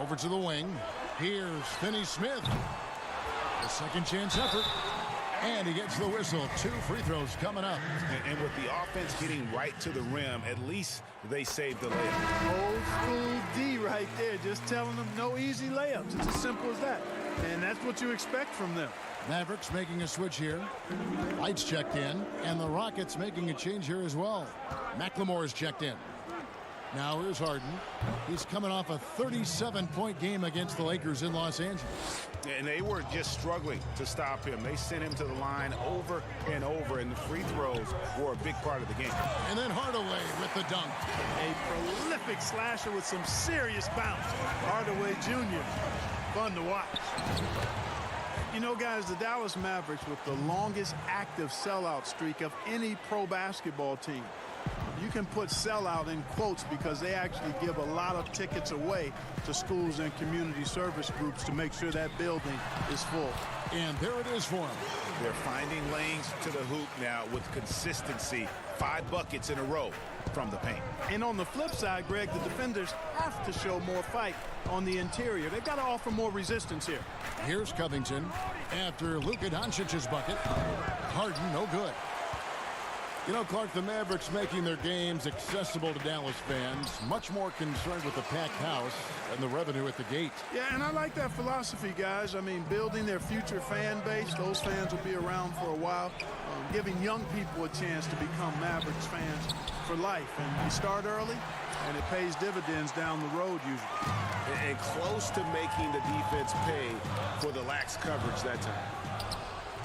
Over to the wing. Here's Finney-Smith. The second chance effort. And he gets the whistle. 2 free throws coming up. And with the offense getting right to the rim, at least they saved the layup. Old school D right there. Just telling them no easy layups. It's as simple as that. And that's what you expect from them. Mavericks making a switch here. Lights checked in. And the Rockets making a change here as well. McLemore is checked in. Now here's Harden. He's coming off a 37-point game against the Lakers in Los Angeles. And they were just struggling to stop him. They sent him to the line over and over, and the free throws were a big part of the game. And then Hardaway with the dunk. A prolific slasher with some serious bounce. Hardaway Jr. Fun to watch. You know, guys, the Dallas Mavericks with the longest active sellout streak of any pro basketball team. You can put sellout in quotes because they actually give a lot of tickets away to schools and community service groups to make sure that building is full. And there it is for them. They're finding lanes to the hoop now with consistency. 5 buckets in a row from the paint. And on the flip side, Greg, the defenders have to show more fight on the interior. They've got to offer more resistance here. Here's Covington after Luka Doncic's bucket. Harden, no good. You know, Clark, the Mavericks making their games accessible to Dallas fans, much more concerned with the packed house and the revenue at the gate. Yeah, and I like that philosophy, guys. I mean, building their future fan base. Those fans will be around for a while. Giving young people a chance to become Mavericks fans for life. And you start early, and it pays dividends down the road usually. And close to making the defense pay for the lax coverage that time.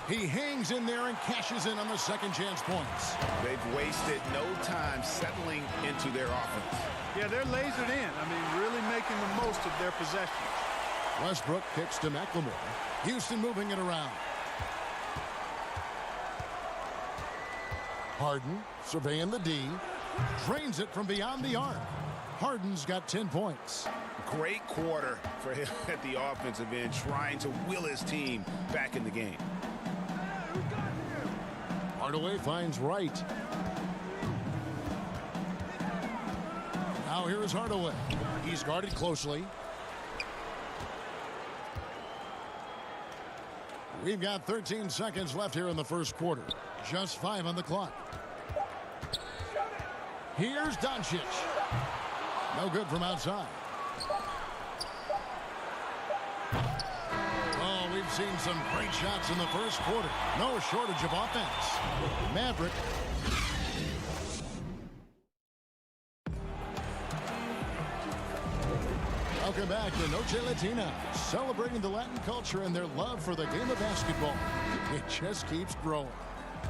He hangs in there and cashes in on the second chance points. They've wasted no time settling into their offense. Yeah, they're lasered in. I mean, really making the most of their possessions. Westbrook kicks to McLemore. Houston moving it around. Harden surveying the D. Drains it from beyond the arc. Harden's got 10 points. Great quarter for him at the offensive end, trying to will his team back in the game. Hardaway finds Wright. Now here's Hardaway. He's guarded closely. We've got 13 seconds left here in the first quarter. Just 5 on the clock. Here's Doncic. No good from outside. Oh, we've seen some great shots in the first quarter. No shortage of offense. Maverick. Welcome back to Noche Latina, celebrating the Latin culture and their love for the game of basketball. It just keeps growing.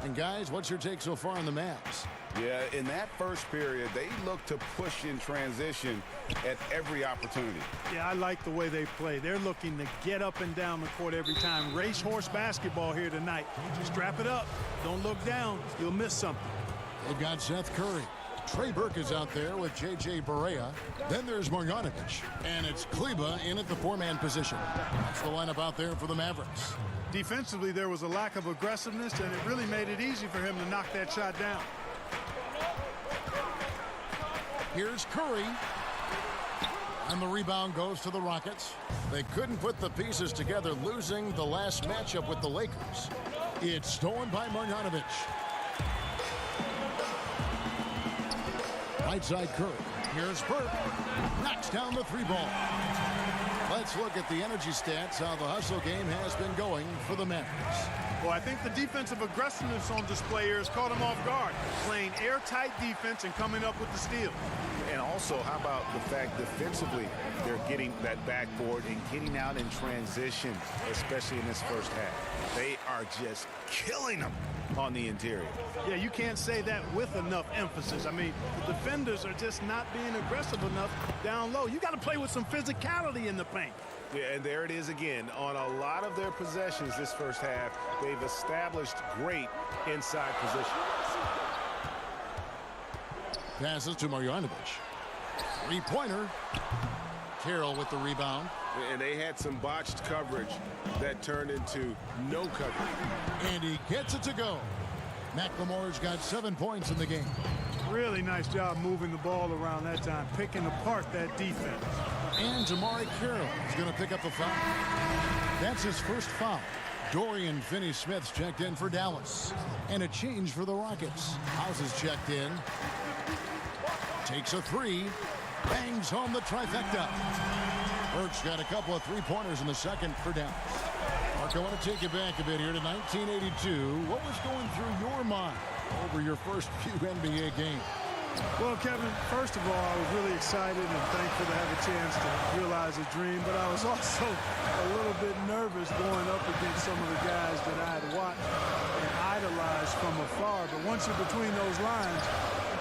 And guys, what's your take so far on the Mavs? Yeah, in that first period, they look to push in transition at every opportunity. Yeah, I like the way they play. They're looking to get up and down the court every time. Racehorse basketball here tonight. Strap it up. Don't look down. You'll miss something. They've got Seth Curry. Trey Burke is out there with J.J. Barea. Then there's Marjanovic. And it's Kleba in at the 4-man position. That's the lineup out there for the Mavericks. Defensively, there was a lack of aggressiveness, and it really made it easy for him to knock that shot down. Here's Curry. And the rebound goes to the Rockets. They couldn't put the pieces together, losing the last matchup with the Lakers. It's stolen by Marjanovic. Right side Curry. Here's Burke. Knocks down the 3 ball. Let's look at the energy stats, how the hustle game has been going for the Mavericks. Well, I think the defensive aggressiveness on display here has caught them off guard. Playing airtight defense and coming up with the steal. And also, how about the fact defensively, they're getting that backboard and getting out in transition, especially in this first half. They are just killing them on the interior. Yeah, you can't say that with enough emphasis. I mean, the defenders are just not being aggressive enough down low. You got to play with some physicality in the paint. Yeah, and there it is again. On a lot of their possessions this first half, they've established great inside position. Passes to Marjanovic. 3-pointer. Carroll with the rebound. And they had some botched coverage that turned into no coverage. And he gets it to go. McLemore's got 7 points in the game. Really nice job moving the ball around that time, picking apart that defense. And Jamari Carroll is going to pick up a foul. That's his first foul. Dorian Finney-Smith's checked in for Dallas. And a change for the Rockets. House is checked in. Takes a 3. Bangs home the trifecta. Burke's got a couple of 3-pointers in the second for Dallas. Mark, I want to take you back a bit here to 1982. What was going through your mind over your first few NBA games? Well, Kevin, first of all, I was really excited and thankful to have a chance to realize a dream, but I was also a little bit nervous going up against some of the guys that I had watched and idolized from afar. But once you're between those lines,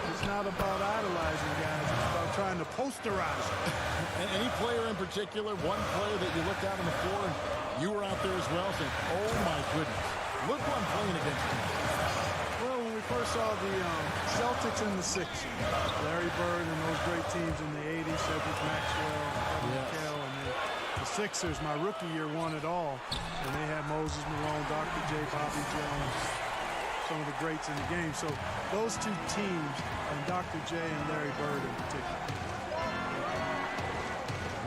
it's not about idolizing guys. It's about trying to posterize them. And any player in particular, one player that you looked out on the floor and you were out there as well saying, oh my goodness, look who I'm playing against. Well, when we first saw the Celtics and the Sixers, Larry Bird and those great teams in the 80s, Cedric Maxwell, Kevin McHale, and then the Sixers, my rookie year, won it all. And they had Moses Malone, Dr. J, Bobby Jones, some of the greats in the game. So those two teams, and Dr. J and Larry Bird in particular.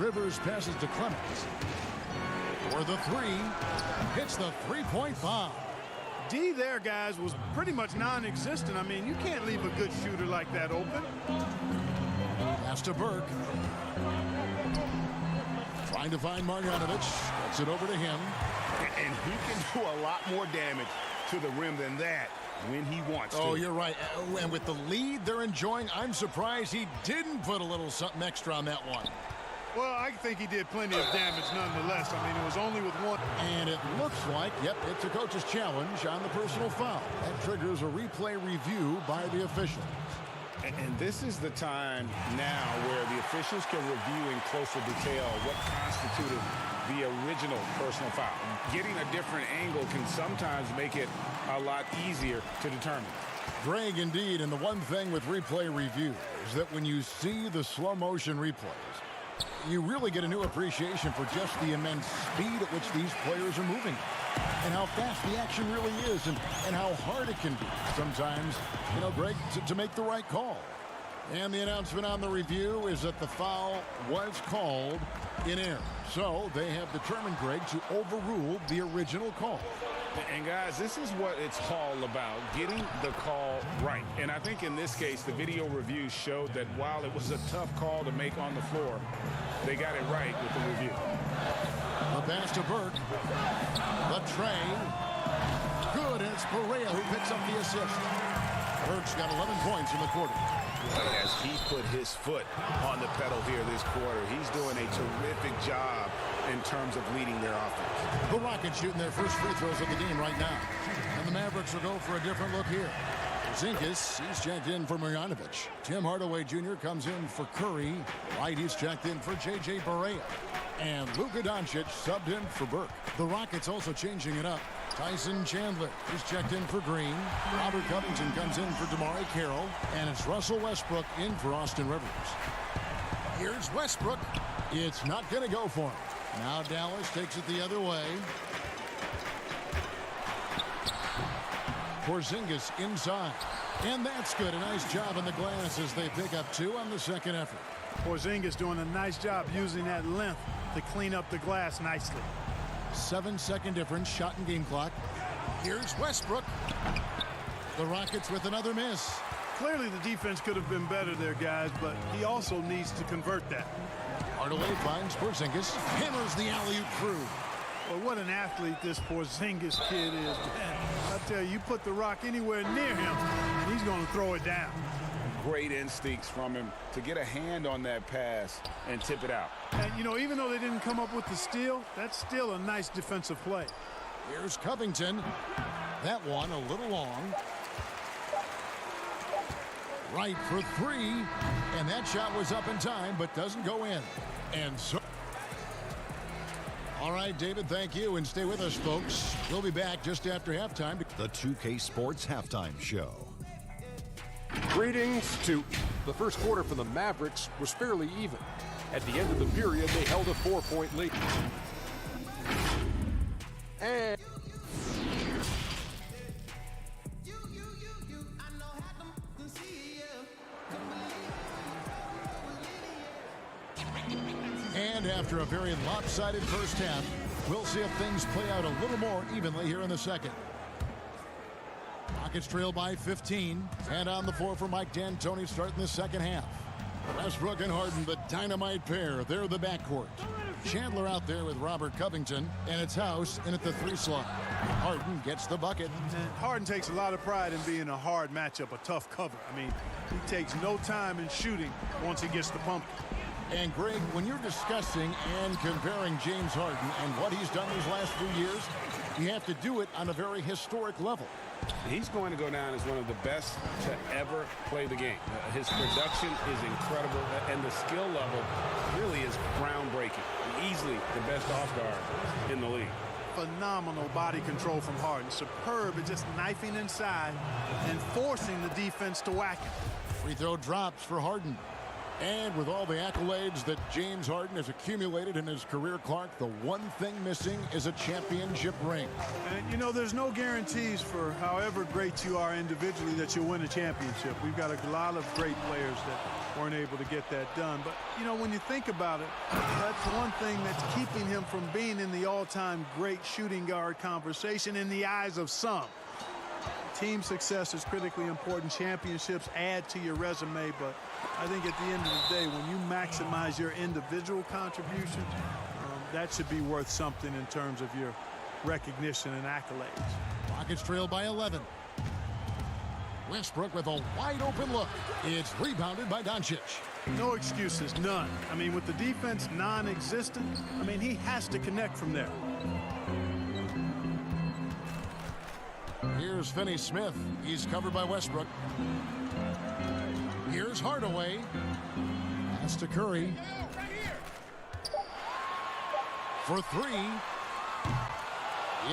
Rivers passes to Clemens. For the 3, hits the 3-point foul. D there, guys, was pretty much non-existent. I mean, you can't leave a good shooter like that open. Pass to Burke. Trying to find Marjanovic. Gets it over to him. And he can do a lot more damage to the rim than that when he wants to. Oh, you're right. And with the lead they're enjoying, I'm surprised he didn't put a little something extra on that one. Well, I think he did plenty of damage nonetheless. I mean, it was only with one. And it looks like, yep, it's a coach's challenge on the personal foul. That triggers a replay review by the officials. And this is the time now where the officials can review in closer detail what constituted the original personal foul. Getting a different angle can sometimes make it a lot easier to determine. Greg, indeed, and the one thing with replay review is that when you see the slow motion replays, you really get a new appreciation for just the immense speed at which these players are moving and how fast the action really is and how hard it can be sometimes, you know, Greg, to make the right call. And the announcement on the review is that the foul was called in error. So they have determined, Greg, to overrule the original call. And guys, this is what it's all about, getting the call right. And I think in this case, the video review showed that while it was a tough call to make on the floor, they got it right with the review. The pass to Burke. The tray. Good, and it's Perea who picks up the assist. Burke's got 11 points in the quarter. As he put his foot on the pedal here this quarter, he's doing a terrific job in terms of leading their offense. The Rockets shooting their first free throws of the game right now. And the Mavericks will go for a different look here. Zinkas, he's checked in for Marjanovic. Tim Hardaway Jr. comes in for Curry. White, he's checked in for J.J. Barea. And Luka Doncic subbed in for Burke. The Rockets also changing it up. Tyson Chandler is checked in for Green. Robert Covington comes in for DeMar Carroll. And it's Russell Westbrook in for Austin Rivers. Here's Westbrook. It's not going to go for him. Now Dallas takes it the other way. Porzingis inside. And that's good. A nice job on the glass as they pick up 2 on the second effort. Porzingis doing a nice job using that length to clean up the glass nicely. 7-second difference, shot and game clock. Here's Westbrook. The Rockets with another miss. Clearly the defense could have been better there, guys, but he also needs to convert that. Hardaway finds Porzingis. Hammers the alley-oop through. Well, what an athlete this Porzingis kid is, man. I tell you, you put the rock anywhere near him, and he's going to throw it down. Great instincts from him to get a hand on that pass and tip it out. And, you know, even though they didn't come up with the steal, that's still a nice defensive play. Here's Covington. That one a little long. Right for 3. And that shot was up in time, but doesn't go in. And so... All right, David, thank you, and stay with us, folks. We'll be back just after halftime. The 2K Sports Halftime Show. Greetings to the first quarter for the Mavericks was fairly even. At the end of the period, they held a 4-point lead. And And after a very lopsided first half, we'll see if things play out a little more evenly here in the second. Rockets trail by 15. And on the floor for Mike D'Antoni starting the second half. Westbrook and Harden, the dynamite pair. They're the backcourt. Chandler out there with Robert Covington. And it's House in at the 3 slot. Harden gets the bucket. And Harden takes a lot of pride in being a hard matchup, a tough cover. I mean, he takes no time in shooting once he gets the pumpkin. And Greg, when you're discussing and comparing James Harden and what he's done these last few years, you have to do it on a very historic level. He's going to go down as one of the best to ever play the game. His production is incredible, and the skill level really is groundbreaking. Easily the best off guard in the league. Phenomenal body control from Harden. Superb at just knifing inside and forcing the defense to whack him. Free throw drops for Harden. And with all the accolades that James Harden has accumulated in his career, Clark, the one thing missing is a championship ring. And, you know, there's no guarantees for however great you are individually that you'll win a championship. We've got a lot of great players that weren't able to get that done. But, you know, when you think about it, that's one thing that's keeping him from being in the all-time great shooting guard conversation in the eyes of some. team success is critically important. Championships add to your resume, but I think at the end of the day, when you maximize your individual contribution, that should be worth something in terms of your recognition and accolades. Rockets trail by 11. Westbrook with a wide open look. It's rebounded by Doncic. No excuses, none. I mean, with the defense non-existent, I mean, he has to connect from there. Here's Finney-Smith. He's covered by Westbrook. Here's Hardaway. Pass to Curry. For three.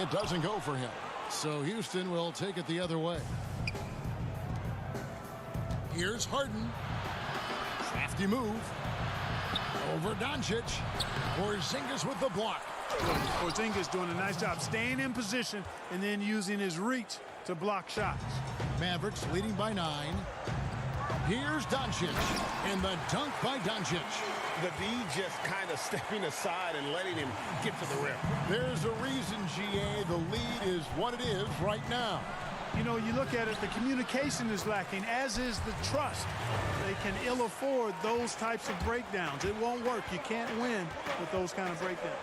It doesn't go for him. So Houston will take it the other way. Here's Harden. Crafty move. Over Doncic. Porzingis with the block. Porzingis doing a nice job staying in position and then using his reach to block shots. Mavericks leading by 9. Here's Doncic. And the dunk by Doncic. The D just kind of stepping aside and letting him get to the rim. There's a reason, GA, the lead is what it is right now. You know, you look at it, the communication is lacking, as is the trust. They can ill afford those types of breakdowns. It won't work. You can't win with those kind of breakdowns.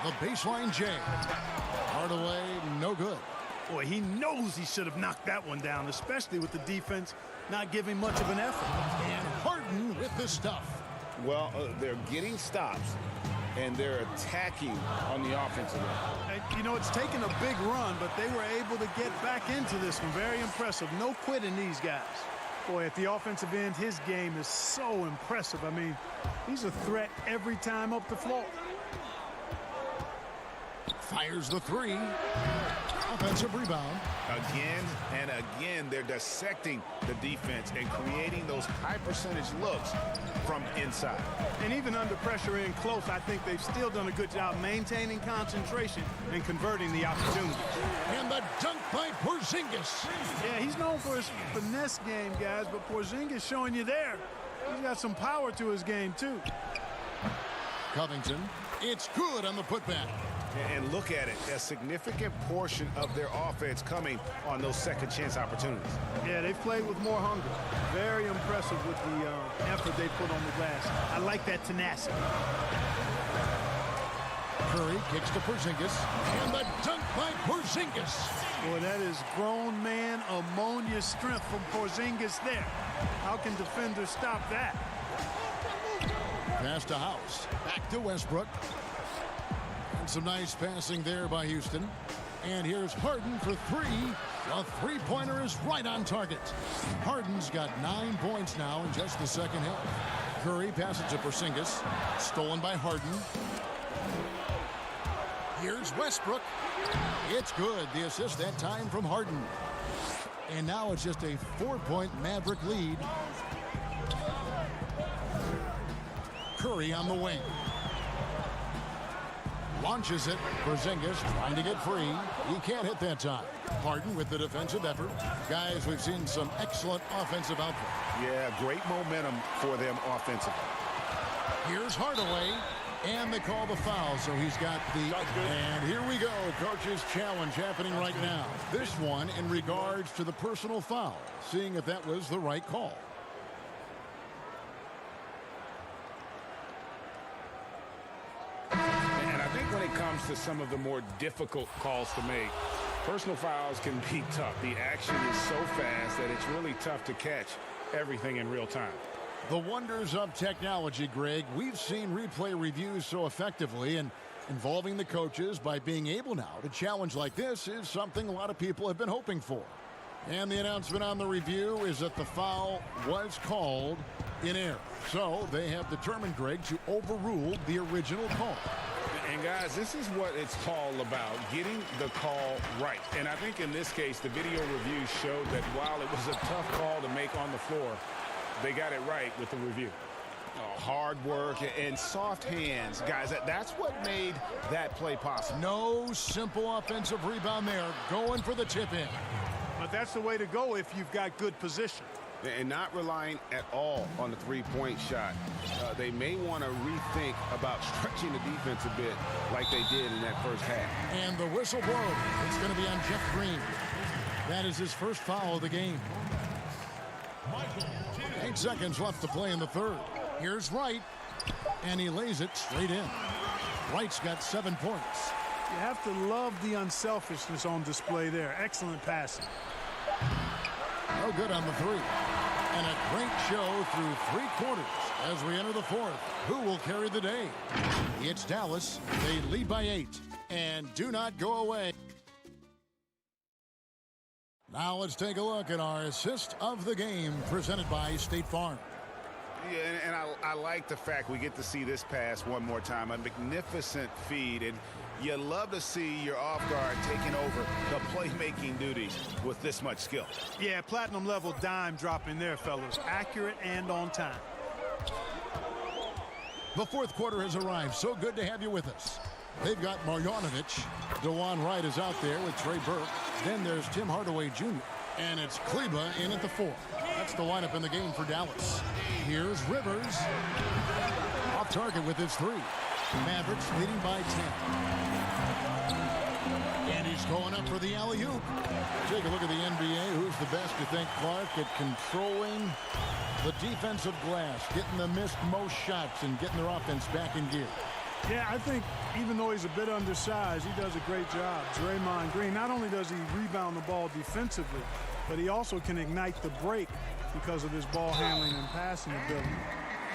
The baseline J. Hardaway, no good. Boy, he knows he should have knocked that one down, especially with the defense not giving much of an effort. And Harden with the stuff. Well, they're getting stops, and they're attacking on the offensive end. You know, it's taken a big run, but they were able to get back into this one. Very impressive. No quitting these guys. Boy, at the offensive end, his game is so impressive. I mean, he's a threat every time up the floor. Fires the three. Offensive rebound. Again and again, they're dissecting the defense and creating those high percentage looks from inside. And even under pressure in close, I think they've still done a good job maintaining concentration and converting the opportunity. And the dunk by Porzingis. Yeah, he's known for his finesse game, guys, but Porzingis showing you there. He's got some power to his game, too. Covington. It's good on the putback. And look at it, a significant portion of their offense coming on those second chance opportunities. Yeah, they've played with more hunger. Very impressive with the effort they put on the glass. I like that tenacity. Curry kicks to Porzingis, and the dunk by Porzingis. Boy, that is grown man ammonia strength from Porzingis there. How can defenders stop that? Pass to House. Back to Westbrook. And some nice passing there by Houston. And here's Harden for three. The three-pointer is right on target. Harden's got 9 points now in just the second half. Curry passes to Porzingis. Stolen by Harden. Here's Westbrook. It's good. The assist that time from Harden. And now it's just a 4-point Maverick lead. Curry on the wing. Launches it. Porzingis trying to get free. He can't hit that time. Harden with the defensive effort. Guys, we've seen some excellent offensive output. Yeah, great momentum for them offensively. Here's Hardaway. And they call the foul, so he's got the... And here we go, coach's challenge happening right now. This one in regards to the personal foul, seeing if that was the right call. And I think when it comes to some of the more difficult calls to make, personal fouls can be tough. The action is so fast that it's really tough to catch everything in real time. The wonders of technology, Greg. We've seen replay reviews so effectively, and involving the coaches by being able now to challenge like this is something a lot of people have been hoping for. And the announcement on the review is that the foul was called in error. So they have determined, Greg, to overrule the original call. And guys, this is what it's all about, getting the call right. And I think in this case, the video review showed that while it was a tough call to make on the floor, they got it right with the review. Hard work and soft hands, guys. That's what made that play possible. No simple offensive rebound there. Going for the tip in. But that's the way to go if you've got good position. And not relying at all on the three-point shot. They may want to rethink about stretching the defense a bit like they did in that first half. And the whistle blows. It's going to be on Jeff Green. That is his first foul of the game. 8 seconds left to play in the third. Here's Wright, and he lays it straight in. Wright's got 7 points. You have to love the unselfishness on display there. Excellent passing. No good on the three. And a great show through 3 quarters as we enter the fourth. Who will carry the day? It's Dallas. They lead by 8. And do not go away. Now let's take a look at our assist of the game presented by State Farm. Yeah, and I like the fact we get to see this pass one more time. A magnificent feed, and you love to see your off guard taking over the playmaking duties with this much skill. Yeah, platinum level dime dropping there, fellas. Accurate and on time. The fourth quarter has arrived. So good to have you with us. They've got Marjanovic. DeJuan Wright is out there with Trey Burke. Then there's Tim Hardaway Jr. And it's Kleba in at the 4. That's the lineup in the game for Dallas. Here's Rivers. Off target with his 3. Mavericks leading by 10. And he's going up for the alley-oop. Take a look at the NBA. Who's the best, you think, Clark, at controlling the defensive glass, getting the missed most shots and getting their offense back in gear? Yeah, I think even though he's a bit undersized, he does a great job. Draymond Green, not only does he rebound the ball defensively, but he also can ignite the break because of his ball handling and passing ability.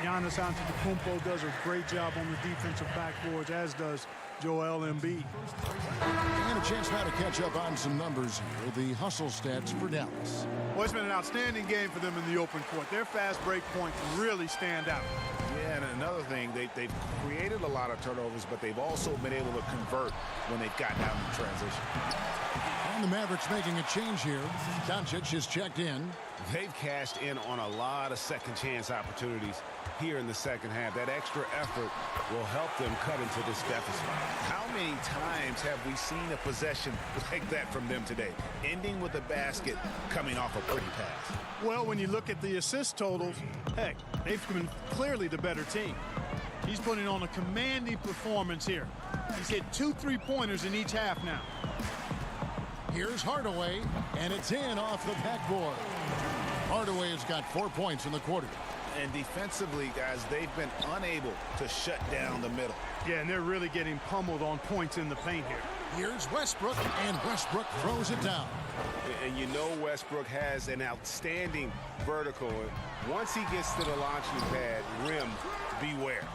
Giannis Antetokounmpo does a great job on the defensive backboards, as does Joel Embiid. And a chance now to catch up on some numbers here. The hustle stats for Dallas. Well, it's been an outstanding game for them in the open court. Their fast break points really stand out. Yeah, and another thing, they've created a lot of turnovers, but they've also been able to convert when they've gotten out in transition. And the Mavericks making a change here. Doncic has checked in. They've cashed in on a lot of second chance opportunities here in the second half. That extra effort will help them cut into this deficit. How many times have we seen a possession like that from them today, ending with a basket coming off a pretty pass? Well, when you look at the assist totals, heck, they've been clearly the better team. He's putting on a commanding performance here. He's hit 2 3-pointers in each half now. Here's Hardaway, and it's in off the backboard. Hardaway has got 4 points in the quarter. And defensively, guys, they've been unable to shut down the middle. Yeah, and they're really getting pummeled on points in the paint here. Here's Westbrook, and Westbrook throws it down. And you know Westbrook has an outstanding vertical. Once he gets to the launching pad, rim, beware.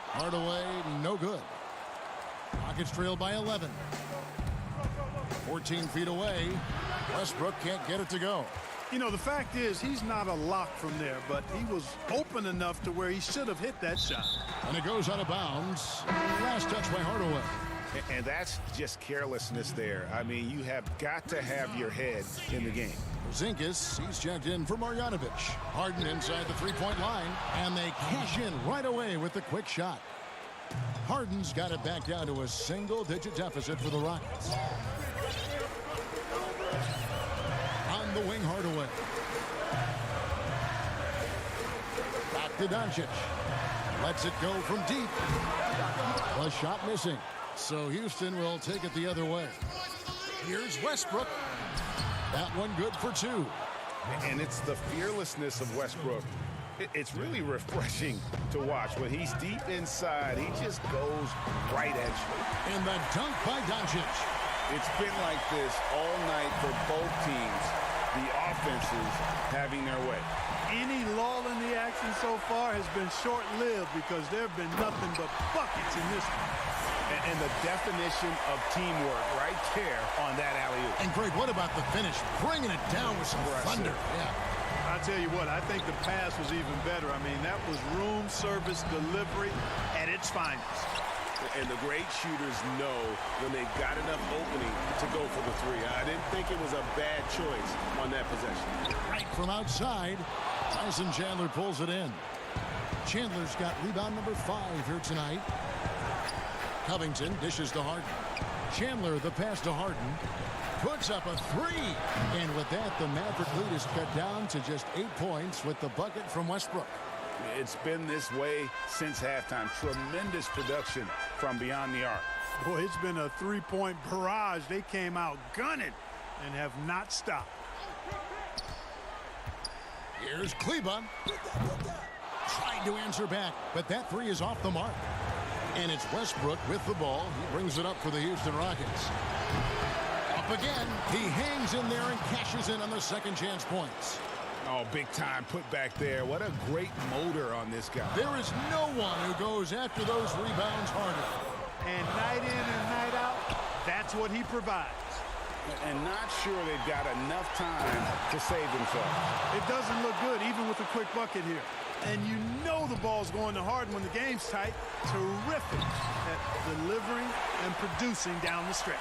Hardaway, no good. Rockets trail by 11. 14 feet away. Westbrook can't get it to go. You know, the fact is, he's not a lock from there, but he was open enough to where he should have hit that shot. And it goes out of bounds. Last touch by Hardaway. And that's just carelessness there. I mean, you have got to have your head in the game. Porzingis, he's checked in for Marjanovic. Harden inside the three-point line, and they cash in right away with the quick shot. Harden's got it back down to a single-digit deficit for the Rockets. On the wing, Hardaway. Back to Doncic. Lets it go from deep. The shot missing. So Houston will take it the other way. Here's Westbrook. That one good for 2. And it's the fearlessness of Westbrook. It's really refreshing to watch. When he's deep inside, he just goes right at you. And the dunk by Doncic. It's been like this all night for both teams. The offenses having their way. Any lull in the action so far has been short-lived because there have been nothing but buckets in this one. And the definition of teamwork right there on that alley-oop. And Greg, what about the finish? Bringing it down with some thunder. Yeah. I'll tell you what, I think the pass was even better. I mean, that was room service delivery at its finest. And the great shooters know when they've got enough opening to go for the 3. I didn't think it was a bad choice on that possession. Right from outside, Tyson Chandler pulls it in. Chandler's got rebound number 5 here tonight. Covington dishes to Harden. Chandler the pass to Harden. puts up a three. And with that, the Maverick lead is cut down to just 8 points with the bucket from Westbrook. It's been this way since halftime. Tremendous production from beyond the arc. Boy, it's been a three-point barrage. They came out gunning and have not stopped. Here's Kleba. Trying to answer back, but that three is off the mark. And it's Westbrook with the ball. He brings it up for the Houston Rockets. Up again. He hangs in there and cashes in on the second chance points. Oh, big time put back there. What a great motor on this guy. There is no one who goes after those rebounds harder. And night in and night out, that's what he provides. And not sure they've got enough time to save themselves. It doesn't look good, even with a quick bucket here. And you know the ball's going to Harden when the game's tight. Terrific at delivering and producing down the stretch.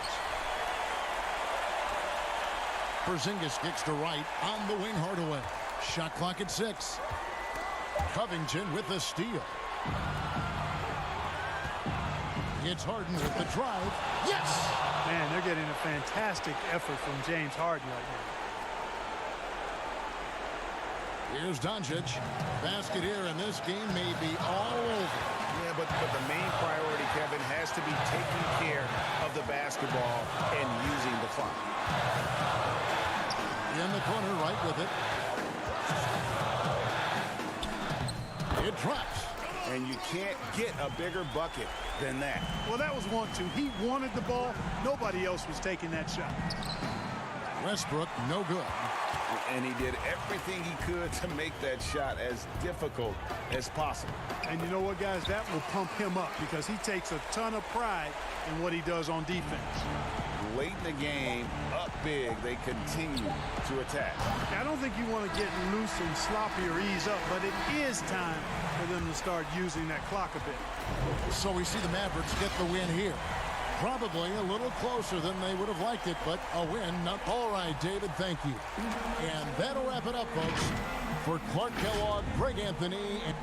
Porzingis kicks to right on the wing Hardaway. Shot clock at 6. Covington with the steal. It's Harden with the drive. Yes! Man, they're getting a fantastic effort from James Harden right now. Here's Doncic. Basket here, and this game may be all over. Yeah, but the main priority, Kevin, has to be taking care of the basketball and using the clock. In the corner, right with it. It drops. And you can't get a bigger bucket than that. Well, that was 1-2. He wanted the ball. Nobody else was taking that shot. Westbrook, no good. And he did everything he could to make that shot as difficult as possible. And you know what, guys? That will pump him up because he takes a ton of pride in what he does on defense. Late in the game, up big, they continue to attack. I don't think you want to get loose and sloppy or ease up, but it is time for them to start using that clock a bit. So we see the Mavericks get the win here. Probably a little closer than they would have liked it, but a win. All right, David, thank you. And that'll wrap it up, folks. For Clark Kellogg, Greg Anthony, and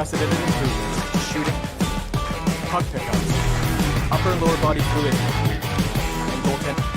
unprecedented improvements. Shooting, puck pickups, upper and lower body fluidity, and goaltending.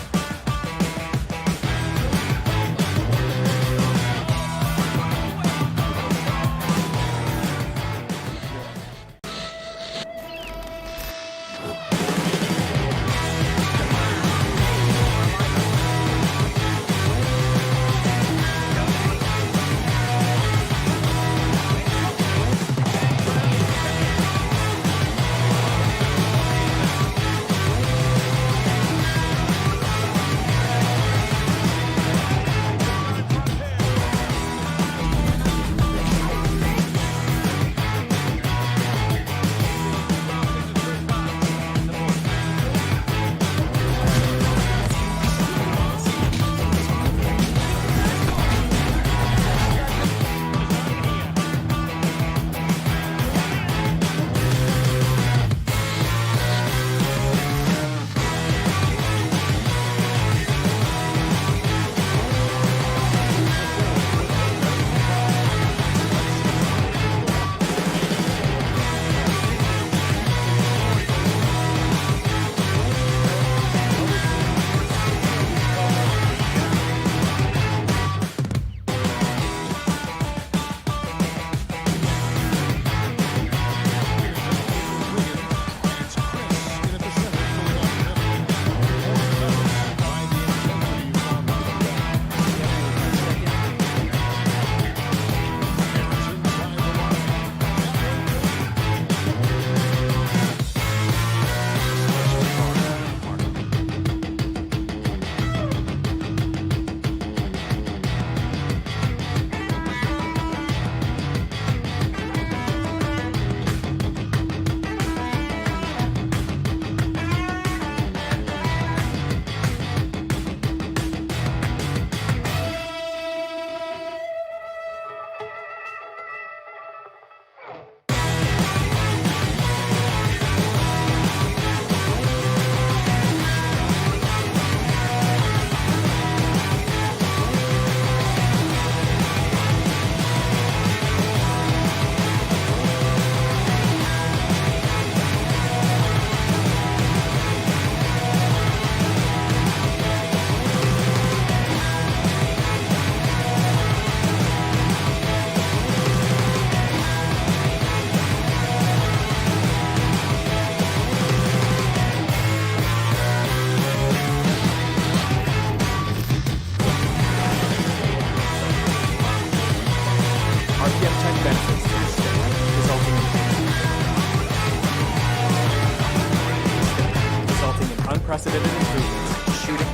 Unprecedented improvements. Shooting,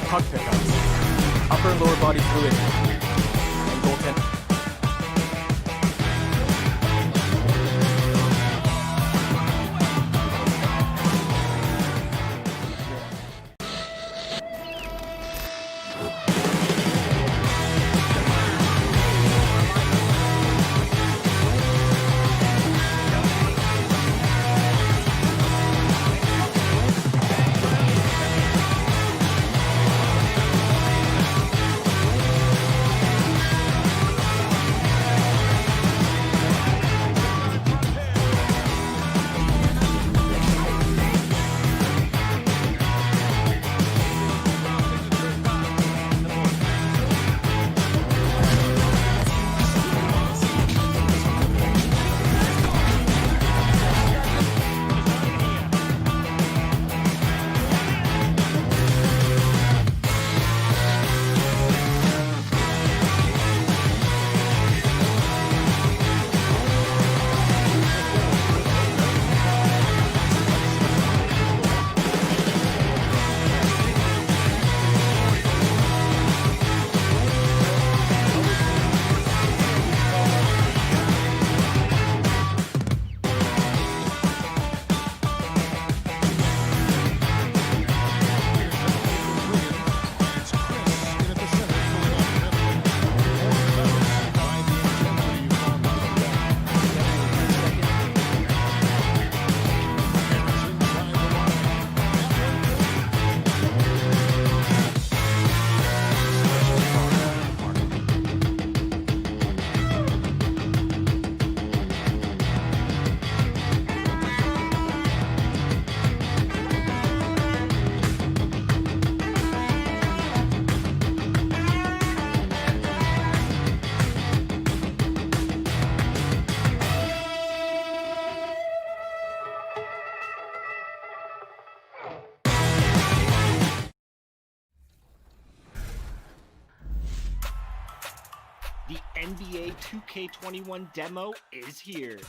puck pickups, upper and lower body fluidity, and goaltending. The NBA 2K21 demo is here.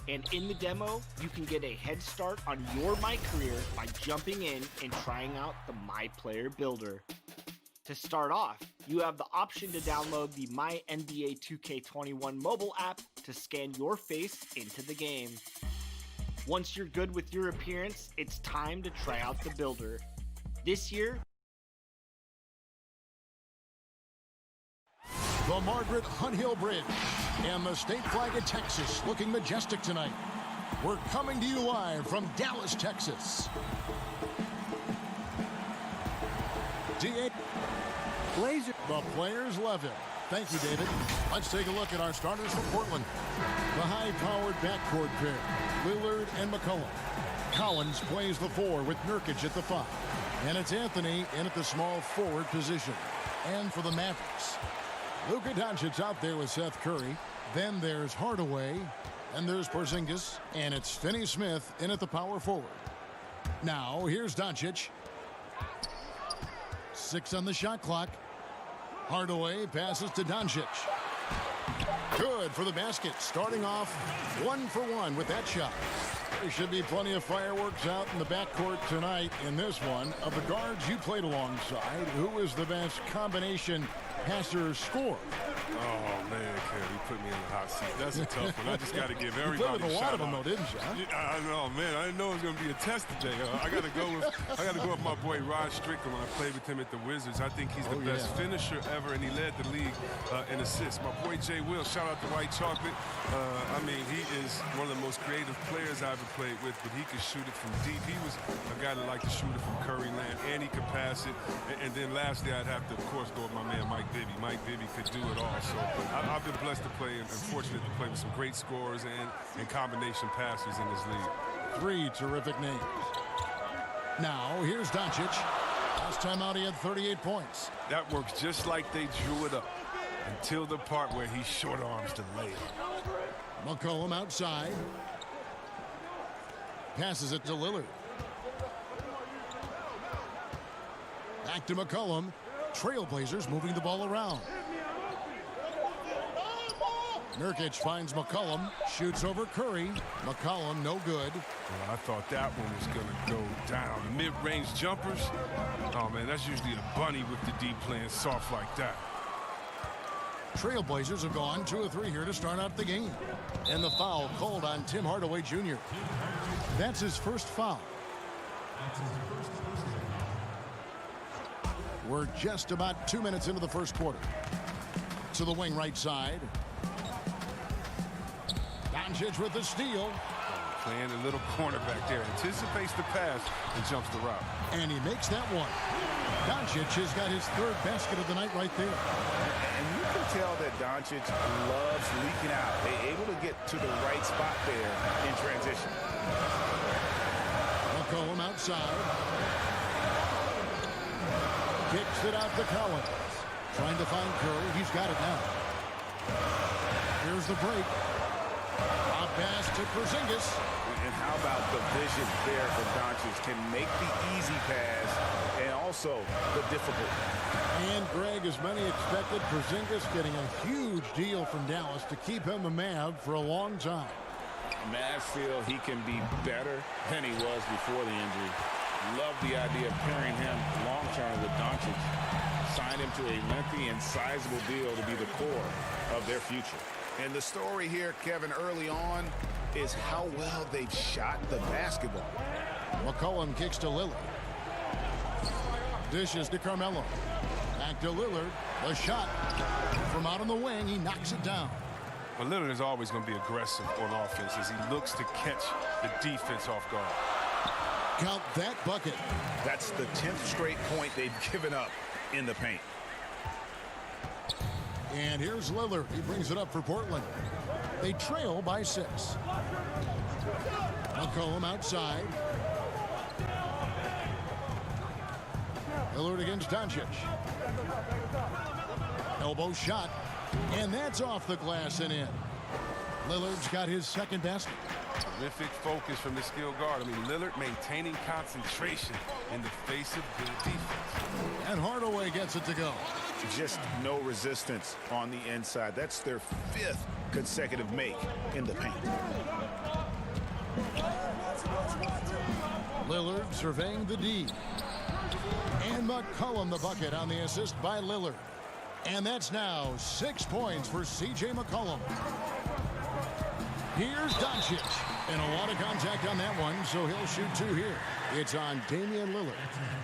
And in the demo, you can get a head start on your My Career by jumping in and trying out the My Player Builder. To start off, you have the option to download the My NBA 2K21 mobile app to scan your face into the game. Once you're good with your appearance, it's time to try out the builder. This year, the Margaret Hunt Hill Bridge and the state flag of Texas looking majestic tonight. We're coming to you live from Dallas, Texas. D8 Blazer. The players love it. Thank you, David. Let's take a look at our starters for Portland. The high-powered backcourt pair, Lillard and McCollum. Collins plays the 4 with Nurkic at the 5. And it's Anthony in at the small forward position. And for the Mavericks, Luka Doncic out there with Seth Curry. Then there's Hardaway. And there's Porzingis. And it's Finney-Smith in at the power forward. Now, here's Doncic. 6 on the shot clock. Hardaway passes to Doncic. Good for the basket. Starting off 1 for 1 with that shot. There should be plenty of fireworks out in the backcourt tonight in this one. Of the guards you played alongside, who is the best combination passer scorer? Oh, man, Kev, you put me in the hot seat. That's a tough one. I just got to give everybody you played with a lot of them, though, didn't you? Huh? I know, man. I didn't know it was going to be a test today. I got to go with my boy Rod Strickland when I played with him at the Wizards. I think he's the best finisher ever, and he led the league in assists. My boy Jay Will, shout out to White Chocolate. I mean, he is one of the most creative players I ever played with, but he could shoot it from deep. He was a guy that liked to shoot it from Curry land, and he could pass it. And then lastly, I'd have to, of course, go with my man Mike Bibby. Mike Bibby could do it all. So I've been blessed to play and fortunate to play with some great scorers and combination passers in this league. 3 terrific names. Now, here's Doncic. Last time out, he had 38 points. That works just like they drew it up until the part where he short arms the layup. McCollum outside. Passes it to Lillard. Back to McCollum. Trailblazers moving the ball around. Nurkic finds McCollum, shoots over Curry. McCollum, no good. Well, I thought that one was going to go down. The mid-range jumpers, oh, man, that's usually a bunny with the deep playing soft like that. Trailblazers have gone 2 of 3 here to start out the game. And the foul called on Tim Hardaway Jr. That's his first foul. We're just about 2 minutes into the first quarter. To the wing right side. Doncic with the steal. Playing a little cornerback there. Anticipates the pass and jumps the route. And he makes that one. Doncic has got his 3rd basket of the night right there. And you can tell that Doncic loves leaking out. They're able to get to the right spot there in transition. McCollum outside. Kicks it out to Collins. Trying to find Curry. He's got it now. Here's the break. A pass to Porzingis. And how about the vision there for Doncic? Can make the easy pass and also the difficult. And Greg, as many expected, Porzingis getting a huge deal from Dallas to keep him a Mav for a long time. Mavs feel he can be better than he was before the injury. Love the idea of pairing him long-term with Doncic. Sign him to a lengthy and sizable deal to be the core of their future. And the story here, Kevin, early on is how well they've shot the basketball. McCollum kicks to Lillard. Dishes to Carmelo. Back to Lillard. The shot from out on the wing. He knocks it down. Well, Lillard is always going to be aggressive on offense as he looks to catch the defense off guard. Count that bucket. That's the 10th straight point they've given up in the paint. And here's Lillard. He brings it up for Portland. They trail by 6. McCollum outside. Lillard against Doncic. Elbow shot. And that's off the glass and in. Lillard's got his second basket. Terrific focus from the skilled guard. I mean, Lillard maintaining concentration in the face of good defense. And Hardaway gets it to go. Just no resistance on the inside. That's their 5th consecutive make in the paint. Lillard surveying the D. And McCollum the bucket on the assist by Lillard. And that's now 6 points for C.J. McCollum. Here's Doncic. And a lot of contact on that one, so he'll shoot 2 here. It's on Damian Lillard.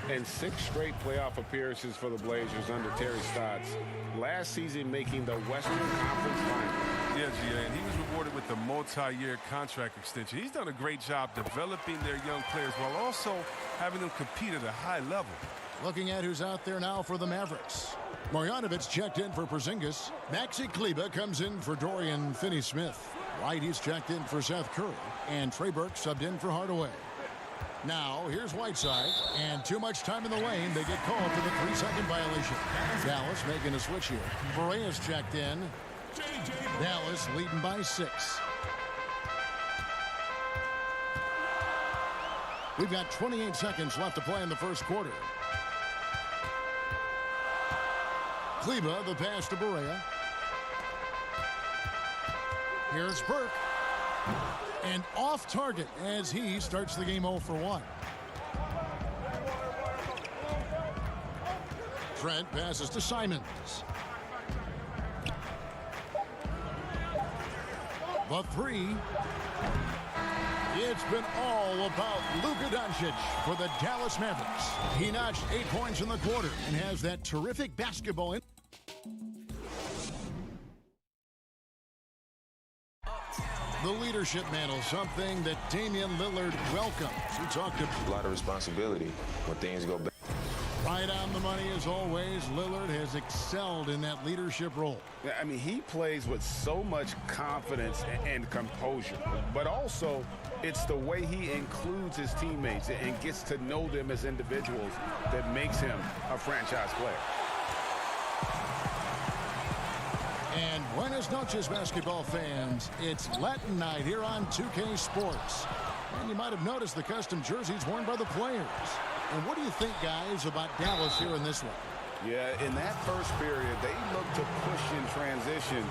And 6 straight playoff appearances for the Blazers under Terry Stotts. Last season making the Western Conference Finals. Yeah, G.A., and he was rewarded with a multi-year contract extension. He's done a great job developing their young players while also having them compete at a high level. Looking at who's out there now for the Mavericks. Marjanovic checked in for Porzingis. Maxi Kleber comes in for Dorian Finney-Smith. White, he's checked in for Seth Curry. And Trey Burke subbed in for Hardaway. Now, here's Whiteside. And too much time in the lane. They get called for the 3-second violation. Dallas making a switch here. Correa's checked in. Dallas leading by 6. We've got 28 seconds left to play in the first quarter. Kleber, the pass to Barea. Here's Burke. And off target as he starts the game 0 for 1. Trent passes to Simons. The 3. It's been all about Luka Doncic for the Dallas Mavericks. He notched 8 points in the quarter and has that terrific basketball in. The leadership mantle, something that Damian Lillard welcomes. He talked a lot of responsibility when things go bad. Right on the money as always. Lillard has excelled in that leadership role. I mean, he plays with so much confidence and composure, but also it's the way he includes his teammates and gets to know them as individuals that makes him a franchise player. And buenas noches, basketball fans. It's Latin night here on 2K Sports. And you might have noticed the custom jerseys worn by the players. And what do you think, guys, about Dallas here in this one? Yeah, in that first period, they looked to push in transition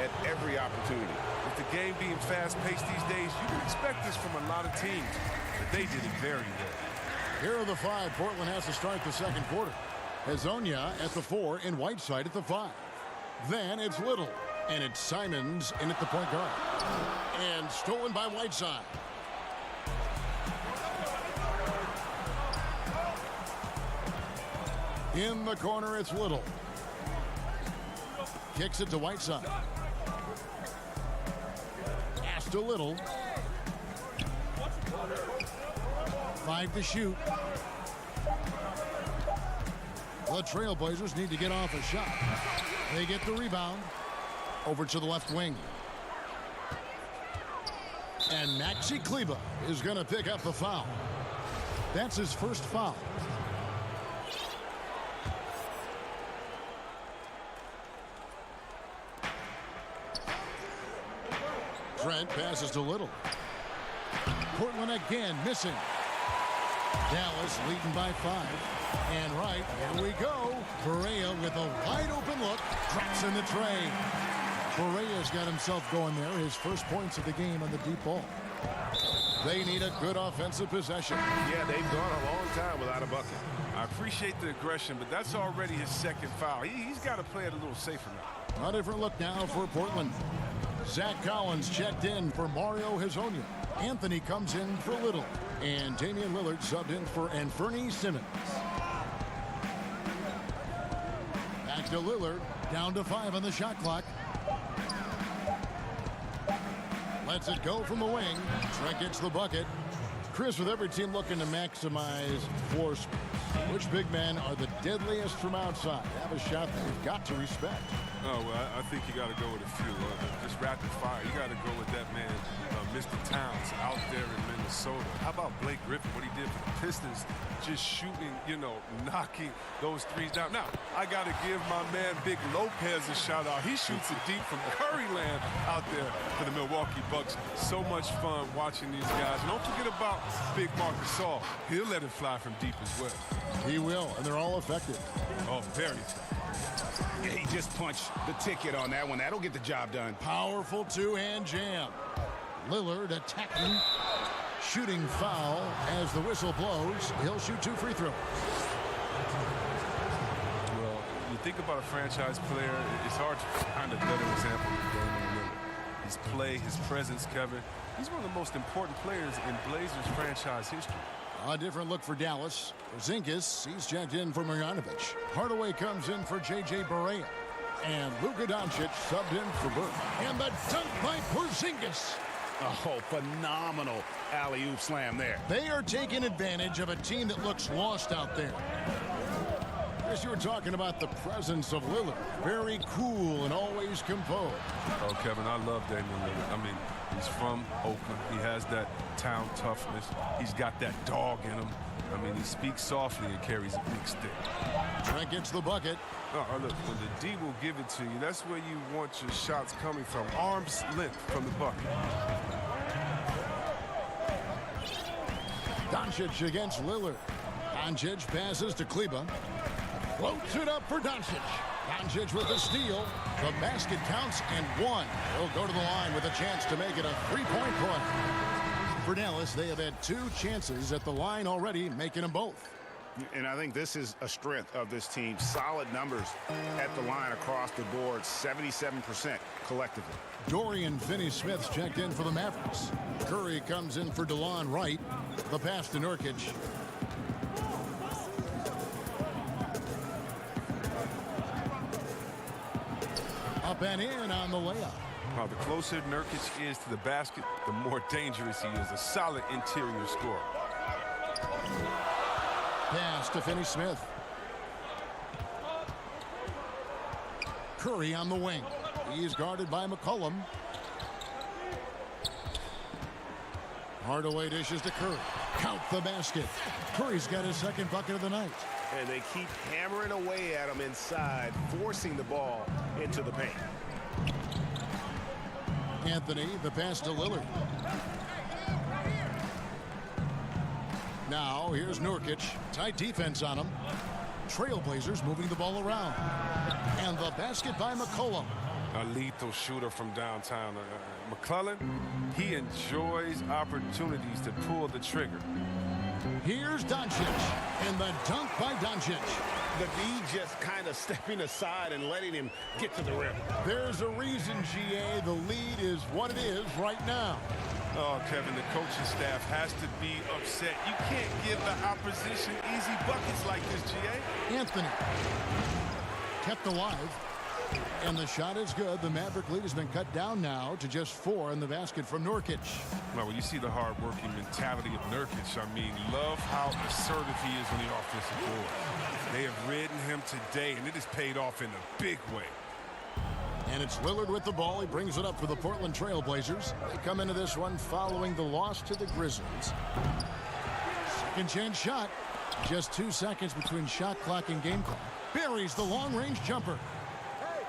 at every opportunity. With the game being fast-paced these days, you can expect this from a lot of teams. But they did it very well. Here are the 5. Portland has to start the second quarter. Hezonja at the 4 and Whiteside at the 5. Then it's Little, and it's Simons in at the point guard. And stolen by Whiteside. In the corner, it's Little. Kicks it to Whiteside. Pass to Little. 5 to shoot. The Trailblazers need to get off a shot. They get the rebound. Over to the left wing. And Maxi Kleber is going to pick up the foul. That's his first foul. Trent passes to Little. Portland again missing. Dallas leading by 5. And right, here we go. Barea with a wide open look. Drops in the tray. Barea's got himself going there. His first points of the game on the deep ball. They need a good offensive possession. Yeah, they've gone a long time without a bucket. I appreciate the aggression, but that's already his second foul. He's got to play it a little safer now. A different look now for Portland. Zach Collins checked in for Mario Hezonja. Anthony comes in for Little. And Damian Lillard subbed in for Anthony Simmons. Back to Lillard. Down to 5 on the shot clock. Lets it go from the wing. Trent gets the bucket. Chris, with every team looking to maximize floor space, which big men are the deadliest from outside? Have a shot that we've got to respect. Oh, well, I think you got to go with a few. Just rapid fire. You got to go with that man, Mr. Towns, out there in Minnesota. How about Blake Griffin, what he did for the Pistons, just shooting, knocking those threes down. Now, I got to give my man Big Lopez a shout-out. He shoots it deep from Curryland out there for the Milwaukee Bucks. So much fun watching these guys. And don't forget about Big Marc Gasol. He'll let it fly from deep as well. He will, and they're all effective. Oh, very effective. Yeah, he just punched the ticket on that one. That'll get the job done. Powerful two-hand jam. Lillard attacking. Shooting foul as the whistle blows. He'll shoot 2 free throws. Well, you think about a franchise player, it's hard to find a better example of Damian Lillard. His play, his presence, Kevin. He's one of the most important players in Blazers franchise history. A different look for Dallas. Porzingis, he's checked in for Marjanovic. Hardaway comes in for J.J. Barea. And Luka Doncic subbed in for Burke. And the dunk by Porzingis. Oh, phenomenal alley-oop slam there. They are taking advantage of a team that looks lost out there. As you were talking about the presence of Lillard. Very cool and always composed. Oh, Kevin, I love Damian Lillard. I mean, he's from Oakland. He has that town toughness. He's got that dog in him. I mean, he speaks softly and carries a big stick. Trent gets the bucket. Look, when the D will give it to you, that's where you want your shots coming from. Arm's length from the bucket. Doncic against Lillard. Doncic passes to Kleba. Floats it up for Doncic. Doncic with the steal. The basket counts and 1. He'll go to the line with a chance to make it a 3-point play. For Dallas, they have had 2 chances at the line already, making them both. And I think this is a strength of this team. Solid numbers at the line across the board, 77% collectively. Dorian Finney-Smith's checked in for the Mavericks. Curry comes in for DeLon Wright. The pass to Nurkic. Up and in on the layup. Now, the closer Nurkic is to the basket, the more dangerous he is. A solid interior scorer. Pass to Finney-Smith. Curry on the wing. He's guarded by McCollum. Hardaway dishes to Curry. Count the basket. Curry's got his second bucket of the night. And they keep hammering away at him inside, forcing the ball into the paint. Anthony, the pass to Lillard. Now, here's Nurkic. Tight defense on him. Trailblazers moving the ball around. And the basket by McCollum. A lethal shooter from downtown. McClellan, he enjoys opportunities to pull the trigger. Here's Doncic. And the dunk by Doncic. The D just kind of stepping aside and letting him get to the rim. There's a reason, GA, the lead is what it is right now. Oh, Kevin, the coaching staff has to be upset. You can't give the opposition easy buckets like this, GA. Anthony kept alive. And the shot is good. The Maverick lead has been cut down now to just 4 in the basket from Nurkic. Well, when you see the hard-working mentality of Nurkic, I mean, love how assertive he is on the offensive board. They have ridden him today, and it has paid off in a big way. And it's Lillard with the ball. He brings it up for the Portland Trailblazers. They come into this one following the loss to the Grizzlies. Second chance shot. Just 2 seconds between shot clock and game clock. Buries the long-range jumper.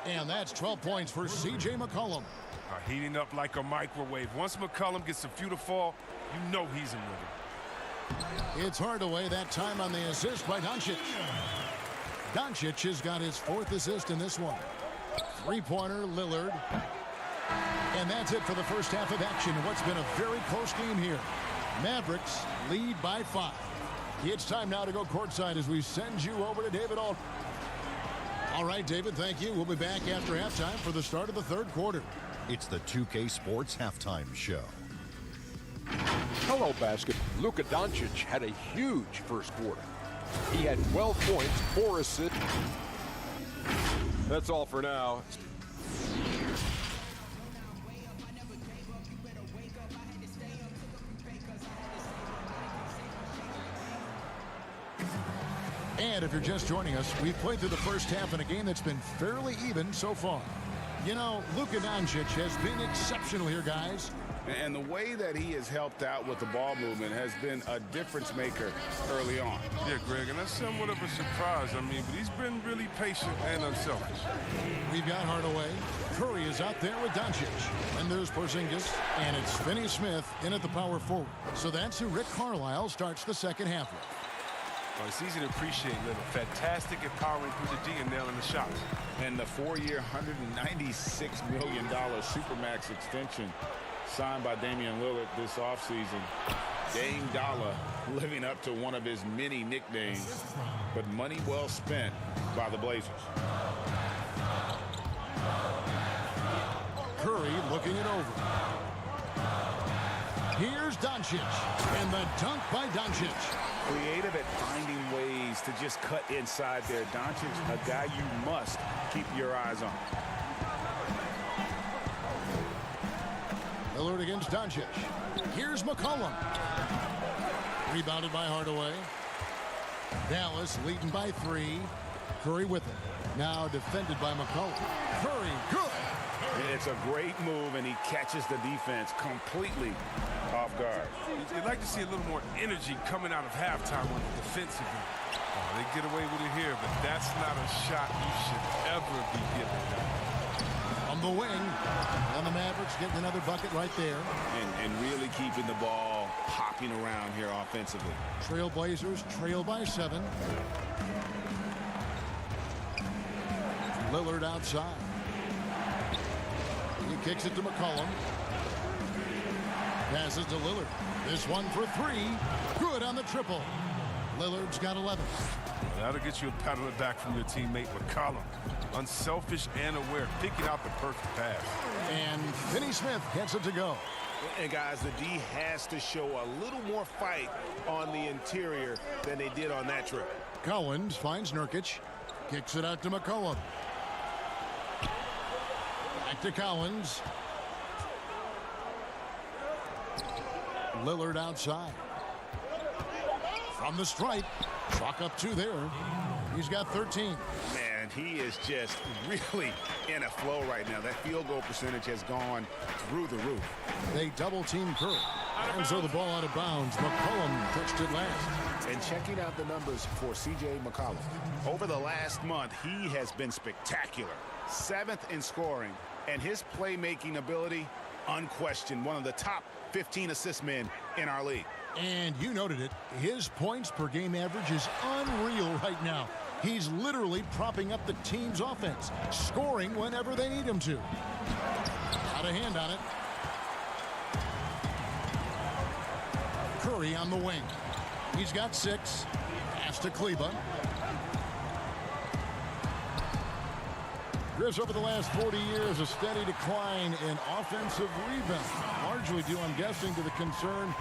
And that's 12 points for C.J. McCollum. Heating up like a microwave. Once McCollum gets a few to fall, you know he's in rhythm. It's Hardaway that time on the assist by Doncic. Doncic has got his 4th assist in this one. 3-pointer, Lillard. And that's it for the first half of action in what's been a very close game here. Mavericks lead by 5. It's time now to go courtside as we send you over to David Aldridge. All right, David, thank you. We'll be back after halftime for the start of the 3rd quarter. It's the 2K Sports Halftime Show. Hello, basket. Luka Doncic had a huge first quarter. He had 12 points, 4 assists. That's all for now. And if you're just joining us, we've played through the first half in a game that's been fairly even so far. You know, Luka Doncic has been exceptional here, guys. And the way that he has helped out with the ball movement has been a difference maker early on. Yeah, Greg, and that's somewhat of a surprise. I mean, but he's been really patient and unselfish. We've got Hardaway. Curry is out there with Doncic. And there's Porzingis. And it's Finney-Smith in at the power forward. So that's who Rick Carlisle starts the second half with. Well, it's easy to appreciate Little. Fantastic at powering through the D and nailing the shots. And the 4-year, $196 million Supermax extension signed by Damian Lillard this offseason. Dame Dollar living up to one of his many nicknames, but money well spent by the Blazers. Curry looking it over. Here's Doncic, and the dunk by Doncic. Creative at finding ways to just cut inside there. Doncic, a guy you must keep your eyes on. Lillard against Doncic. Here's McCollum. Rebounded by Hardaway. Dallas leading by 3. Curry with it. Now defended by McCollum. Curry, good. It's a great move, and he catches the defense completely off guard. You'd like to see a little more energy coming out of halftime on the defensive end. They get away with it here, but that's not a shot you should ever be giving them. On the wing, and the Mavericks getting another bucket right there. And really keeping the ball hopping around here offensively. Trailblazers trail by 7. Lillard outside. He kicks it to McCollum. Passes to Lillard. This one for 3. Good on the triple. Lillard's got 11. That'll get you a pat on the back from your teammate McCollum. Unselfish and aware, picking out the perfect pass. And Finney-Smith gets it to go. And guys, the D has to show a little more fight on the interior than they did on that trip. Collins finds Nurkic. Kicks it out to McCollum. Back to Collins. Lillard outside. From the stripe. Chalk up 2 there. He's got 13. Man, he is just really in a flow right now. That field goal percentage has gone through the roof. They double team Curry. And so the ball out of bounds. McCollum touched it last. And checking out the numbers for C.J. McCollum. Over the last month, he has been spectacular. 7th in scoring. And his playmaking ability, unquestioned, one of the top 15 assist men in our league. And you noted it. His points per game average is unreal right now. He's literally propping up the team's offense, scoring whenever they need him to. Got a hand on it. Curry on the wing. He's got 6. Pass to Kleba. Chris, over the last 40 years, a steady decline in offensive rebounds. Largely due, I'm guessing, to the concern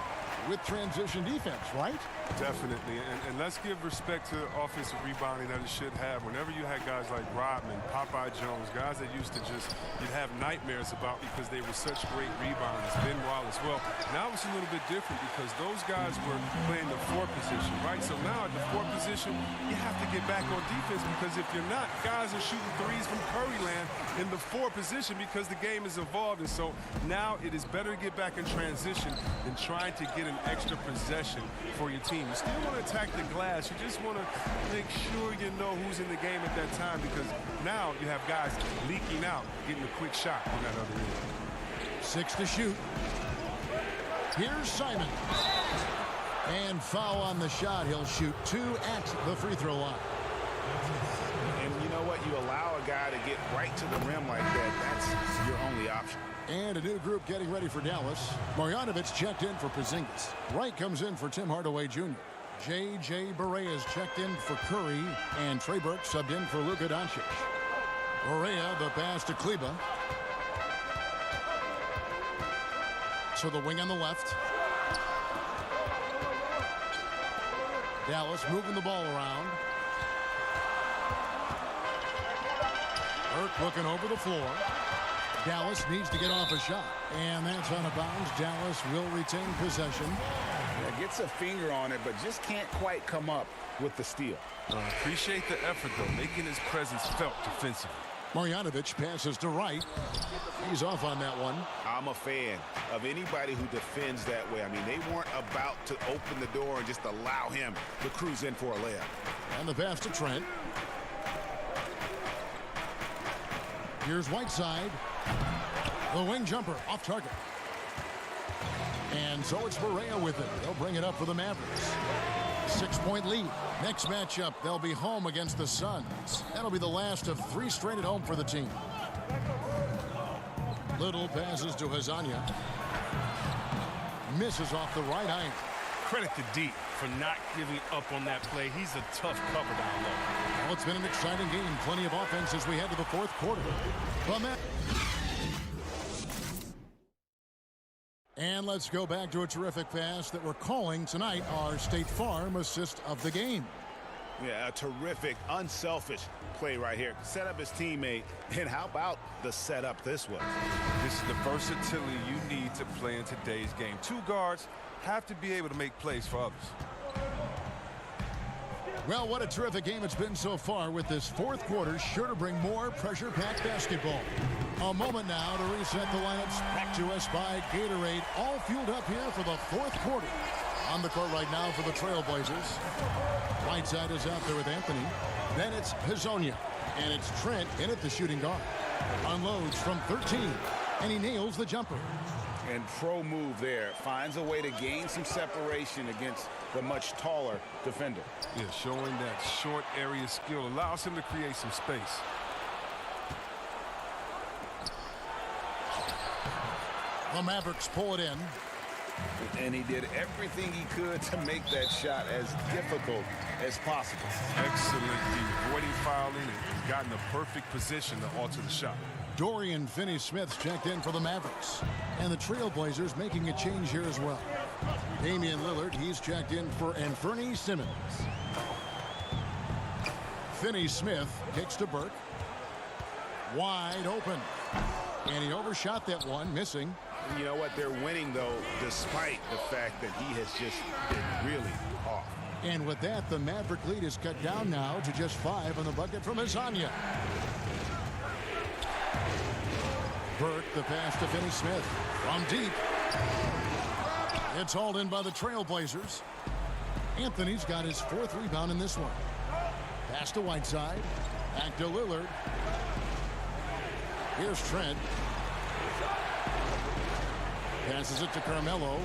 with transition defense, right? Definitely, and let's give respect to offensive rebounding that it should have. Whenever you had guys like Rodman, Popeye Jones, guys that used to just, you'd have nightmares about because they were such great rebounders. Ben Wallace. Well, now it's a little bit different because those guys were playing the 4 position, right? So now at the 4 position, you have to get back on defense because if you're not, guys are shooting threes from Curry land in the 4 position because the game is evolved. And so now it is better to get back in transition than trying to get an extra possession for your team. You still want to attack the glass. You just want to make sure you know who's in the game at that time because now you have guys leaking out, getting a quick shot on that other end. 6 to shoot. Here's Simon. And foul on the shot. He'll shoot 2 at the free throw line. And you know what? You allow a guy to get right to the rim like that. That's your only option. And a new group getting ready for Dallas. Marjanovic checked in for Porzingis. Wright comes in for Tim Hardaway Jr. J.J. Barea is checked in for Curry. And Trey Burke subbed in for Luka Doncic. Barea, the pass to Kleba. So the wing on the left. Dallas moving the ball around. Burke looking over the floor. Dallas needs to get off a shot. And that's out of bounds. Dallas will retain possession. Yeah, Gets a finger on it, but just can't quite come up with the steal. Appreciate the effort, though, making his presence felt defensively. Marjanovic passes to Wright. He's off on that one. I'm a fan of anybody who defends that way. I mean, they weren't about to open the door and just allow him to cruise in for a layup. And the pass to Trent. Here's Whiteside. The wing jumper off target. And so it's Barea with it. They'll bring it up for the Mavericks. 6-point lead. Next matchup, they'll be home against the Suns. That'll be the last of 3 straight at home for the team. Little passes to Hazania. Misses off the right iron. Credit to D for not giving up on that play. He's a tough cover down low. Well, it's been an exciting game. Plenty of offense as we head to the 4th quarter. And let's go back to a terrific pass that we're calling tonight our State Farm assist of the game. Yeah, a terrific, unselfish play right here. Set up his teammate. And how about the setup this was? This is the versatility you need to play in today's game. 2 guards have to be able to make plays for others. Well, what a terrific game it's been so far, with this 4th quarter sure to bring more pressure-packed basketball. A moment now to reset the lineups, brought to us by Gatorade, all fueled up here for the 4th quarter. On the court right now for the Trailblazers. Whiteside is out there with Anthony. Then it's Hazonia, and it's Trent in at the shooting guard. Unloads from 13, and he nails the jumper. And pro move there. Finds a way to gain some separation against the much taller defender. Yeah, showing that short area skill allows him to create some space. The Mavericks pull it in. And he did everything he could to make that shot as difficult as possible. Excellent D, avoiding fouling and gotten the perfect position to alter the shot. Dorian Finney-Smith's checked in for the Mavericks. And the Trailblazers making a change here as well. Damian Lillard, he's checked in for Anthony Simmons. Finney-Smith kicks to Burke. Wide open. And he overshot that one, missing. You know what? They're winning, though, despite the fact that he has just been really off. And with that, the Maverick lead is cut down now to just 5 on the bucket from Hazonia. Burke, the pass to Finney-Smith. From deep. It's hauled in by the Trailblazers. Anthony's got his 4th rebound in this one. Pass to Whiteside. Back to Lillard. Here's Trent. Passes it to Carmelo.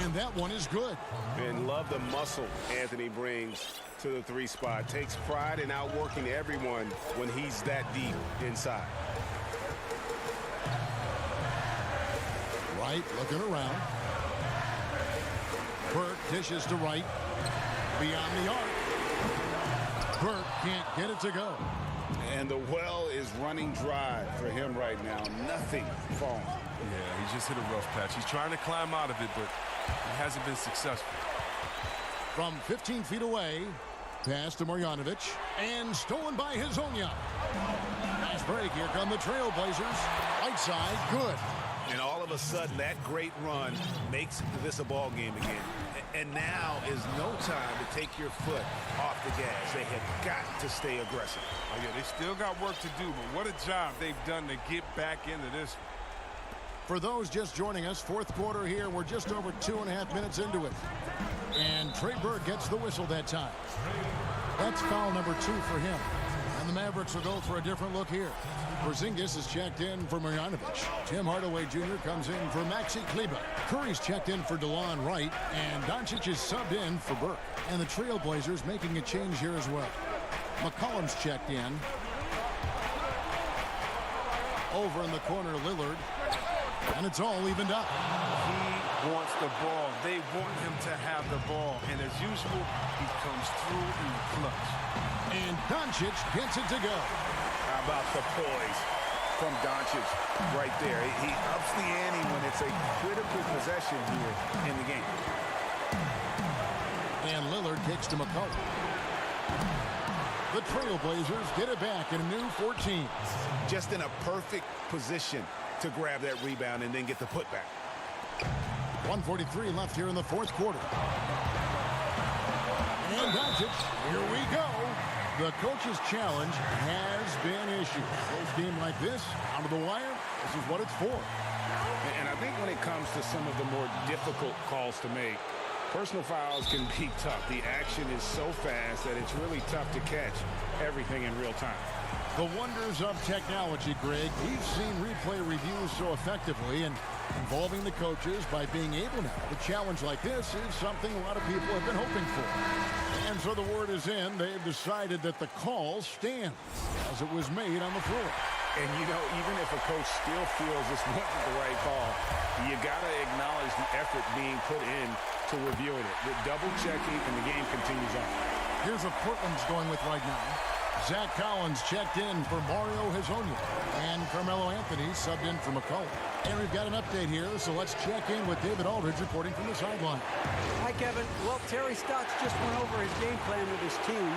And that one is good. And love the muscle Anthony brings to the 3 spot. Takes pride in outworking everyone when he's that deep inside. Wright looking around. Burke dishes to Wright. Beyond the arc. Burke can't get it to go. And the well is running dry for him right now. Nothing falling. Yeah, he just hit a rough patch. He's trying to climb out of it, but he hasn't been successful. From 15 feet away, pass to Marjanovic, and stolen by Hazonia. Nice break. Here come the Trailblazers. Whiteside, good. And all of a sudden, that great run makes this a ball game again. And now is no time to take your foot off the gas. They have got to stay aggressive. Oh, yeah, they still got work to do, but what a job they've done to get back into this one. For those just joining us, 4th quarter here. We're just over 2.5 minutes into it. And Trey Burke gets the whistle that time. That's foul number 2 for him. And the Mavericks will go for a different look here. Porzingis is checked in for Marjanovic. Tim Hardaway Jr. comes in for Maxi Kleber. Curry's checked in for DeLon Wright. And Doncic is subbed in for Burke. And the Trailblazers making a change here as well. McCollum's checked in. Over in the corner, Lillard. And it's all evened up. He wants the ball. They want him to have the ball. And as usual, he comes through in the clutch. And Doncic gets it to go. How about the poise from Doncic right there? He ups the ante when it's a critical possession here in the game. And Lillard kicks to McCollum. The Trailblazers get it back in a new 14. Just in a perfect position to grab that rebound and then get the putback. 1:43 left here in the fourth quarter. And Doncic, here we go. The coach's challenge has been issued. Close game like this, out of the wire, this is what it's for. And I think when it comes to some of the more difficult calls to make, personal fouls can be tough. The action is so fast that it's really tough to catch everything in real time. The wonders of technology, Greg. We've seen replay reviews so effectively, and involving the coaches by being able now to challenge like this is something a lot of people have been hoping for. And so the word is in. They've decided that the call stands as it was made on the floor. And, you know, even if a coach still feels this wasn't the right call, you got to acknowledge the effort being put in to reviewing it. The double checking, and the game continues on. Here's what Portland's going with right now. Zach Collins checked in for Mario Hezonja, and Carmelo Anthony subbed in for McCollum. And we've got an update here, so let's check in with David Aldridge reporting from the sideline. Hi, Kevin. Well, Terry Stotts just went over his game plan with his team.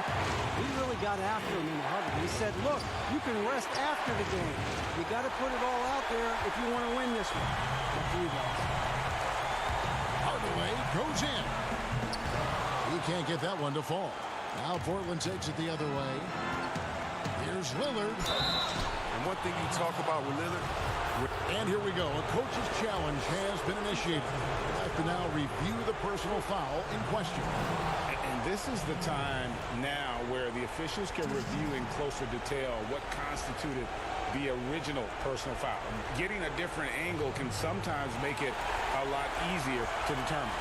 He really got after him in the huddle. He said, look, you can rest after the game. You got to put it all out there if you want to win this one. Up to you guys. Hardaway goes in. He can't get that one to fall. Now Portland takes it the other way. Here's Lillard. And one thing you talk about with Lillard. And here we go. A coach's challenge has been initiated. We'll have to now review the personal foul in question. And this is the time now where the officials can review in closer detail what constituted the original personal foul. Getting a different angle can sometimes make it a lot easier to determine.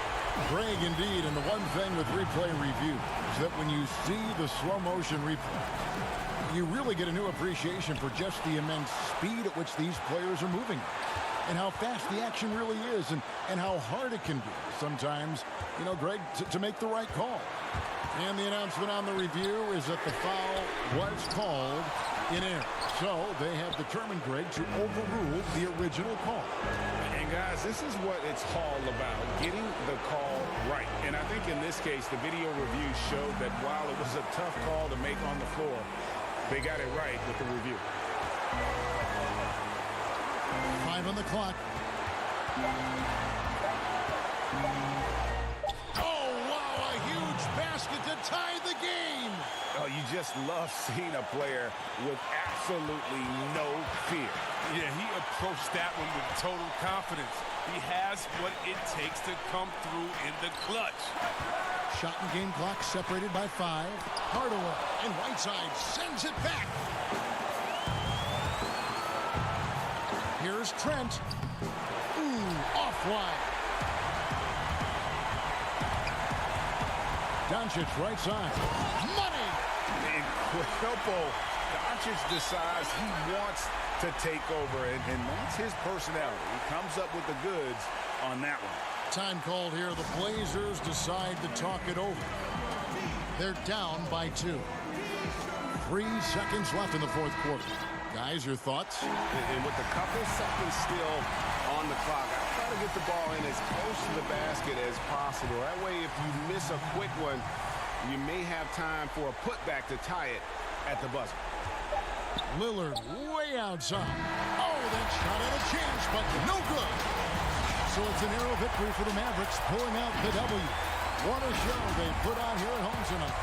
Greg, indeed, and the one thing with replay review is that when you see the slow motion replay, you really get a new appreciation for just the immense speed at which these players are moving and how fast the action really is and how hard it can be sometimes, you know, Greg, to make the right call. And the announcement on the review is that the foul was called in error. So they have determined, Greg, to overrule the original call. And guys, this is what it's all about, getting the call right. And I think in this case, the video review showed that while it was a tough call to make on the floor, they got it right with the review. 5 on the clock. Oh, wow, a huge basket to tie the game. Oh, you just love seeing a player with absolutely no fear. Yeah, he approached that one with total confidence. He has what it takes to come through in the clutch. Shot and game clock separated by 5. Hardaway and Whiteside sends it back. Here's Trent. Ooh, offline. Doncic right side. Money! Incredible. Doncic decides he wants to take over, and that's his personality. He comes up with the goods on that one. Time called here. The Blazers decide to talk it over. They're down by 2. 3 seconds left in the fourth quarter. Guys, your thoughts? And with a couple seconds still on the clock, I try to get the ball in as close to the basket as possible. That way, if you miss a quick one, you may have time for a putback to tie it at the buzzer. Lillard way outside. Oh, that shot had a chance, but no good. So it's a narrow victory for the Mavericks, pulling out the W. What a show they put on here at home tonight.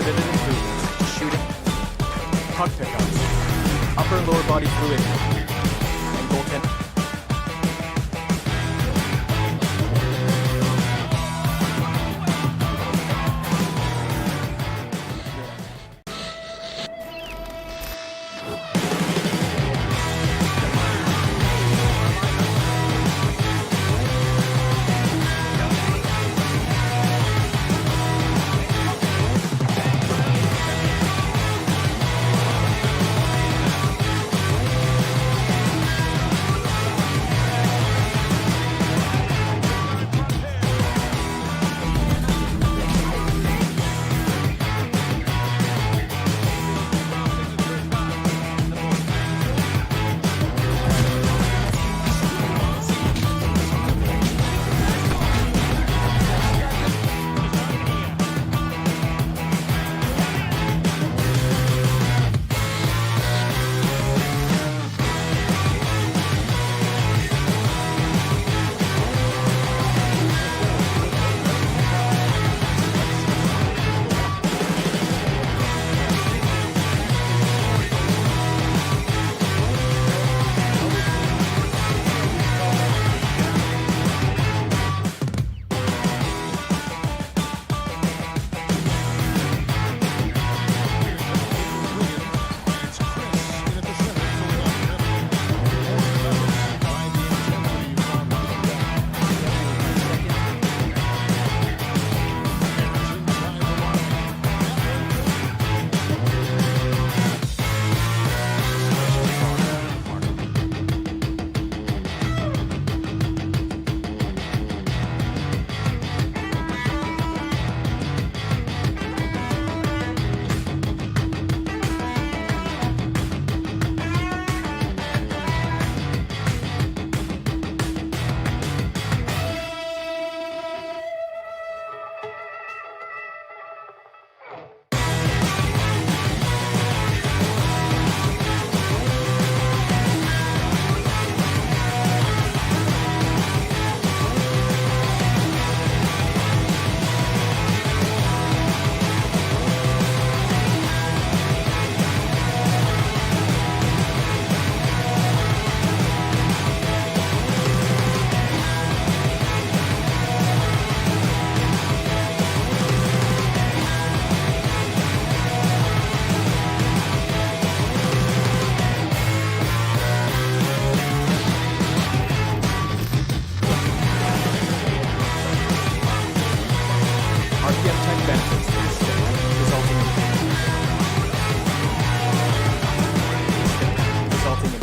unprecedented improvements. Shooting, puck pickups, upper and lower body fluidity, and goaltending.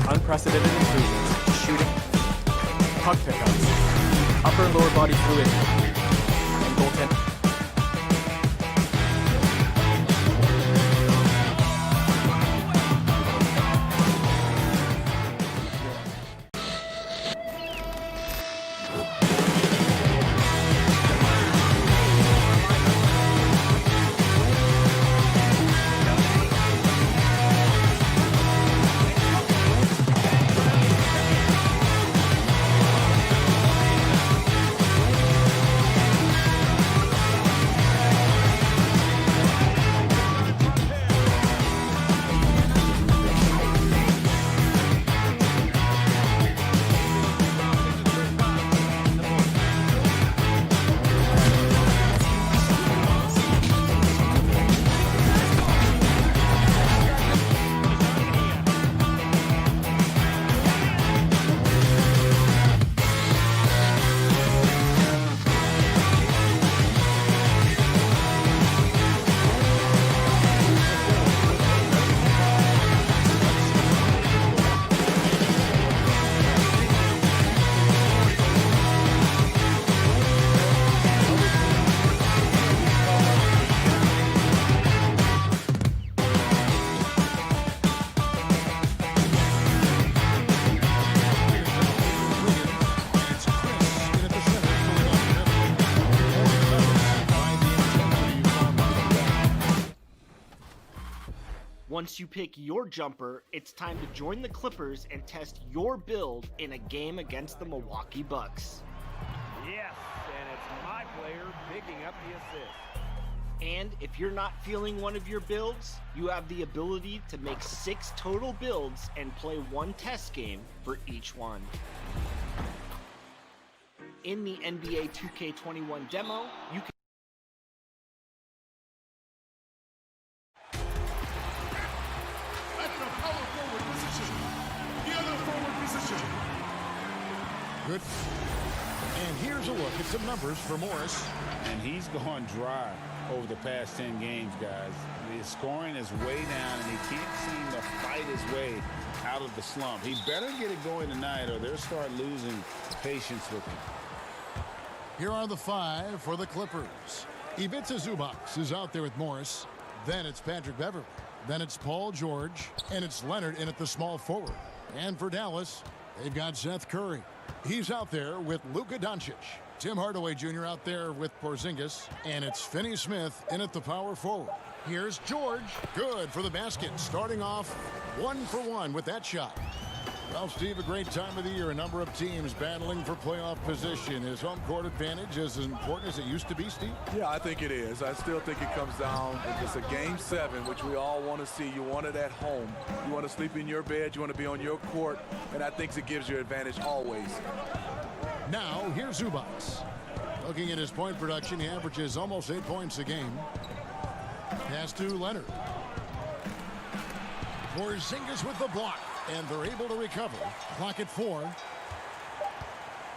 Unprecedented improvements. Shooting, puck pickups, upper and lower body fluidity, and goaltending. Once you pick your jumper, it's time to join the Clippers and test your build in a game against the Milwaukee Bucks. Yes, and it's my player picking up the assist. And if you're not feeling one of your builds, you have the ability to make 6 total builds and play 1 test game for each one. In the NBA 2K21 demo, you can Good. And here's a look at some numbers for Morris. And he's gone dry over the past 10 games, guys. His scoring is way down, and he can't seem to fight his way out of the slump. He better get it going tonight, or they'll start losing patience with him. Here are the 5 for the Clippers. Ivica Zubac is out there with Morris. Then it's Patrick Beverley. Then it's Paul George. And it's Leonard in at the small forward. And for Dallas, they've got Seth Curry. He's out there with Luka Doncic. Tim Hardaway Jr. out there with Porzingis. And it's Finney-Smith in at the power forward. Here's George. Good for the basket. Starting off 1 for 1 with that shot. Well, Steve, a great time of the year. A number of teams battling for playoff position. Is home court advantage as important as it used to be, Steve? Yeah, I think it is. I still think it comes down. It's a game 7, which we all want to see. You want it at home. You want to sleep in your bed. You want to be on your court. And I think it gives you advantage always. Now, here's Zubac. Looking at his point production, he averages almost 8 points a game. Pass to Leonard. Porzingis with the block. And they're able to recover. Clock at 4.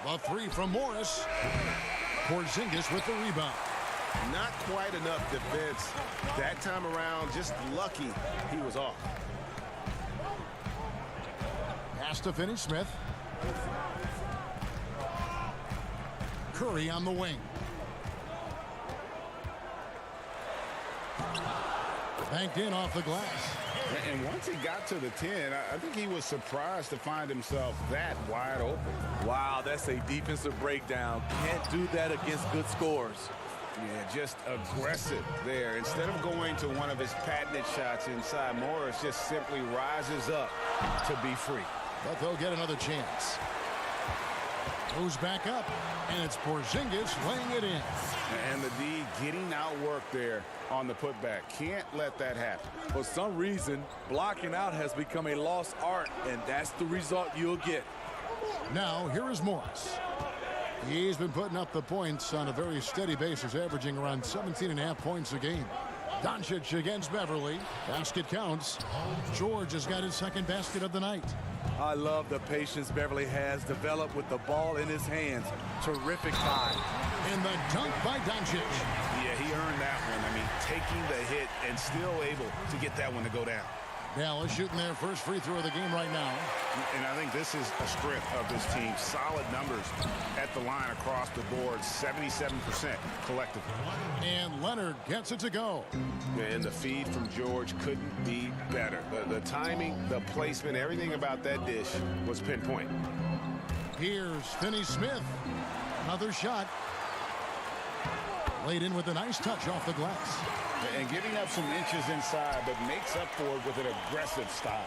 The 3 from Morris. Porzingis with the rebound. Not quite enough defense that time around. Just lucky he was off. Pass to Finney-Smith. Curry on the wing. Banked in off the glass. And once he got to the 10, I think he was surprised to find himself that wide open. Wow, that's a defensive breakdown. Can't do that against good scores. Yeah, just aggressive there. Instead of going to one of his patented shots inside, Morris just simply rises up to be free. But they'll get another chance. Goes back up, and it's Porzingis laying it in. And the D getting outworked there on the putback. Can't let that happen. For some reason, blocking out has become a lost art, and that's the result you'll get. Now, here is Morris. He's been putting up the points on a very steady basis, averaging around 17.5 points a game. Doncic against Beverley. Basket counts. George has got his second basket of the night. I love the patience Beverley has developed with the ball in his hands. Terrific time. And the dunk by Doncic. Yeah, he earned that one. I mean, taking the hit and still able to get that one to go down. Dallas shooting their first free throw of the game right now. And I think this is a strength of this team. Solid numbers at the line across the board. 77% collectively. And Leonard gets it to go. And the feed from George couldn't be better. The timing, the placement, everything about that dish was pinpoint. Here's Finney-Smith. Another shot. Laid in with a nice touch off the glass. And giving up some inches inside, but makes up for it with an aggressive style.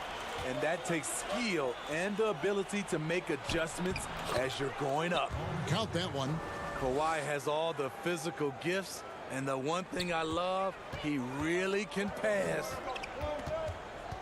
And that takes skill and the ability to make adjustments as you're going up. Count that one. Kawhi has all the physical gifts, and the one thing I love, he really can pass.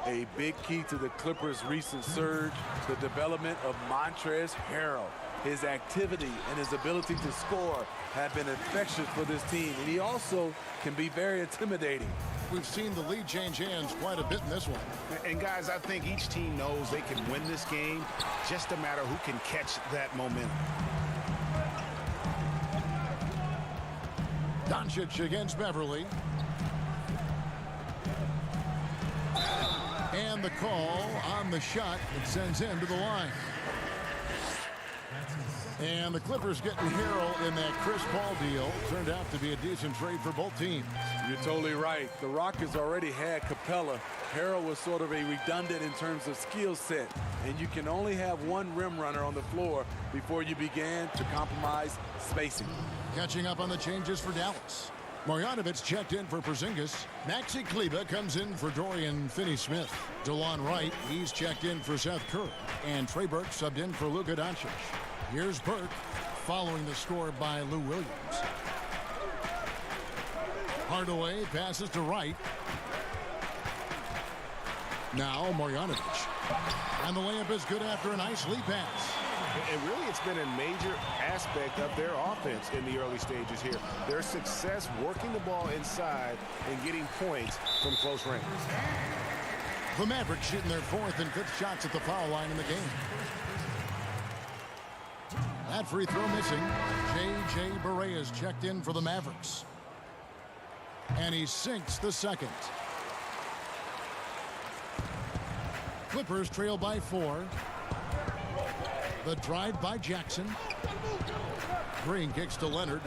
A big key to the Clippers' recent surge, the development of Montrezl Harrell. His activity and his ability to score have been infectious for this team, and he also can be very intimidating. We've seen the lead change hands quite a bit in this one. And guys, I think each team knows they can win this game. Just a matter who can catch that momentum. Doncic against Beverley. And the call on the shot that sends him to the line. And the Clippers getting Harrell in that Chris Paul deal. Turned out to be a decent trade for both teams. You're totally right. The Rockets already had Capella. Harrell was sort of a redundant in terms of skill set. And you can only have one rim runner on the floor before you began to compromise spacing. Catching up on the changes for Dallas. Marjanovic checked in for Porzingis. Maxi Kleber comes in for Dorian Finney-Smith. DeLon Wright, he's checked in for Seth Curry. And Trey Burke subbed in for Luka Doncic. Here's Burke following the score by Lou Williams. Hardaway passes to Wright. Now Marjanovic. And the layup is good after a nice lead pass. And really, it's been a major aspect of their offense in the early stages here. Their success working the ball inside and getting points from close range. The Mavericks shooting their 4th and 5th shots at the foul line in the game. That free throw missing. J.J. Barea is checked in for the Mavericks. And he sinks the second. Clippers trail by 4. The drive by Jackson. Green kicks to Leonard.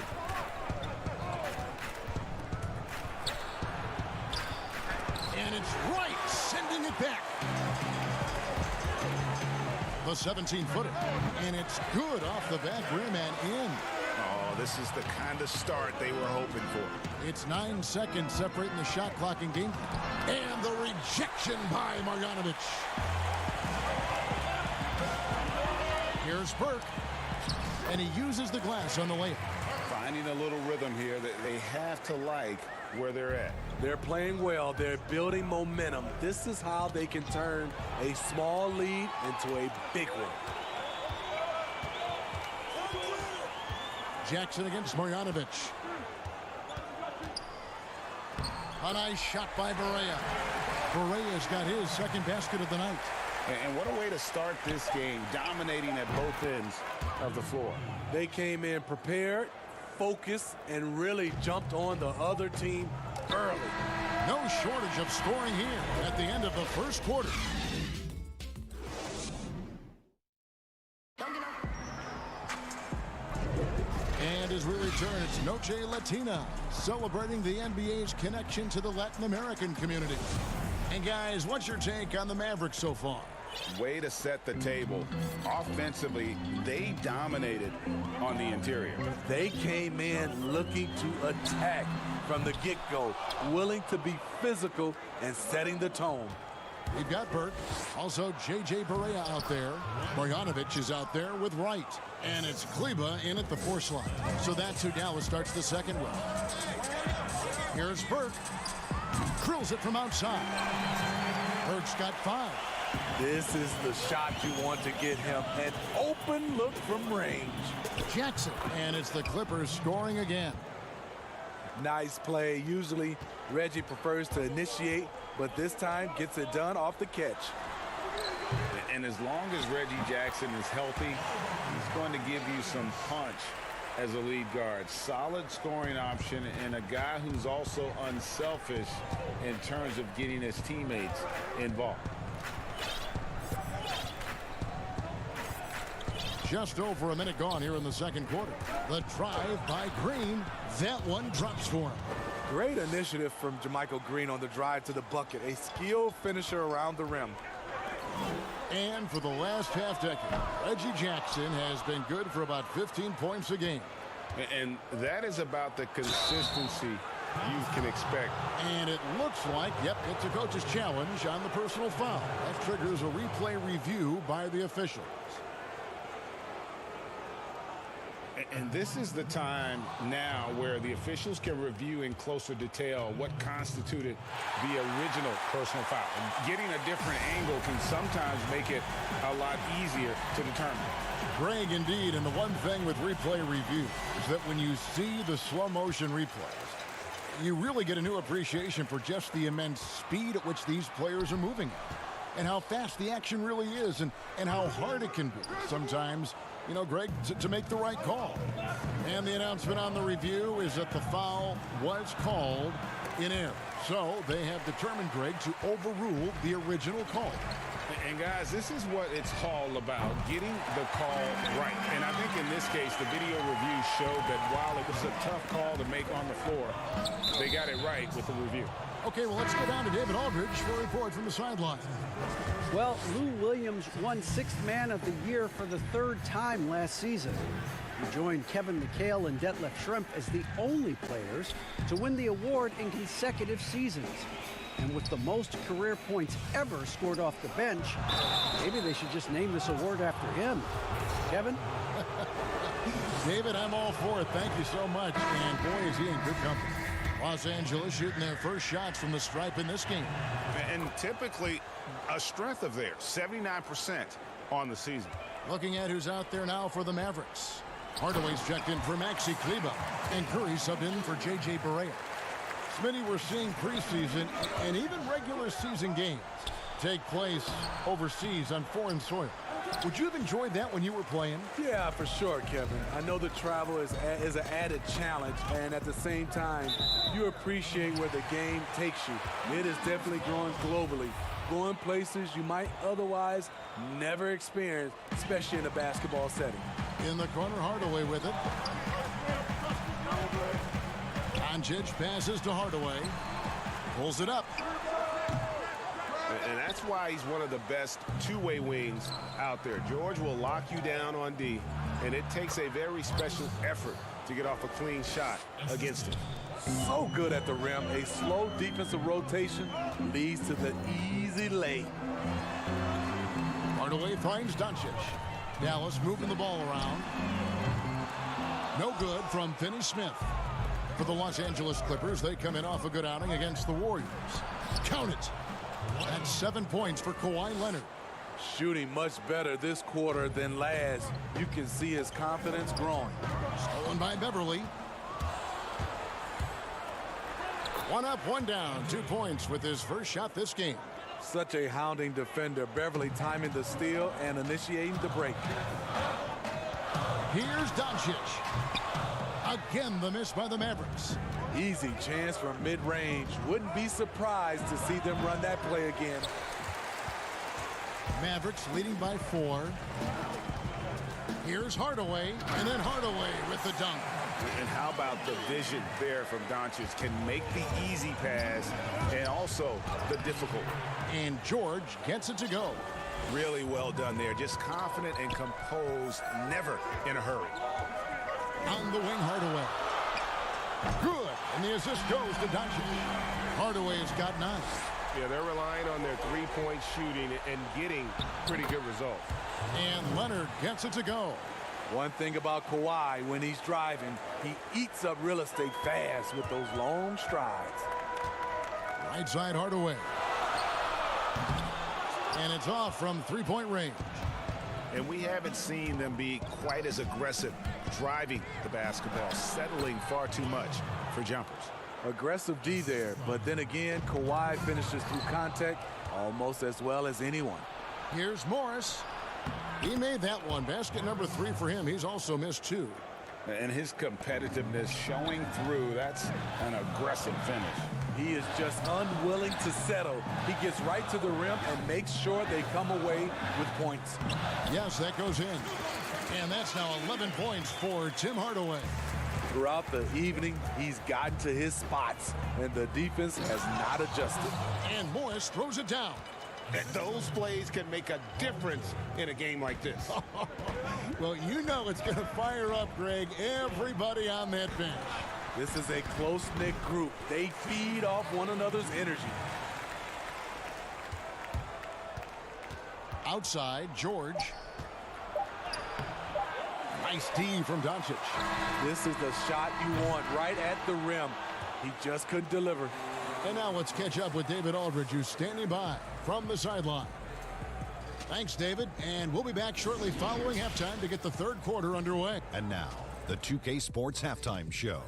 And it's Wright sending it back. The 17-footer. And it's good off the back rim and in. Oh, this is the kind of start they were hoping for. It's 9 seconds separating the shot clock and game. And the rejection by Marjanovic. Here's Burke. And he uses the glass on the layup. Finding a little rhythm here that they have to like where they're at. They're playing well. They're building momentum. This is how they can turn a small lead into a big one. Jackson against Marjanovic. A nice shot by Barea. Barea's got his second basket of the night. And what a way to start this game, dominating at both ends of the floor. They came in prepared, focused, and really jumped on the other team early. No shortage of scoring here at the end of the first quarter. And as we return, it's Noche Latina, celebrating the NBA's connection to the Latin American community. And guys, what's your take on the Mavericks so far? Way to set the table. Offensively, they dominated on the interior. They came in looking to attack from the get-go, willing to be physical and setting the tone. We've got Burke, also J.J. Barea out there. Marjanovic is out there with Wright. And it's Kleba in at the 4 slot. So that's who Dallas starts the second with. Here's Burke. Drills it from outside. Burke's got 5. This is the shot you want to get him. An open look from range. Jackson, and it's the Clippers scoring again. Nice play. Usually Reggie prefers to initiate, but this time gets it done off the catch. And as long as Reggie Jackson is healthy, he's going to give you some punch as a lead guard. Solid scoring option and a guy who's also unselfish in terms of getting his teammates involved. Just over a minute gone here in the second quarter. The drive by Green. That one drops for him. Great initiative from Jermichael Green on the drive to the bucket. A skilled finisher around the rim. And for the last half-decade, Reggie Jackson has been good for about 15 points a game. And that is about the consistency you can expect. And it looks like, yep, it's a coach's challenge on the personal foul. That triggers a replay review by the officials. And this is the time now where the officials can review in closer detail what constituted the original personal foul. And getting a different angle can sometimes make it a lot easier to determine. Greg, indeed, and the one thing with replay review is that when you see the slow motion replays, you really get a new appreciation for just the immense speed at which these players are moving at, and how fast the action really is, and how hard it can be sometimes, you know, Greg, to make the right call. And the announcement on the review is that the foul was called in error. So they have determined, Greg, to overrule the original call. And guys, this is what it's all about, getting the call right. And I think in this case, the video review showed that while it was a tough call to make on the floor, they got it right with the review. Okay, well, let's go down to David Aldridge for a report from the sideline. Well, Lou Williams won Sixth Man of the Year for the 3rd time last season. He joined Kevin McHale and Detlef Schrempf as the only players to win the award in consecutive seasons. And with the most career points ever scored off the bench, maybe they should just name this award after him. Kevin? David, I'm all for it. Thank you so much. And boy, is he in good company. Los Angeles shooting their first shots from the stripe in this game. And typically a strength of theirs, 79% on the season. Looking at who's out there now for the Mavericks. Hardaway's checked in for Maxi Kleber, and Curry subbed in for J.J. Barea. Smitty, we're seeing preseason and even regular season games take place overseas on foreign soil. Would you have enjoyed that when you were playing? Yeah, for sure, Kevin. I know the travel is an added challenge, and at the same time, you appreciate where the game takes you. It is definitely growing globally, going places you might otherwise never experience, especially in a basketball setting. In the corner, Hardaway with it. Doncic passes to Hardaway. Pulls it up. And that's why he's one of the best two-way wings out there. George will lock you down on D, and it takes a very special effort to get off a clean shot against him. So good at the rim. A slow defensive rotation leads to the easy lay. Hardaway finds Doncic. Dallas moving the ball around. No good from Finney-Smith. For the Los Angeles Clippers, they come in off a good outing against the Warriors. Count it. That's 7 points for Kawhi Leonard. Shooting much better this quarter than last. You can see his confidence growing. Stolen by Beverly. One up, one down. 2 points with his first shot this game. Such a hounding defender. Beverly timing the steal and initiating the break. Here's Doncic. Again, the miss by the Mavericks. Easy chance from mid-range. Wouldn't be surprised to see them run that play again. Mavericks leading by 4. Here's Hardaway, and then Hardaway with the dunk. And how about the vision there from Doncic? Can make the easy pass and also the difficult. And George gets it to go. Really well done there. Just confident and composed, never in a hurry. On the wing, Hardaway. Good, and the assist goes to Doncic. Hardaway has got 9. Yeah, they're relying on their three-point shooting and getting pretty good results. And Leonard gets it to go. One thing about Kawhi, when he's driving, he eats up real estate fast with those long strides. Right side, Hardaway. And it's off from three-point range. And we haven't seen them be quite as aggressive driving the basketball, settling far too much for jumpers. Aggressive D there, but then again, Kawhi finishes through contact almost as well as anyone. Here's Morris. He made that one. Basket number 3 for him. He's also missed 2. And his competitiveness showing through. That's an aggressive finish. He is just unwilling to settle. He gets right to the rim and makes sure they come away with points. Yes, that goes in. And that's now 11 points for Tim Hardaway. Throughout the evening, he's gotten to his spots, and the defense has not adjusted. And Morris throws it down. And those plays can make a difference in a game like this. Well, you know it's going to fire up, Greg, everybody on that bench. This is a close-knit group. They feed off one another's energy. Outside, George. Nice D from Doncic. This is the shot you want right at the rim. He just couldn't deliver. And now let's catch up with David Aldridge, who's standing by from the sideline. Thanks, David. And we'll be back shortly following halftime to get the third quarter underway. And now, the 2K Sports Halftime Show.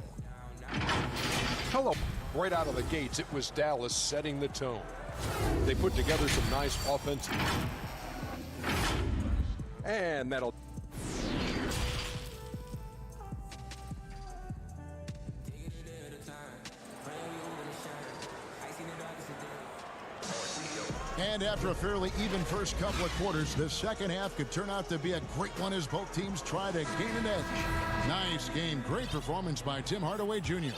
Hello. Right out of the gates, it was Dallas setting the tone. They put together some nice offense. And that'll... And after a fairly even first couple of quarters, the second half could turn out to be a great one as both teams try to gain an edge. Nice game. Great performance by Tim Hardaway Jr.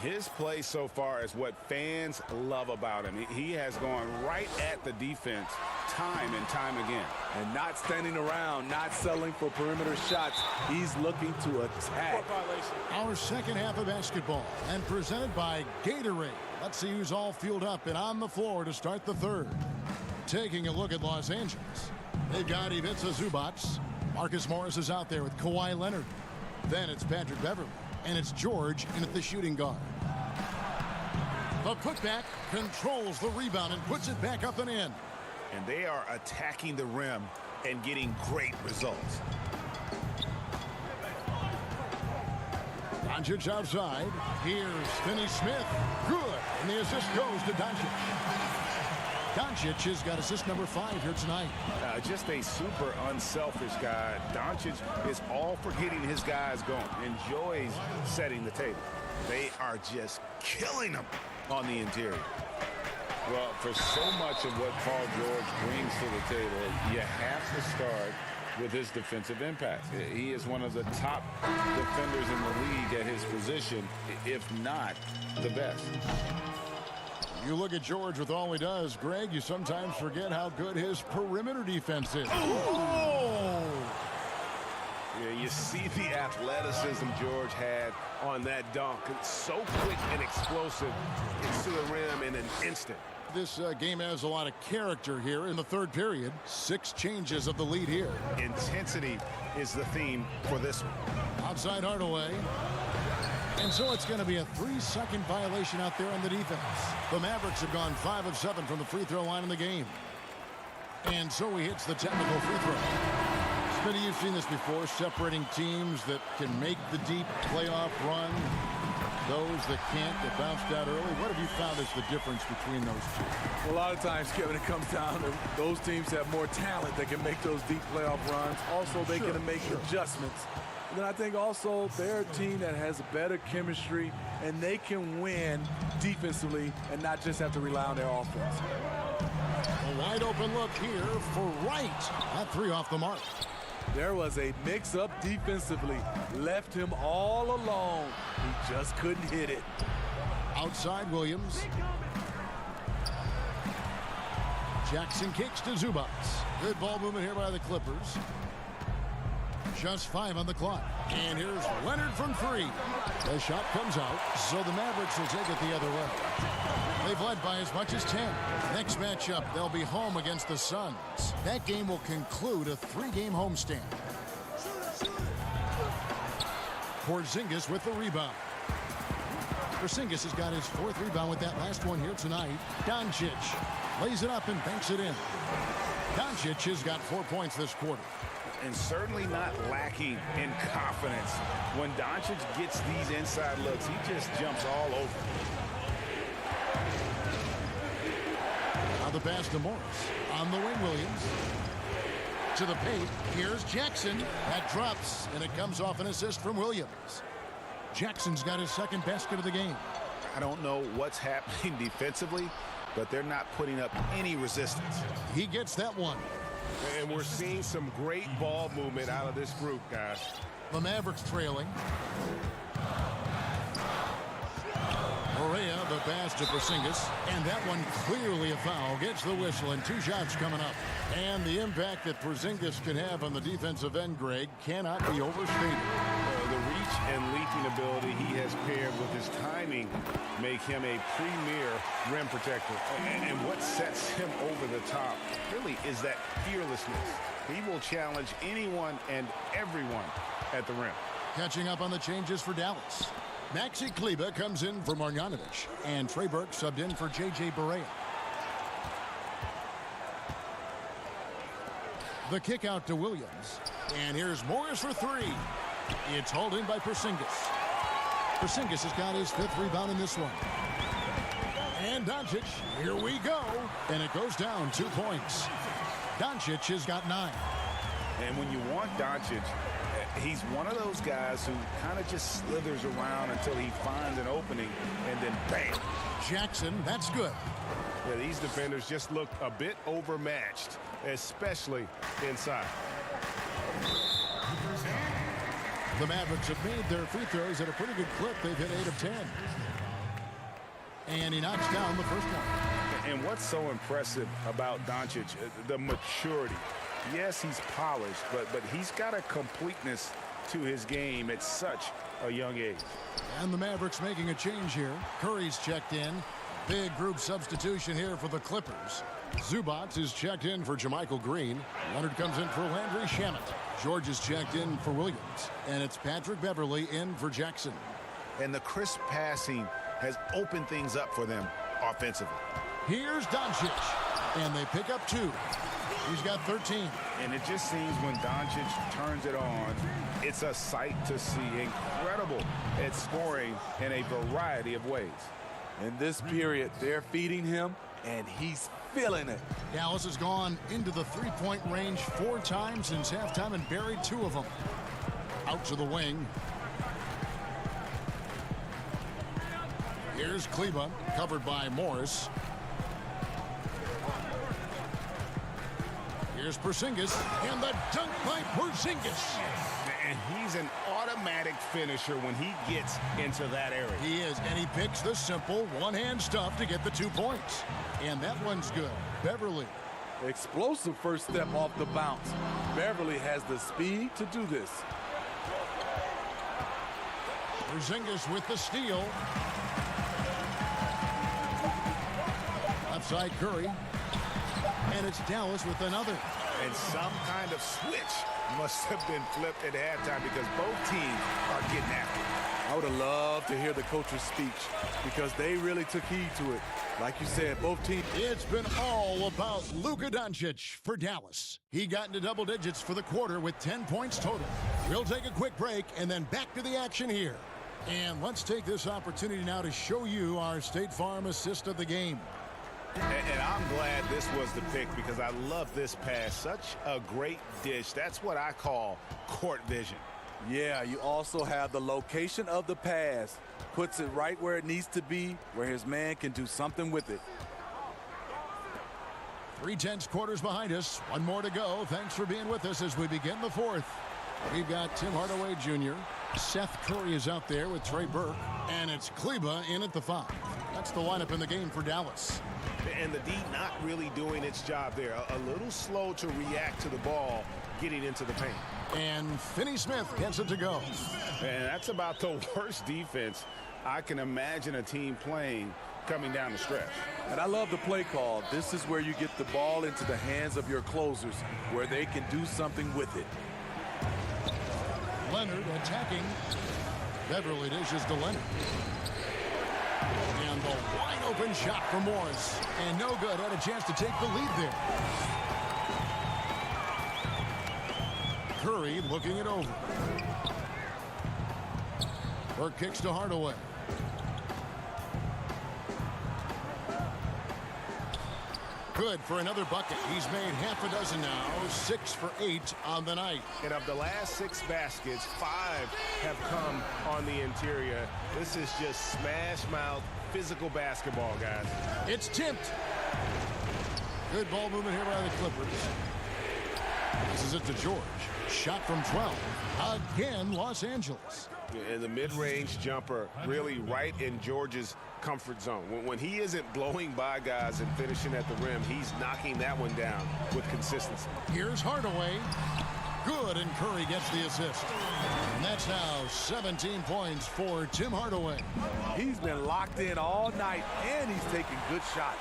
His play so far is what fans love about him. He has gone right at the defense time and time again. And not standing around, not settling for perimeter shots. He's looking to attack. Our second half of basketball and presented by Gatorade. Let's see who's all fueled up and on the floor to start the third. Taking a look at Los Angeles. They've got Ivica Zubac. Marcus Morris is out there with Kawhi Leonard. Then it's Patrick Beverly. And it's George in at the shooting guard. The putback controls the rebound and puts it back up and in. And they are attacking the rim and getting great results. Doncic outside. Here's Finney-Smith. Good. And the assist goes to Doncic. Doncic has got assist number 5 here tonight. Just a super unselfish guy. Doncic is all for getting his guys going. Enjoys setting the table. They are just killing them on the interior. Well, for so much of what Paul George brings to the table, you have to start with his defensive impact. He is one of the top defenders in the league at his position, if not the best. You look at George with all he does, Greg, you sometimes forget how good his perimeter defense is. Oh! Yeah, you see the athleticism George had on that dunk. It's so quick and explosive. Gets to the rim in an instant. This game has a lot of character here in the third period. 6 changes of the lead here. Intensity is the theme for this one. Outside Hardaway. And so it's going to be a 3-second violation out there on the defense. The Mavericks have gone 5 of 7 from the free throw line in the game. And so he hits the technical free throw. Smitty, you've seen this before, separating teams that can make the deep playoff run, those that can't get bounced out early. What have you found is the difference between those two? Well, a lot of times, Kevin, it comes down to those teams have more talent that can make those deep playoff runs. Also, they can make adjustments. And then I think also they're a team that has better chemistry, and they can win defensively and not just have to rely on their offense. A wide open look here for Wright. That 3 off the mark. There was a mix-up defensively. Left him all alone. He just couldn't hit it. Outside Williams. Jackson kicks to Zubac. Good ball movement here by the Clippers. Just 5 on the clock. And here's Leonard from 3. The shot comes out, so the Mavericks will take it the other way. They've led by as much as 10. Next matchup, they'll be home against the Suns. That game will conclude a 3-game homestand. Porzingis with the rebound. Porzingis has got his 4th rebound with that last one here tonight. Doncic lays it up and banks it in. Doncic has got 4 points this quarter. And certainly not lacking in confidence. When Doncic gets these inside looks, he just jumps all over. Now the pass to Morris. On the wing, Williams. To the paint. Here's Jackson. That drops, and it comes off an assist from Williams. Jackson's got his 2nd basket of the game. I don't know what's happening defensively, but they're not putting up any resistance. He gets that one. And we're seeing some great ball movement out of this group, guys. The Mavericks trailing. Correa, the pass to Porzingis, and that one clearly a foul. Gets the whistle, and 2 shots coming up. And the impact that Porzingis can have on the defensive end, Greg, cannot be overstated. The reach and leaping ability he has paired with his timing make him a premier rim protector. And what sets him over the top really is that fearlessness. He will challenge anyone and everyone at the rim. Catching up on the changes for Dallas. Maxi Kleber comes in for Marjanovic, and Trey Burke subbed in for J.J. Barea. The kick out to Williams, and here's Morris for 3. It's hauled in by Porzingis. Porzingis has got his 5th rebound in this one. And Doncic, here we go, and it goes down 2 points. Doncic has got 9. And when you want Doncic, he's one of those guys who kind of just slithers around until he finds an opening, and then bam. Jackson, that's good. Yeah, these defenders just look a bit overmatched, especially inside. The Mavericks have made their free throws at a pretty good clip. They've hit 8 of 10. And he knocks down the first one. And what's so impressive about Doncic, the maturity. Yes, he's polished, but he's got a completeness to his game at such a young age. And the Mavericks making a change here. Curry's checked in. Big group substitution here for the Clippers. Zubac is checked in for JaMychal Green. Leonard comes in for Landry Shamet. George is checked in for Williams. And it's Patrick Beverley in for Jackson. And the crisp passing has opened things up for them offensively. Here's Doncic, and they pick up 2. He's got 13. And it just seems when Doncic turns it on, it's a sight to see. Incredible at scoring in a variety of ways. In this period, they're feeding him, and he's feeling it. Dallas has gone into the three-point range 4 times since halftime and buried 2 of them. Out to the wing. Here's Kleber, covered by Morris. Here's Porzingis, and the dunk by Porzingis. And he's an automatic finisher when he gets into that area. He is, and he picks the simple one-hand stuff to get the 2 points. And that one's good. Beverly. Explosive first step off the bounce. Beverly has the speed to do this. Porzingis with the steal. Left side Curry. And it's Dallas with another. And some kind of switch must have been flipped at halftime because both teams are getting after it. I would have loved to hear the coach's speech because they really took heed to it. Like you said, both teams. It's been all about Luka Doncic for Dallas. He got into double digits for the quarter with 10 points total. We'll take a quick break and then back to the action here. And let's take this opportunity now to show you our State Farm assist of the game. And I'm glad this was the pick because I love this pass. Such a great dish. That's what I call court vision. Yeah, you also have the location of the pass. Puts it right where it needs to be, where his man can do something with it. 3/10 quarters behind us. 1 more to go. Thanks for being with us as we begin the 4th. We've got Tim Hardaway Jr. Seth Curry is out there with Trey Burke. And it's Kleber in at the 5. That's the lineup in the game for Dallas. And the D not really doing its job there. A little slow to react to the ball getting into the paint. And Finney-Smith gets it to go. And that's about the worst defense I can imagine a team playing coming down the stretch. And I love the play call. This is where you get the ball into the hands of your closers, where they can do something with it. Leonard attacking. Beverly dishes to Leonard. And the wide open shot for Morris. And no good. Had a chance to take the lead there. Curry looking it over. Burke kicks to Hardaway. Good for another bucket. He's made half a dozen now. 6 for 8 on the night. And of the last 6 baskets, 5 have come on the interior. This is just smash mouth physical basketball, guys. It's tipped. Good ball movement here by the Clippers. This is it to George. Shot from 12. Again, Los Angeles. And the mid-range jumper really right in George's comfort zone. When he isn't blowing by guys and finishing at the rim, he's knocking that one down with consistency. Here's Hardaway. Good, and Curry gets the assist. And that's now 17 points for Tim Hardaway. He's been locked in all night, and he's taking good shots.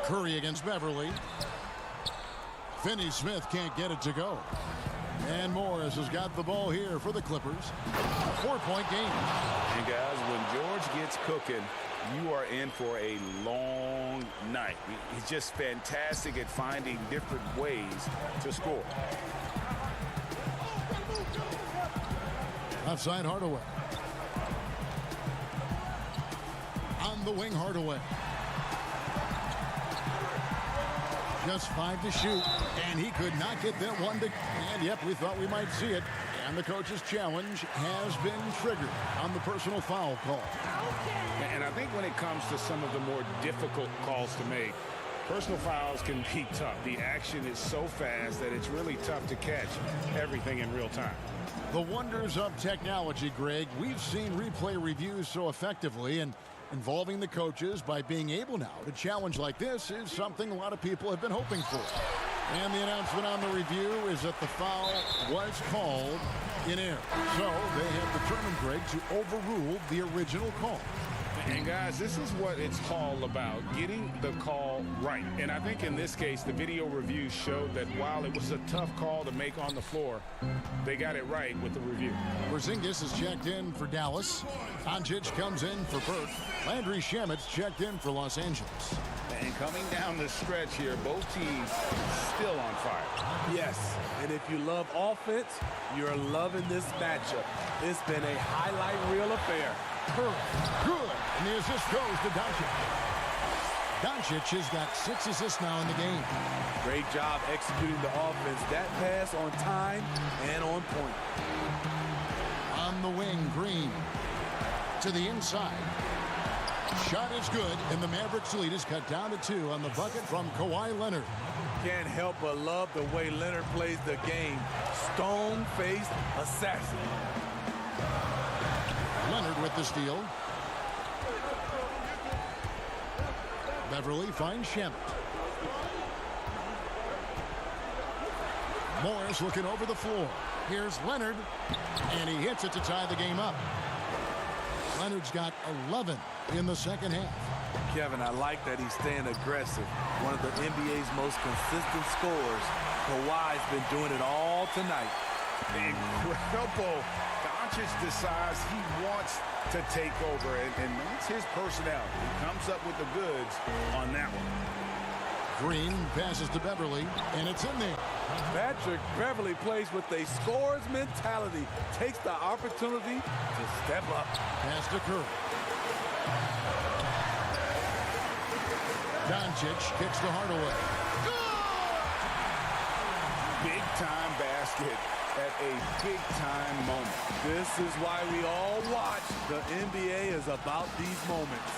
Curry against Beverly. Finney-Smith can't get it to go. And Morris has got the ball here for the Clippers. 4-point game. And guys, when George gets cooking, you are in for a long night. He's just fantastic at finding different ways to score. Outside Hardaway. On the wing, Hardaway. Just 5 to shoot, and he could not get that one to... And, yep, we thought we might see it. And the coach's challenge has been triggered on the personal foul call. And I think when it comes to some of the more difficult calls to make, personal fouls can be tough. The action is so fast that it's really tough to catch everything in real time. The wonders of technology, Greg. We've seen replay reviews so effectively, and involving the coaches by being able now to challenge like this is something a lot of people have been hoping for. And the announcement on the review is that the foul was called in error. So they have determined, Greg, to overrule the original call. And guys, this is what it's all about, getting the call right. And I think in this case, the video review showed that while it was a tough call to make on the floor, they got it right with the review. Porzingis is checked in for Dallas. Doncic comes in for Perth. Landry Shamet's checked in for Los Angeles. And coming down the stretch here, both teams still on fire. Yes, and if you love offense, you're loving this matchup. It's been a highlight reel affair. Good. And the assist goes to Doncic. Doncic has got 6 assists now in the game. Great job executing the offense. That pass on time and on point. On the wing, Green to the inside. Shot is good, and the Mavericks lead is cut down to 2 on the bucket from Kawhi Leonard. Can't help but love the way Leonard plays the game. Stone-faced assassin. Leonard with the steal. Beverly finds Shamet. Morris looking over the floor. Here's Leonard, and he hits it to tie the game up. Leonard's got 11 in the second half. Kevin, I like that he's staying aggressive. One of the NBA's most consistent scorers. Kawhi's been doing it all tonight. Incredible. Doncic decides he wants to take over, and that's his personality. He comes up with the goods on that one. Green passes to Beverly, and it's in there. Patrick Beverly plays with a scorer's mentality. Takes the opportunity to step up. Pass to Curry. Doncic kicks to Hardaway. Big-time basket at a big-time moment. This is why we all watch. The NBA is about these moments.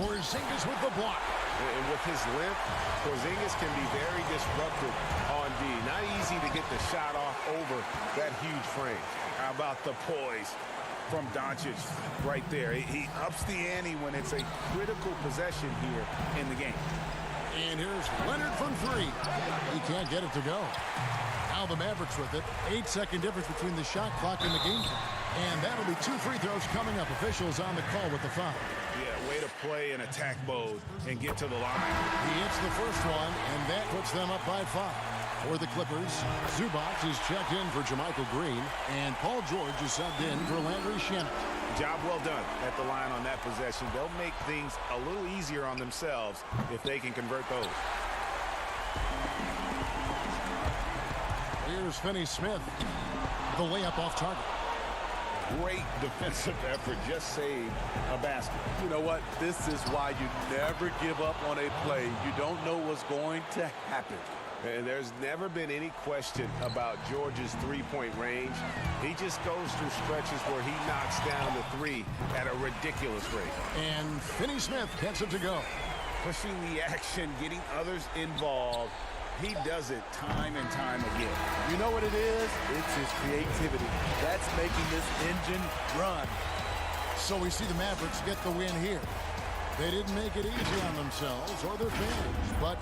Porzingis with the block. And with his length, Porzingis can be very disruptive on D. Not easy to get the shot off over that huge frame. How about the poise from Doncic right there? He ups the ante when it's a critical possession here in the game. And here's Leonard from 3. He can't get it to go. Now the Mavericks with it. 8-second difference between the shot clock and the game clock. And that'll be 2 free throws coming up. Officials on the call with the foul. Yeah, way to play in attack mode and get to the line. He hits the first one, and that puts them up by 5. For the Clippers, Zubac is checked in for Jermichael Green, and Paul George is subbed in for Landry Shamet. Job well done at the line on that possession. They'll make things a little easier on themselves if they can convert those. Here's Finney-Smith. The layup off target. Great defensive effort. Just saved a basket. You know what? This is why you never give up on a play. You don't know what's going to happen. And there's never been any question about George's three-point range. He just goes through stretches where he knocks down the 3 at a ridiculous rate. And Finney-Smith gets it to go. Pushing the action, getting others involved. He does it time and time again. You know what it is? It's his creativity. That's making this engine run. So we see the Mavericks get the win here. They didn't make it easy on themselves or their fans, but